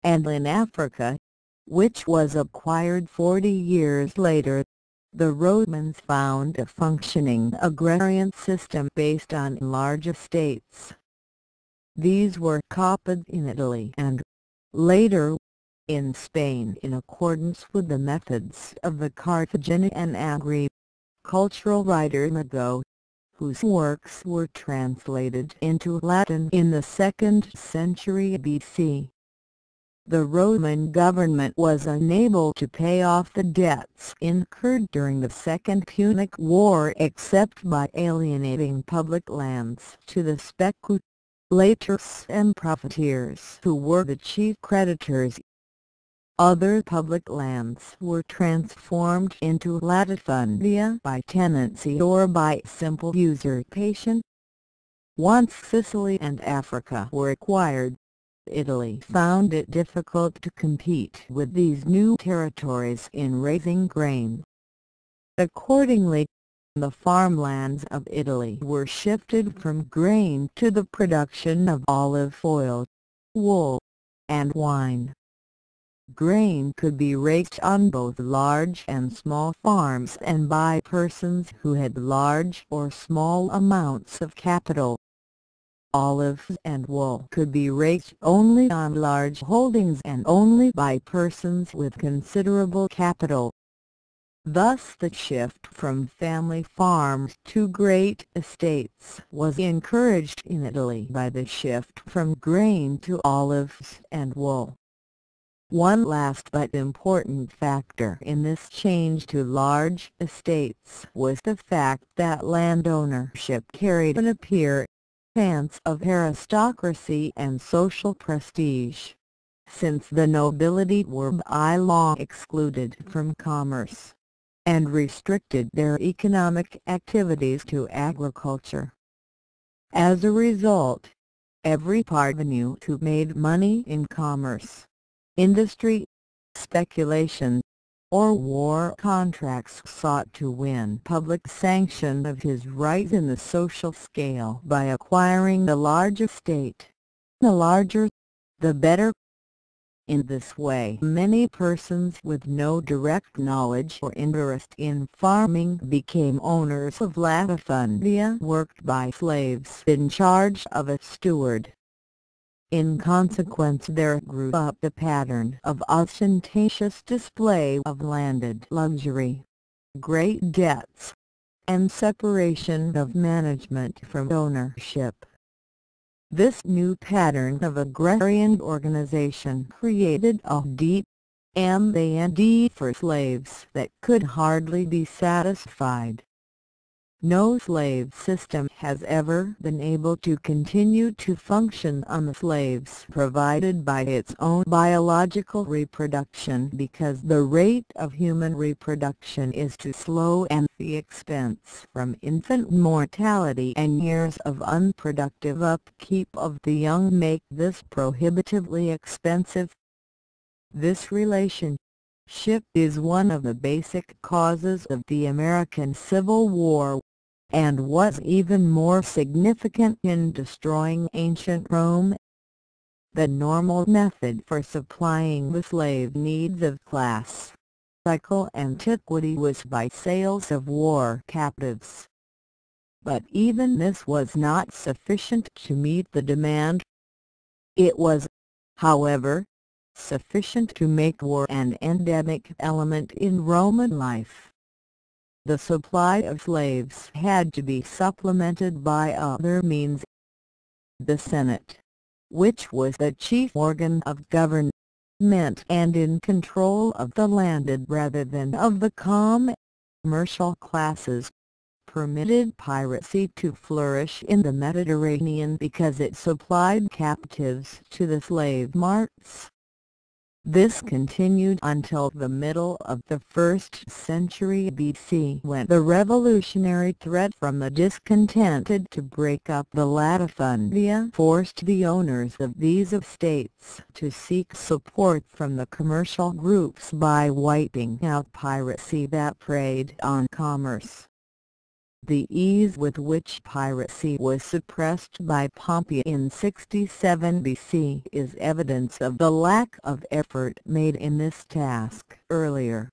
and in Africa, which was acquired 40 years later, the Romans found a functioning agrarian system based on large estates. These were copied in Italy and, later, in Spain in accordance with the methods of the Carthaginian agricultural writer Mago, whose works were translated into Latin in the 2nd century BC. The Roman government was unable to pay off the debts incurred during the Second Punic War except by alienating public lands to the speculators and profiteers who were the chief creditors. Other public lands were transformed into latifundia by tenancy or by simple usurpation. Once Sicily and Africa were acquired, Italy found it difficult to compete with these new territories in raising grain. Accordingly, the farmlands of Italy were shifted from grain to the production of olive oil, wool, and wine. Grain could be raised on both large and small farms and by persons who had large or small amounts of capital. Olives and wool could be raised only on large holdings and only by persons with considerable capital. Thus the shift from family farms to great estates was encouraged in Italy by the shift from grain to olives and wool. One last but important factor in this change to large estates was the fact that land ownership carried an appearance of aristocracy and social prestige, since the nobility were by law excluded from commerce, and restricted their economic activities to agriculture. As a result, every parvenu who made money in commerce, industry, speculation, or war contracts sought to win public sanction of his rise in the social scale by acquiring a large estate. The larger, the better. In this way, many persons with no direct knowledge or interest in farming became owners of latifundia worked by slaves in charge of a steward. In consequence, there grew up a pattern of ostentatious display of landed luxury, great debts, and separation of management from ownership. This new pattern of agrarian organization created a deep demand for slaves that could hardly be satisfied. No slave system has ever been able to continue to function on the slaves provided by its own biological reproduction because the rate of human reproduction is too slow and the expense from infant mortality and years of unproductive upkeep of the young make this prohibitively expensive. This relationship is one of the basic causes of the American Civil War, and was even more significant in destroying ancient Rome. The normal method for supplying the slave needs of classical antiquity was by sales of war captives. But even this was not sufficient to meet the demand. It was, however, sufficient to make war an endemic element in Roman life. The supply of slaves had to be supplemented by other means. The Senate, which was the chief organ of government and in control of the landed rather than of the commercial classes, permitted piracy to flourish in the Mediterranean because it supplied captives to the slave marts. This continued until the middle of the 1st century BC, when the revolutionary threat from the discontented to break up the latifundia forced the owners of these estates to seek support from the commercial groups by wiping out piracy that preyed on commerce. The ease with which piracy was suppressed by Pompey in 67 BC is evidence of the lack of effort made in this task earlier.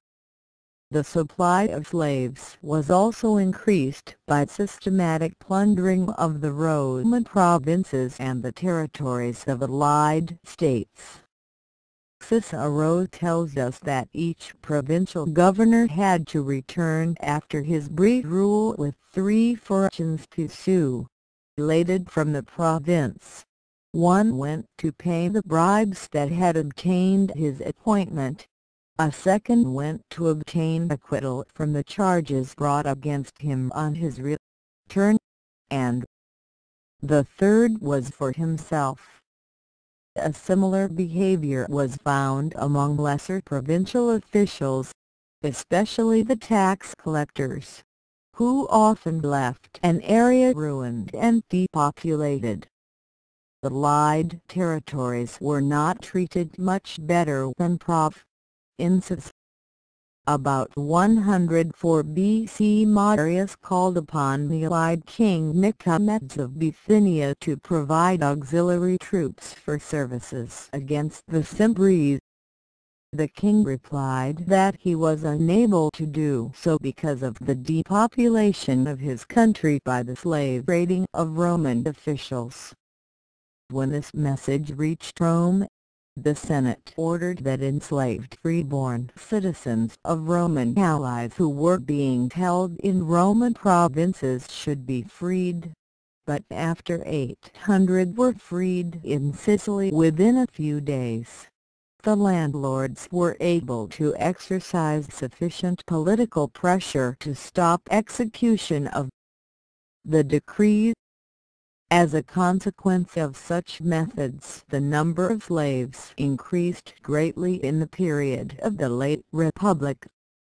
The supply of slaves was also increased by systematic plundering of the Roman provinces and the territories of allied states. Cicero tells us that each provincial governor had to return after his brief rule with 3 fortunes piaseux, elated from the province. One went to pay the bribes that had obtained his appointment. A second went to obtain acquittal from the charges brought against him on his return, and the third was for himself. A similar behavior was found among lesser provincial officials, especially the tax collectors, who often left an area ruined and depopulated. The allied territories were not treated much better than provinces. About 104 BC, Marius called upon the allied king Nicomedes of Bithynia to provide auxiliary troops for services against the Cimbres. The king replied that he was unable to do so because of the depopulation of his country by the slave raiding of Roman officials. When this message reached Rome, the Senate ordered that enslaved freeborn citizens of Roman allies who were being held in Roman provinces should be freed. But after 800 were freed in Sicily within a few days, the landlords were able to exercise sufficient political pressure to stop execution of the decree. As a consequence of such methods, the number of slaves increased greatly in the period of the late Republic,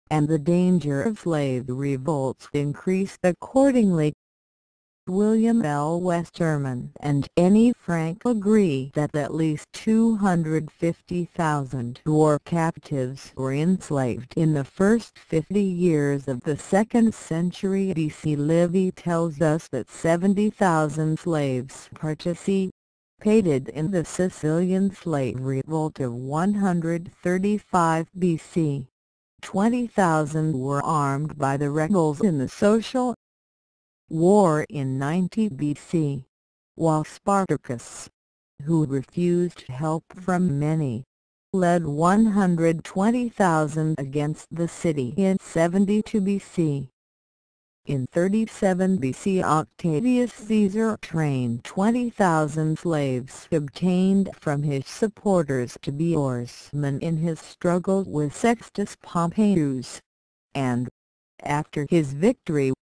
and the danger of slave revolts increased accordingly. William L. Westerman and Anne Frank agree that at least 250,000 war captives were enslaved in the first 50 years of the 2nd century BC. Livy tells us that 70,000 slaves participated in the Sicilian slave revolt of 135 BC. 20,000 were armed by the rebels in the social war in 90 BC, while Spartacus, who refused help from many, led 120,000 against the city in 72 BC. In 37 BC, Octavius Caesar trained 20,000 slaves obtained from his supporters to be oarsmen in his struggle with Sextus Pompeius, and, after his victory,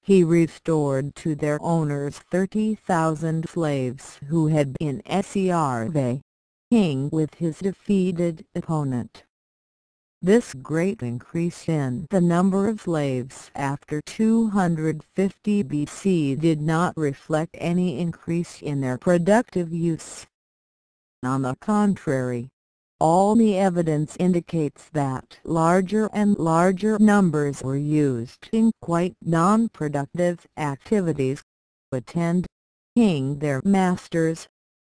he restored to their owners 30,000 slaves who had been served with his defeated opponent. This great increase in the number of slaves after 250 BC did not reflect any increase in their productive use. On the contrary, all the evidence indicates that larger and larger numbers were used in quite non-productive activities, attending their masters,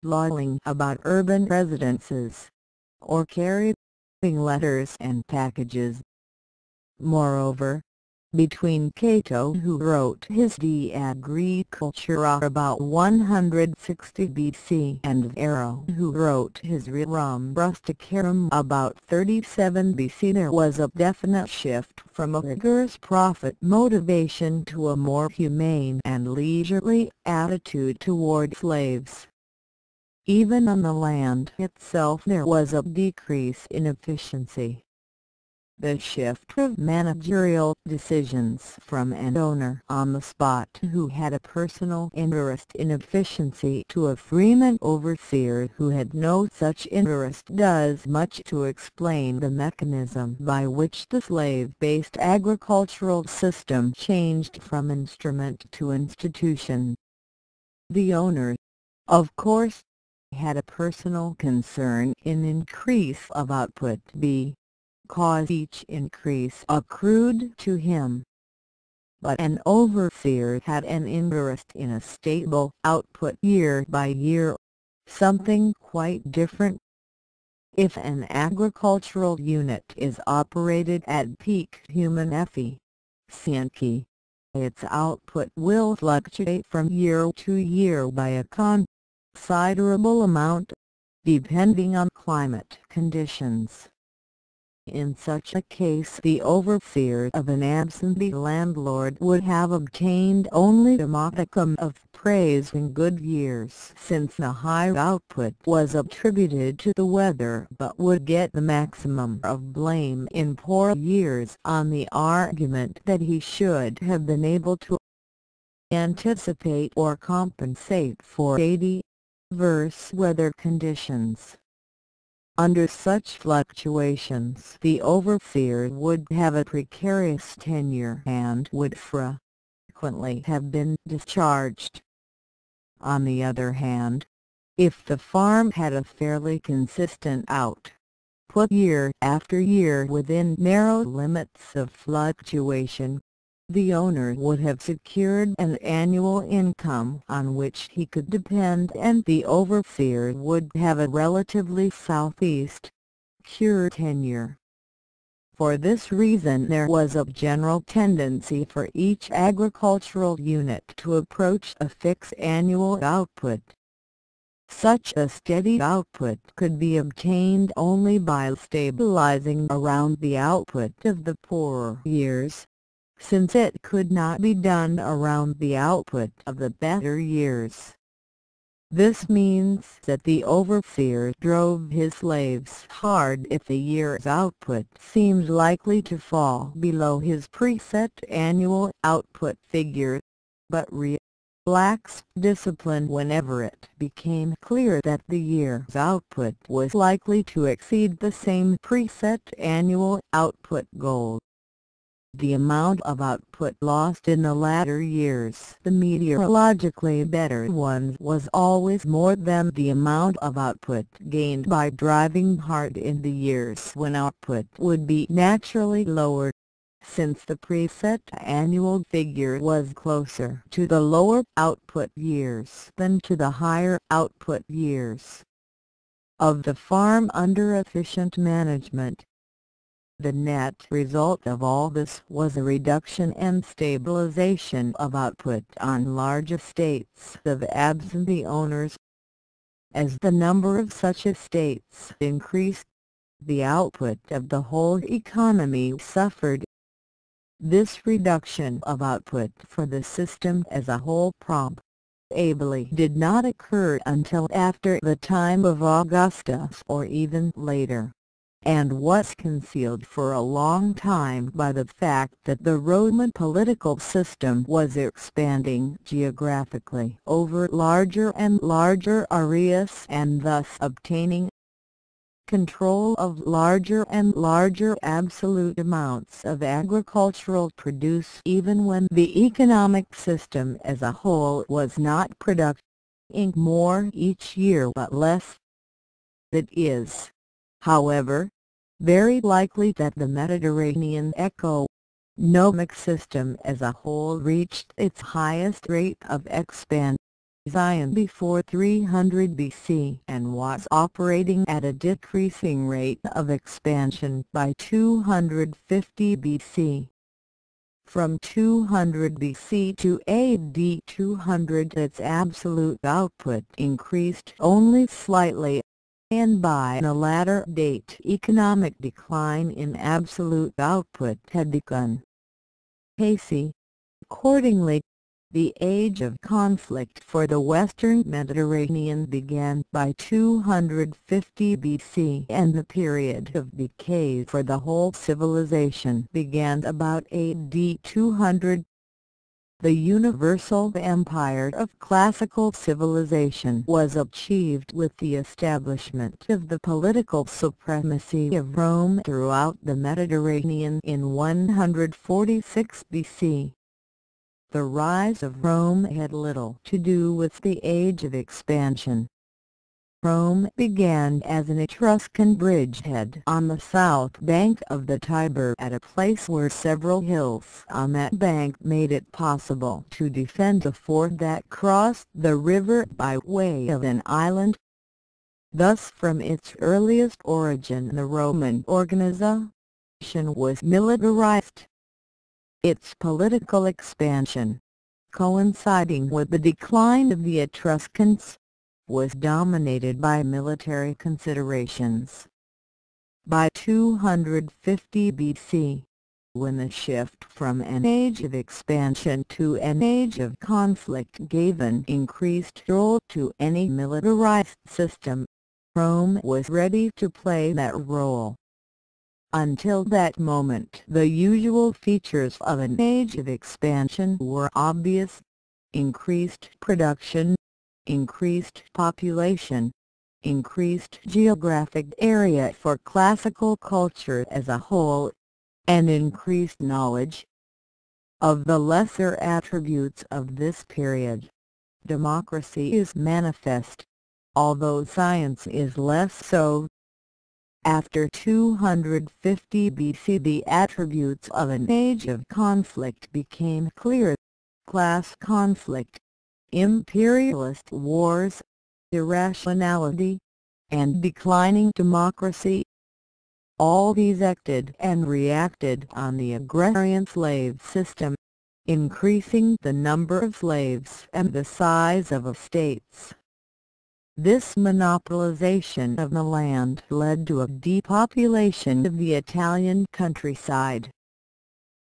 lolling about urban residences, or carrying letters and packages. Moreover, between Cato, who wrote his De Agricultura about 160 BC, and Varro, who wrote his Rerum Rusticarum about 37 BC, there was a definite shift from a rigorous profit motivation to a more humane and leisurely attitude toward slaves. Even on the land itself there was a decrease in efficiency. The shift of managerial decisions from an owner on the spot who had a personal interest in efficiency to a freeman overseer who had no such interest does much to explain the mechanism by which the slave-based agricultural system changed from instrument to institution. The owner, of course, had a personal concern in increase of output because each increase accrued to him. But an overseer had an interest in a stable output year by year, something quite different. If an agricultural unit is operated at peak human efficiency, its output will fluctuate from year to year by a considerable amount, depending on climate conditions. In such a case, the overseer of an absentee landlord would have obtained only a modicum of praise in good years, since the high output was attributed to the weather, but would get the maximum of blame in poor years on the argument that he should have been able to anticipate or compensate for adverse weather conditions. Under such fluctuations, the overseer would have a precarious tenure and would frequently have been discharged. On the other hand, if the farm had a fairly consistent output year after year within narrow limits of fluctuation, the owner would have secured an annual income on which he could depend, and the overseer would have a relatively secure tenure. For this reason there was a general tendency for each agricultural unit to approach a fixed annual output. Such a steady output could be obtained only by stabilizing around the output of the poorer years, since it could not be done around the output of the better years. This means that the overseer drove his slaves hard if the year's output seemed likely to fall below his preset annual output figure, but relaxed discipline whenever it became clear that the year's output was likely to exceed the same preset annual output goal. The amount of output lost in the latter years, the meteorologically better ones, was always more than the amount of output gained by driving hard in the years when output would be naturally lower, since the preset annual figure was closer to the lower output years than to the higher output years of the farm under efficient management. The net result of all this was a reduction and stabilization of output on large estates of absentee owners. As the number of such estates increased, the output of the whole economy suffered. This reduction of output for the system as a whole probably did not occur until after the time of Augustus or even later, and was concealed for a long time by the fact that the Roman political system was expanding geographically over larger and larger areas and thus obtaining control of larger and larger absolute amounts of agricultural produce, even when the economic system as a whole was not producing more each year but less. It is, however, very likely that the Mediterranean economic system as a whole reached its highest rate of expansion before 300 BC and was operating at a decreasing rate of expansion by 250 BC. From 200 BC to AD 200 its absolute output increased only slightly, and by the latter date economic decline in absolute output had begun. Accordingly, The age of conflict for the Western Mediterranean began by 250 BC, and the period of decay for the whole civilization began about AD 200. The universal empire of classical civilization was achieved with the establishment of the political supremacy of Rome throughout the Mediterranean in 146 BC. The rise of Rome had little to do with the age of expansion. Rome began as an Etruscan bridgehead on the south bank of the Tiber at a place where several hills on that bank made it possible to defend a fort that crossed the river by way of an island. Thus, from its earliest origin, the Roman organization was militarized. Its political expansion, coinciding with the decline of the Etruscans, was dominated by military considerations. By 250 BC, when the shift from an age of expansion to an age of conflict gave an increased role to any militarized system, Rome was ready to play that role. Until that moment, the usual features of an age of expansion were obvious: increased production, increased population, increased geographic area for classical culture as a whole, and increased knowledge. Of the lesser attributes of this period, democracy is manifest, although science is less so. After 250 BC, the attributes of an age of conflict became clear: class conflict, imperialist wars, irrationality, and declining democracy. All these acted and reacted on the agrarian slave system, increasing the number of slaves and the size of estates. This monopolization of the land led to a depopulation of the Italian countryside.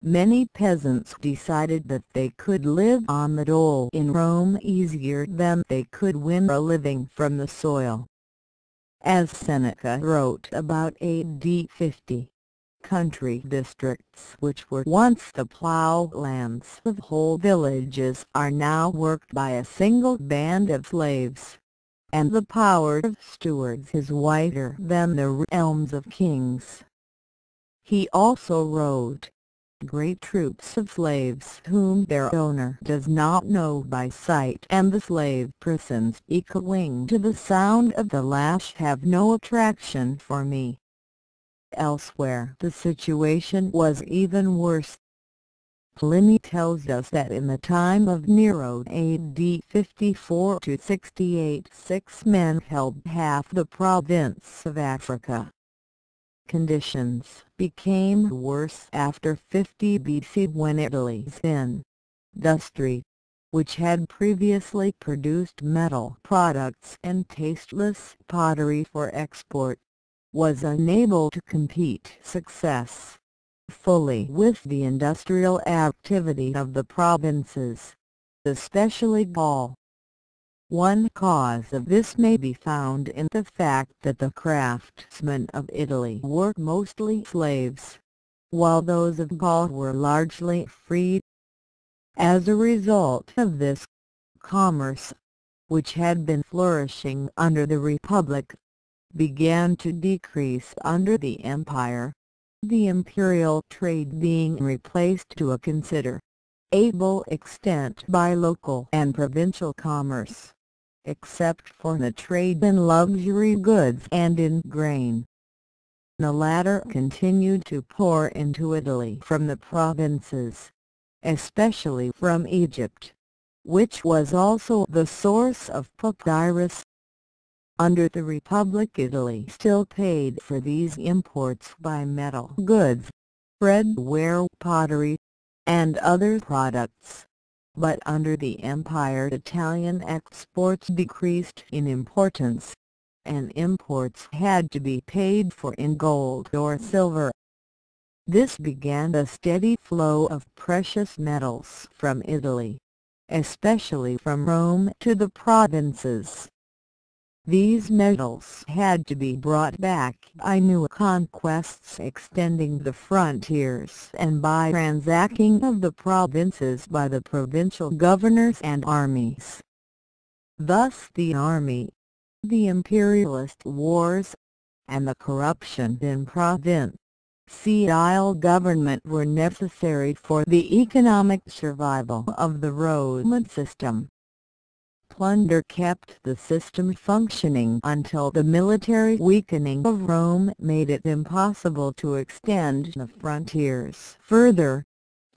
Many peasants decided that they could live on the dole in Rome easier than they could win a living from the soil. As Seneca wrote about AD 50, country districts which were once the plough lands of whole villages are now worked by a single band of slaves, and the power of stewards is wider than the realms of kings. He also wrote, great troops of slaves whom their owner does not know by sight, and the slave prisons echoing to the sound of the lash have no attraction for me. Elsewhere the situation was even worse. Pliny tells us that in the time of Nero AD 54 to 68, 6 men held half the province of Africa. Conditions became worse after 50 BC when Italy's industry, which had previously produced metal products and tasteless pottery for export, was unable to compete successfully with the industrial activity of the provinces, especially Gaul. One cause of this may be found in the fact that the craftsmen of Italy were mostly slaves, while those of Gaul were largely free. As a result of this, commerce, which had been flourishing under the Republic, began to decrease under the Empire, the imperial trade being replaced to a considerable extent by local and provincial commerce, except for the trade in luxury goods and in grain. The latter continued to pour into Italy from the provinces, especially from Egypt, which was also the source of papyrus. Under the Republic, Italy still paid for these imports by metal goods, breadware, pottery, and other products. But under the Empire, Italian exports decreased in importance, and imports had to be paid for in gold or silver. This began a steady flow of precious metals from Italy, especially from Rome to the provinces. These metals had to be brought back by new conquests extending the frontiers and by ransacking of the provinces by the provincial governors and armies. Thus the army, the imperialist wars, and the corruption in provincial government were necessary for the economic survival of the Roman system. Plunder kept the system functioning until the military weakening of Rome made it impossible to extend the frontiers further,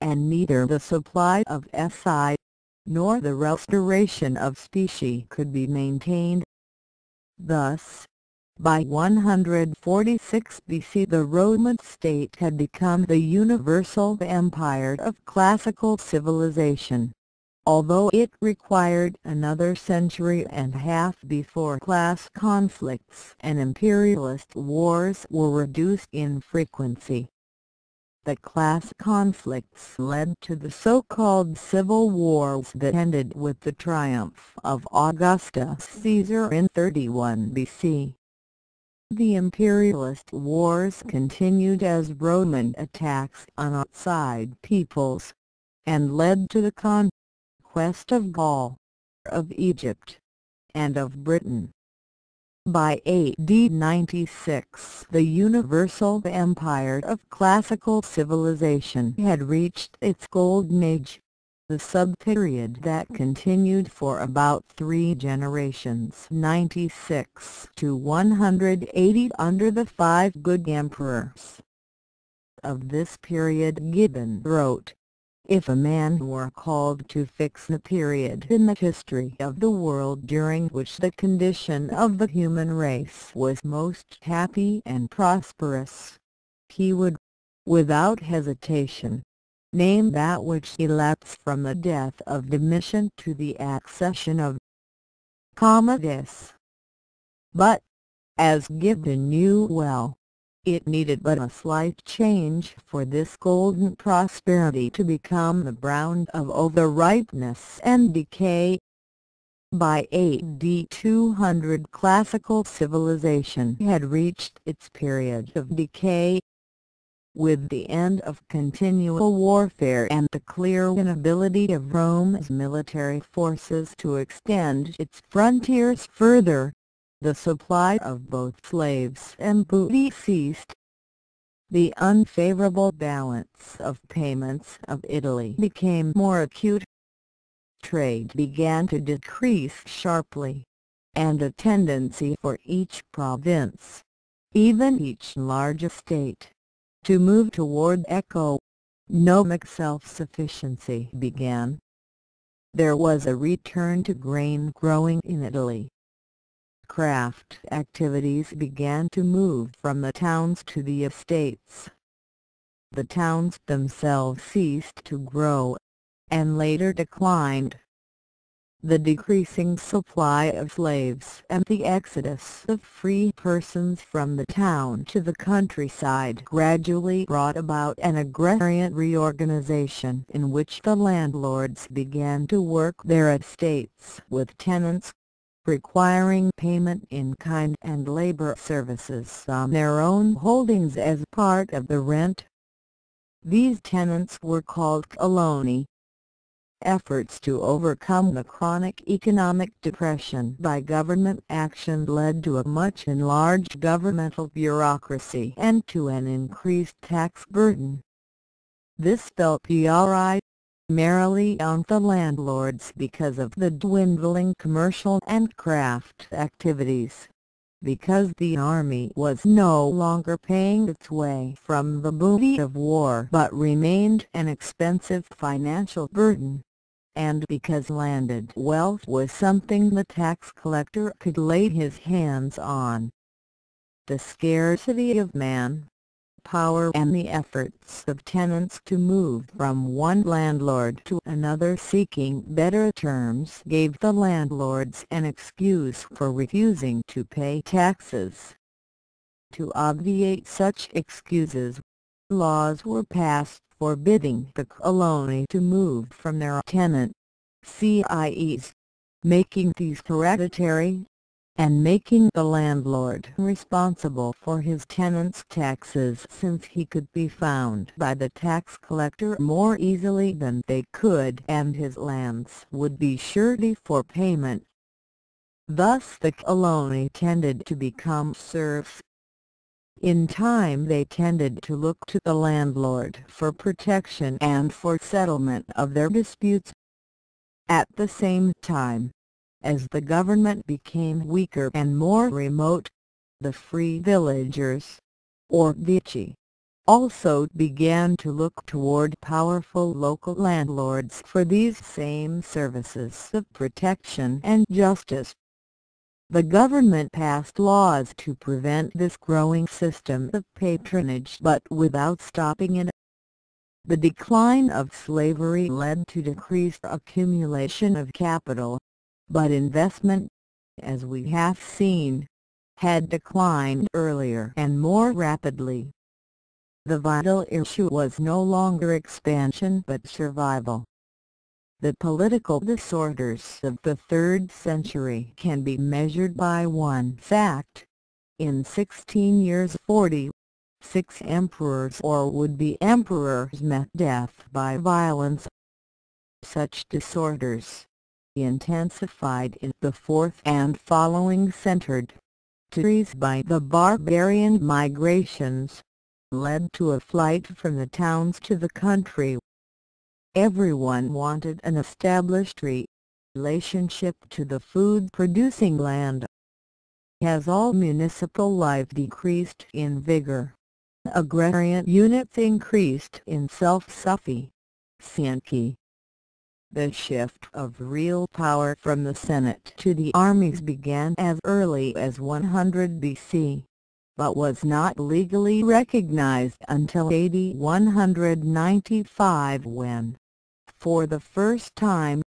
and neither the supply of si nor the restoration of specie could be maintained. Thus, by 146 BC the Roman state had become the universal empire of classical civilization, although it required another century and a half before class conflicts and imperialist wars were reduced in frequency. The class conflicts led to the so-called civil wars that ended with the triumph of Augustus Caesar in 31 BC. The imperialist wars continued as Roman attacks on outside peoples, and led to the conquest of Gaul, of Egypt, and of Britain. By AD 96 the universal empire of classical civilization had reached its golden age, the sub-period that continued for about 3 generations 96 to 180 under the 5 good emperors. Of this period Gibbon wrote, "If a man were called to fix the period in the history of the world during which the condition of the human race was most happy and prosperous, he would, without hesitation, name that which elapsed from the death of Domitian to the accession of Commodus." But, as Gibbon knew well, it needed but a slight change for this golden prosperity to become the ground of overripeness and decay. By AD 200 classical civilization had reached its period of decay. With the end of continual warfare and the clear inability of Rome's military forces to extend its frontiers further, the supply of both slaves and booty ceased. The unfavorable balance of payments of Italy became more acute. Trade began to decrease sharply, and a tendency for each province, even each large estate, to move toward economic self-sufficiency began. There was a return to grain growing in Italy. Craft activities began to move from the towns to the estates. The towns themselves ceased to grow, and later declined. The decreasing supply of slaves and the exodus of free persons from the town to the countryside gradually brought about an agrarian reorganization in which the landlords began to work their estates with tenants, requiring payment in kind and labor services on their own holdings as part of the rent. These tenants were called coloni. Efforts to overcome the chronic economic depression by government action led to a much enlarged governmental bureaucracy and to an increased tax burden. This fell primarily on the landlords because of the dwindling commercial and craft activities, because the army was no longer paying its way from the booty of war but remained an expensive financial burden, and because landed wealth was something the tax collector could lay his hands on. The scarcity of man-power and the efforts of tenants to move from one landlord to another seeking better terms gave the landlords an excuse for refusing to pay taxes. To obviate such excuses, laws were passed forbidding the coloni to move from their tenant, CIEs, making these hereditary, and making the landlord responsible for his tenants' taxes, since he could be found by the tax collector more easily than they could, and his lands would be surety for payment. Thus the colony tended to become serfs. In time they tended to look to the landlord for protection and for settlement of their disputes. At the same time, as the government became weaker and more remote, the free villagers, or vici, also began to look toward powerful local landlords for these same services of protection and justice. The government passed laws to prevent this growing system of patronage, but without stopping it. The decline of slavery led to decreased accumulation of capital, but investment, as we have seen, had declined earlier and more rapidly. The vital issue was no longer expansion but survival. The political disorders of the 3rd century can be measured by one fact. In 16 years 46 emperors or would-be emperors met death by violence. Such disorders, intensified in the 4th and following centuries by the barbarian migrations, led to a flight from the towns to the country. Everyone wanted an established relationship to the food-producing land. As all municipal life decreased in vigor, agrarian units increased in self-sufficiency. The shift of real power from the Senate to the armies began as early as 100 BC, but was not legally recognized until AD 195, when, for the first time,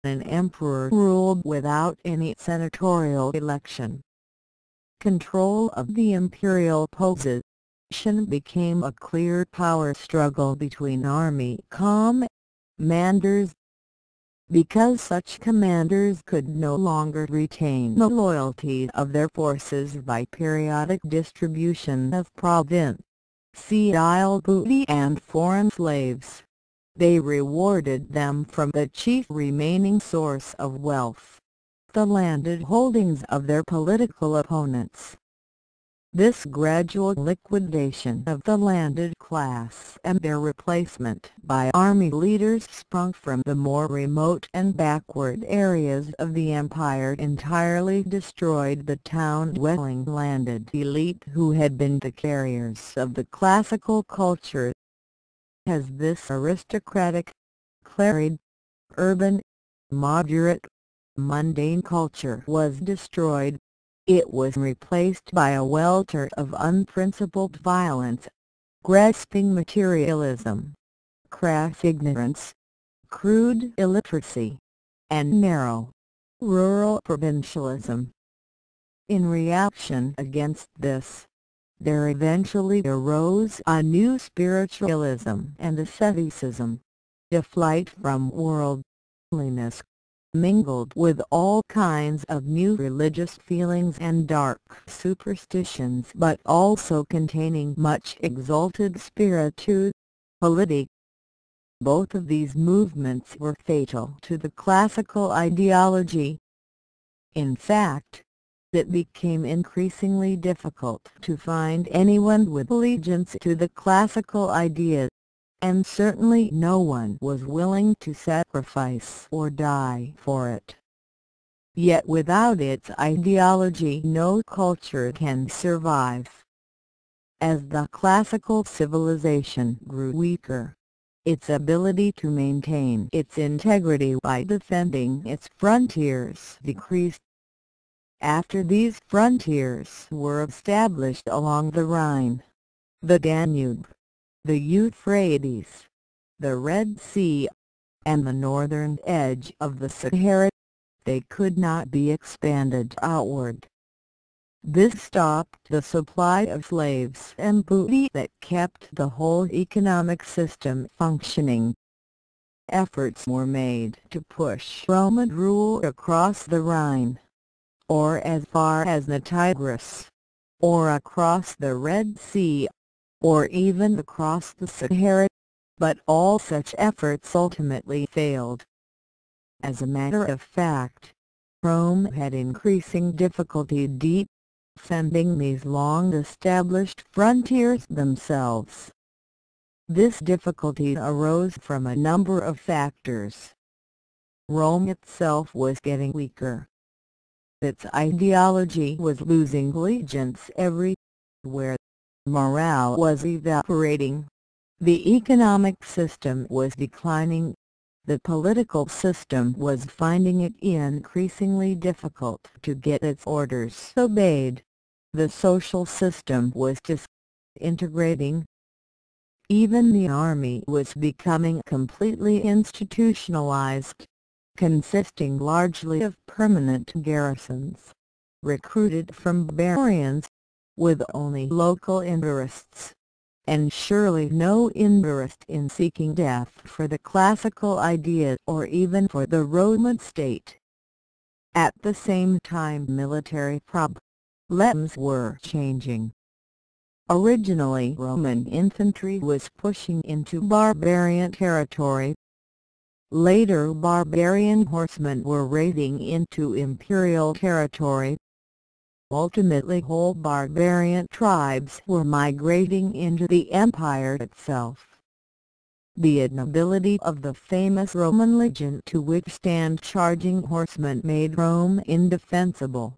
an emperor ruled without any senatorial election. Control of the imperial position became a clear power struggle between army commanders. Because such commanders could no longer retain the loyalty of their forces by periodic distribution of provincial booty and foreign slaves, they rewarded them from the chief remaining source of wealth, the landed holdings of their political opponents. This gradual liquidation of the landed class and their replacement by army leaders sprung from the more remote and backward areas of the empire entirely destroyed the town-dwelling landed elite who had been the carriers of the classical culture. As this aristocratic, cleric, urban, moderate, mundane culture was destroyed, it was replaced by a welter of unprincipled violence, grasping materialism, crass ignorance, crude illiteracy, and narrow, rural provincialism. In reaction against this, there eventually arose a new spiritualism and asceticism, a flight from worldliness, mingled with all kinds of new religious feelings and dark superstitions, but also containing much exalted spirituality. Both of these movements were fatal to the classical ideology. In fact, it became increasingly difficult to find anyone with allegiance to the classical idea, and certainly no one was willing to sacrifice or die for it. Yet without its ideology no culture can survive. As the classical civilization grew weaker, its ability to maintain its integrity by defending its frontiers decreased. After these frontiers were established along the Rhine, the Danube, the Euphrates, the Red Sea, and the northern edge of the Sahara, they could not be expanded outward. This stopped the supply of slaves and booty that kept the whole economic system functioning. efforts were made to push Roman rule across the Rhine, or as far as the Tigris, or across the Red Sea, or even across the Sahara, but all such efforts ultimately failed. As a matter of fact, Rome had increasing difficulty defending these long-established frontiers themselves. This difficulty arose from a number of factors. Rome itself was getting weaker. Its ideology was losing allegiance everywhere. Morale was evaporating. The economic system was declining. The political system was finding it increasingly difficult to get its orders obeyed. The social system was disintegrating. Even the army was becoming completely institutionalized, consisting largely of permanent garrisons, recruited from barbarians, with only local interests, and surely no interest in seeking death for the classical idea or even for the Roman state. At the same time, military problems were changing. Originally, Roman infantry was pushing into barbarian territory. Later, barbarian horsemen were raiding into imperial territory. Ultimately, whole barbarian tribes were migrating into the empire itself. The inability of the famous Roman legion to withstand charging horsemen made Rome indefensible.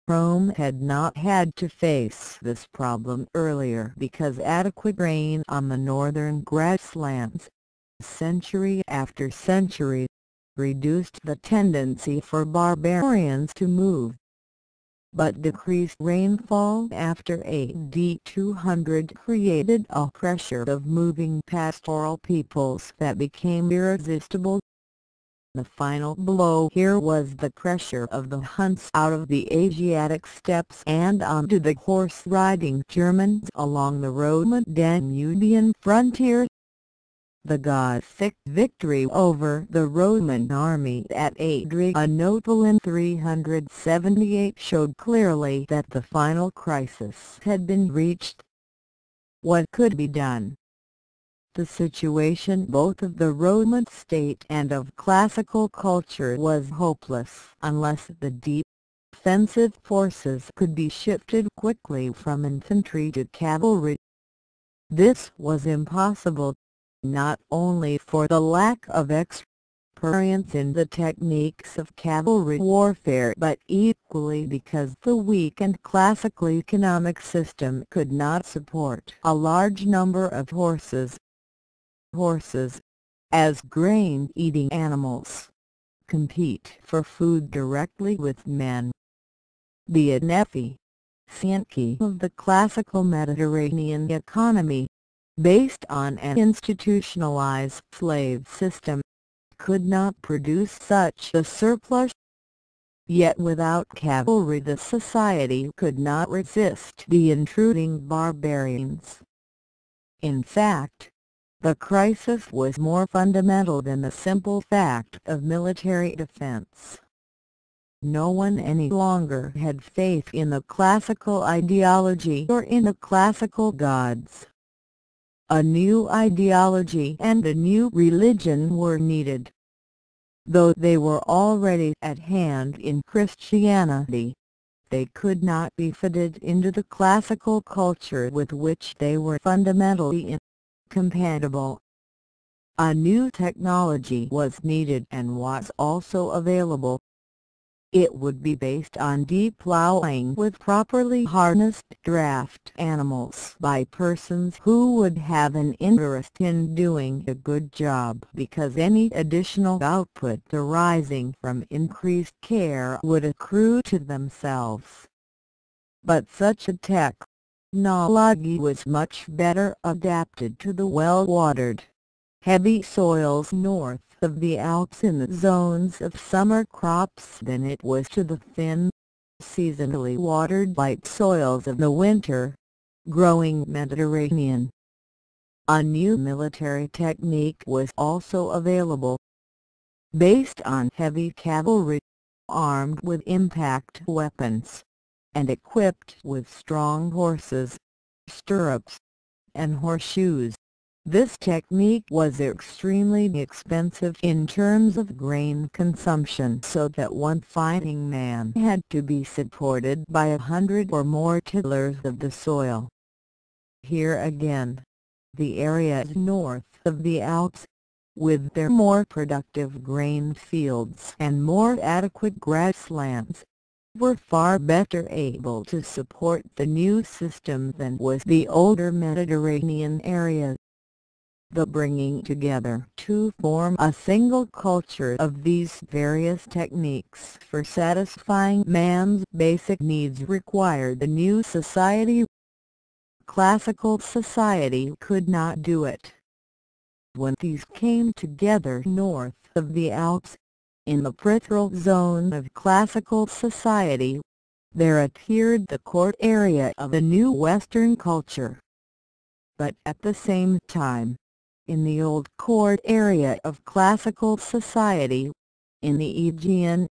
Rome had not had to face this problem earlier because adequate rain on the northern grasslands, century after century, reduced the tendency for barbarians to move. But decreased rainfall after AD 200 created a pressure of moving pastoral peoples that became irresistible. The final blow here was the pressure of the Huns out of the Asiatic steppes and onto the horse-riding Germans along the Roman-Danubian frontier. The Gothic victory over the Roman army at Adrianople in 378 showed clearly that the final crisis had been reached. What could be done? The situation both of the Roman state and of classical culture was hopeless unless the defensive forces could be shifted quickly from infantry to cavalry. This was impossible, not only for the lack of experience in the techniques of cavalry warfare but equally because the weakened classical economic system could not support a large number of horses. Horses, as grain-eating animals, compete for food directly with men. The inefficiency of the classical Mediterranean economy, based on an institutionalized slave system, could not produce such a surplus. Yet without cavalry the society could not resist the intruding barbarians. In fact, the crisis was more fundamental than the simple fact of military defense. No one any longer had faith in the classical ideology or in the classical gods. A new ideology and a new religion were needed. Though they were already at hand in Christianity, they could not be fitted into the classical culture with which they were fundamentally incompatible. A new technology was needed and was also available. It would be based on de-plowing with properly harnessed draft animals by persons who would have an interest in doing a good job because any additional output arising from increased care would accrue to themselves. But such a technology was much better adapted to the well-watered, heavy soils north of the Alps in the zones of summer crops than it was to the thin, seasonally watered light soils of the winter, growing Mediterranean. A new military technique was also available. Based on heavy cavalry, armed with impact weapons, and equipped with strong horses, stirrups, and horseshoes. This technique was extremely expensive in terms of grain consumption, so that one fighting man had to be supported by 100 or more tillers of the soil. Here again, the areas north of the Alps, with their more productive grain fields and more adequate grasslands, were far better able to support the new system than was the older Mediterranean area. The bringing together to form a single culture of these various techniques for satisfying man's basic needs required a new society. Classical society could not do it. When these came together north of the Alps, in the peripheral zone of classical society, there appeared the court area of a new Western culture. But at the same time, in the old court area of classical society, in the Aegean,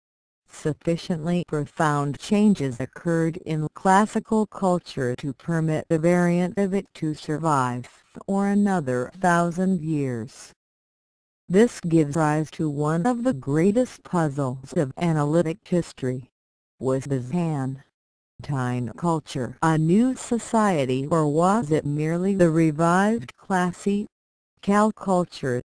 sufficiently profound changes occurred in classical culture to permit a variant of it to survive for another 1,000 years. This gives rise to one of the greatest puzzles of analytic history. Was Byzantine culture a new society, or was it merely the revived classical culture?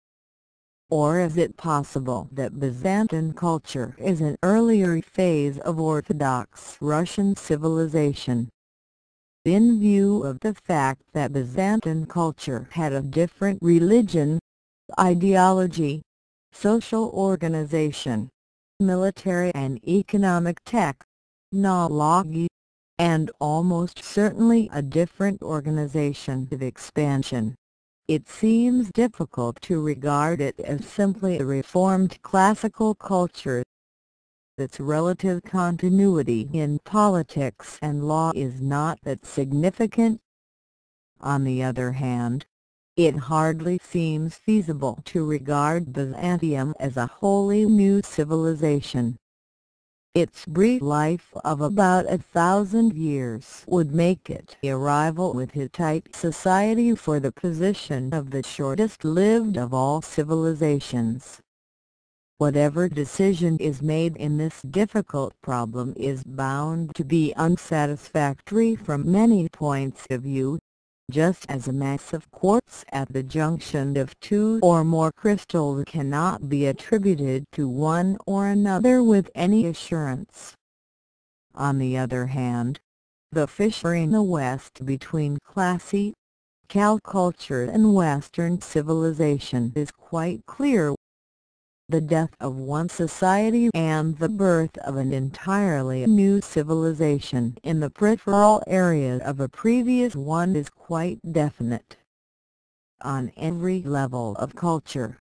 Or is it possible that Byzantine culture is an earlier phase of Orthodox Russian civilization? In view of the fact that Byzantine culture had a different religion, ideology, social organization, military and economic technology, and almost certainly a different organization of expansion, it seems difficult to regard it as simply a reformed classical culture. Its relative continuity in politics and law is not that significant. On the other hand, it hardly seems feasible to regard Byzantium as a wholly new civilization. Its brief life of about 1,000 years would make it a rival with Hittite society for the position of the shortest-lived of all civilizations. Whatever decision is made in this difficult problem is bound to be unsatisfactory from many points of view, just as a mass of quartz at the junction of two or more crystals cannot be attributed to one or another with any assurance. On the other hand, the fissure in the West between classical culture and Western civilization is quite clear. The death of one society and the birth of an entirely new civilization in the peripheral area of a previous one is quite definite. On every level of culture,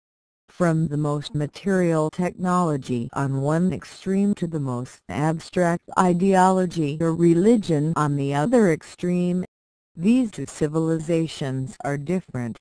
from the most material technology on one extreme to the most abstract ideology or religion on the other extreme, these two civilizations are different.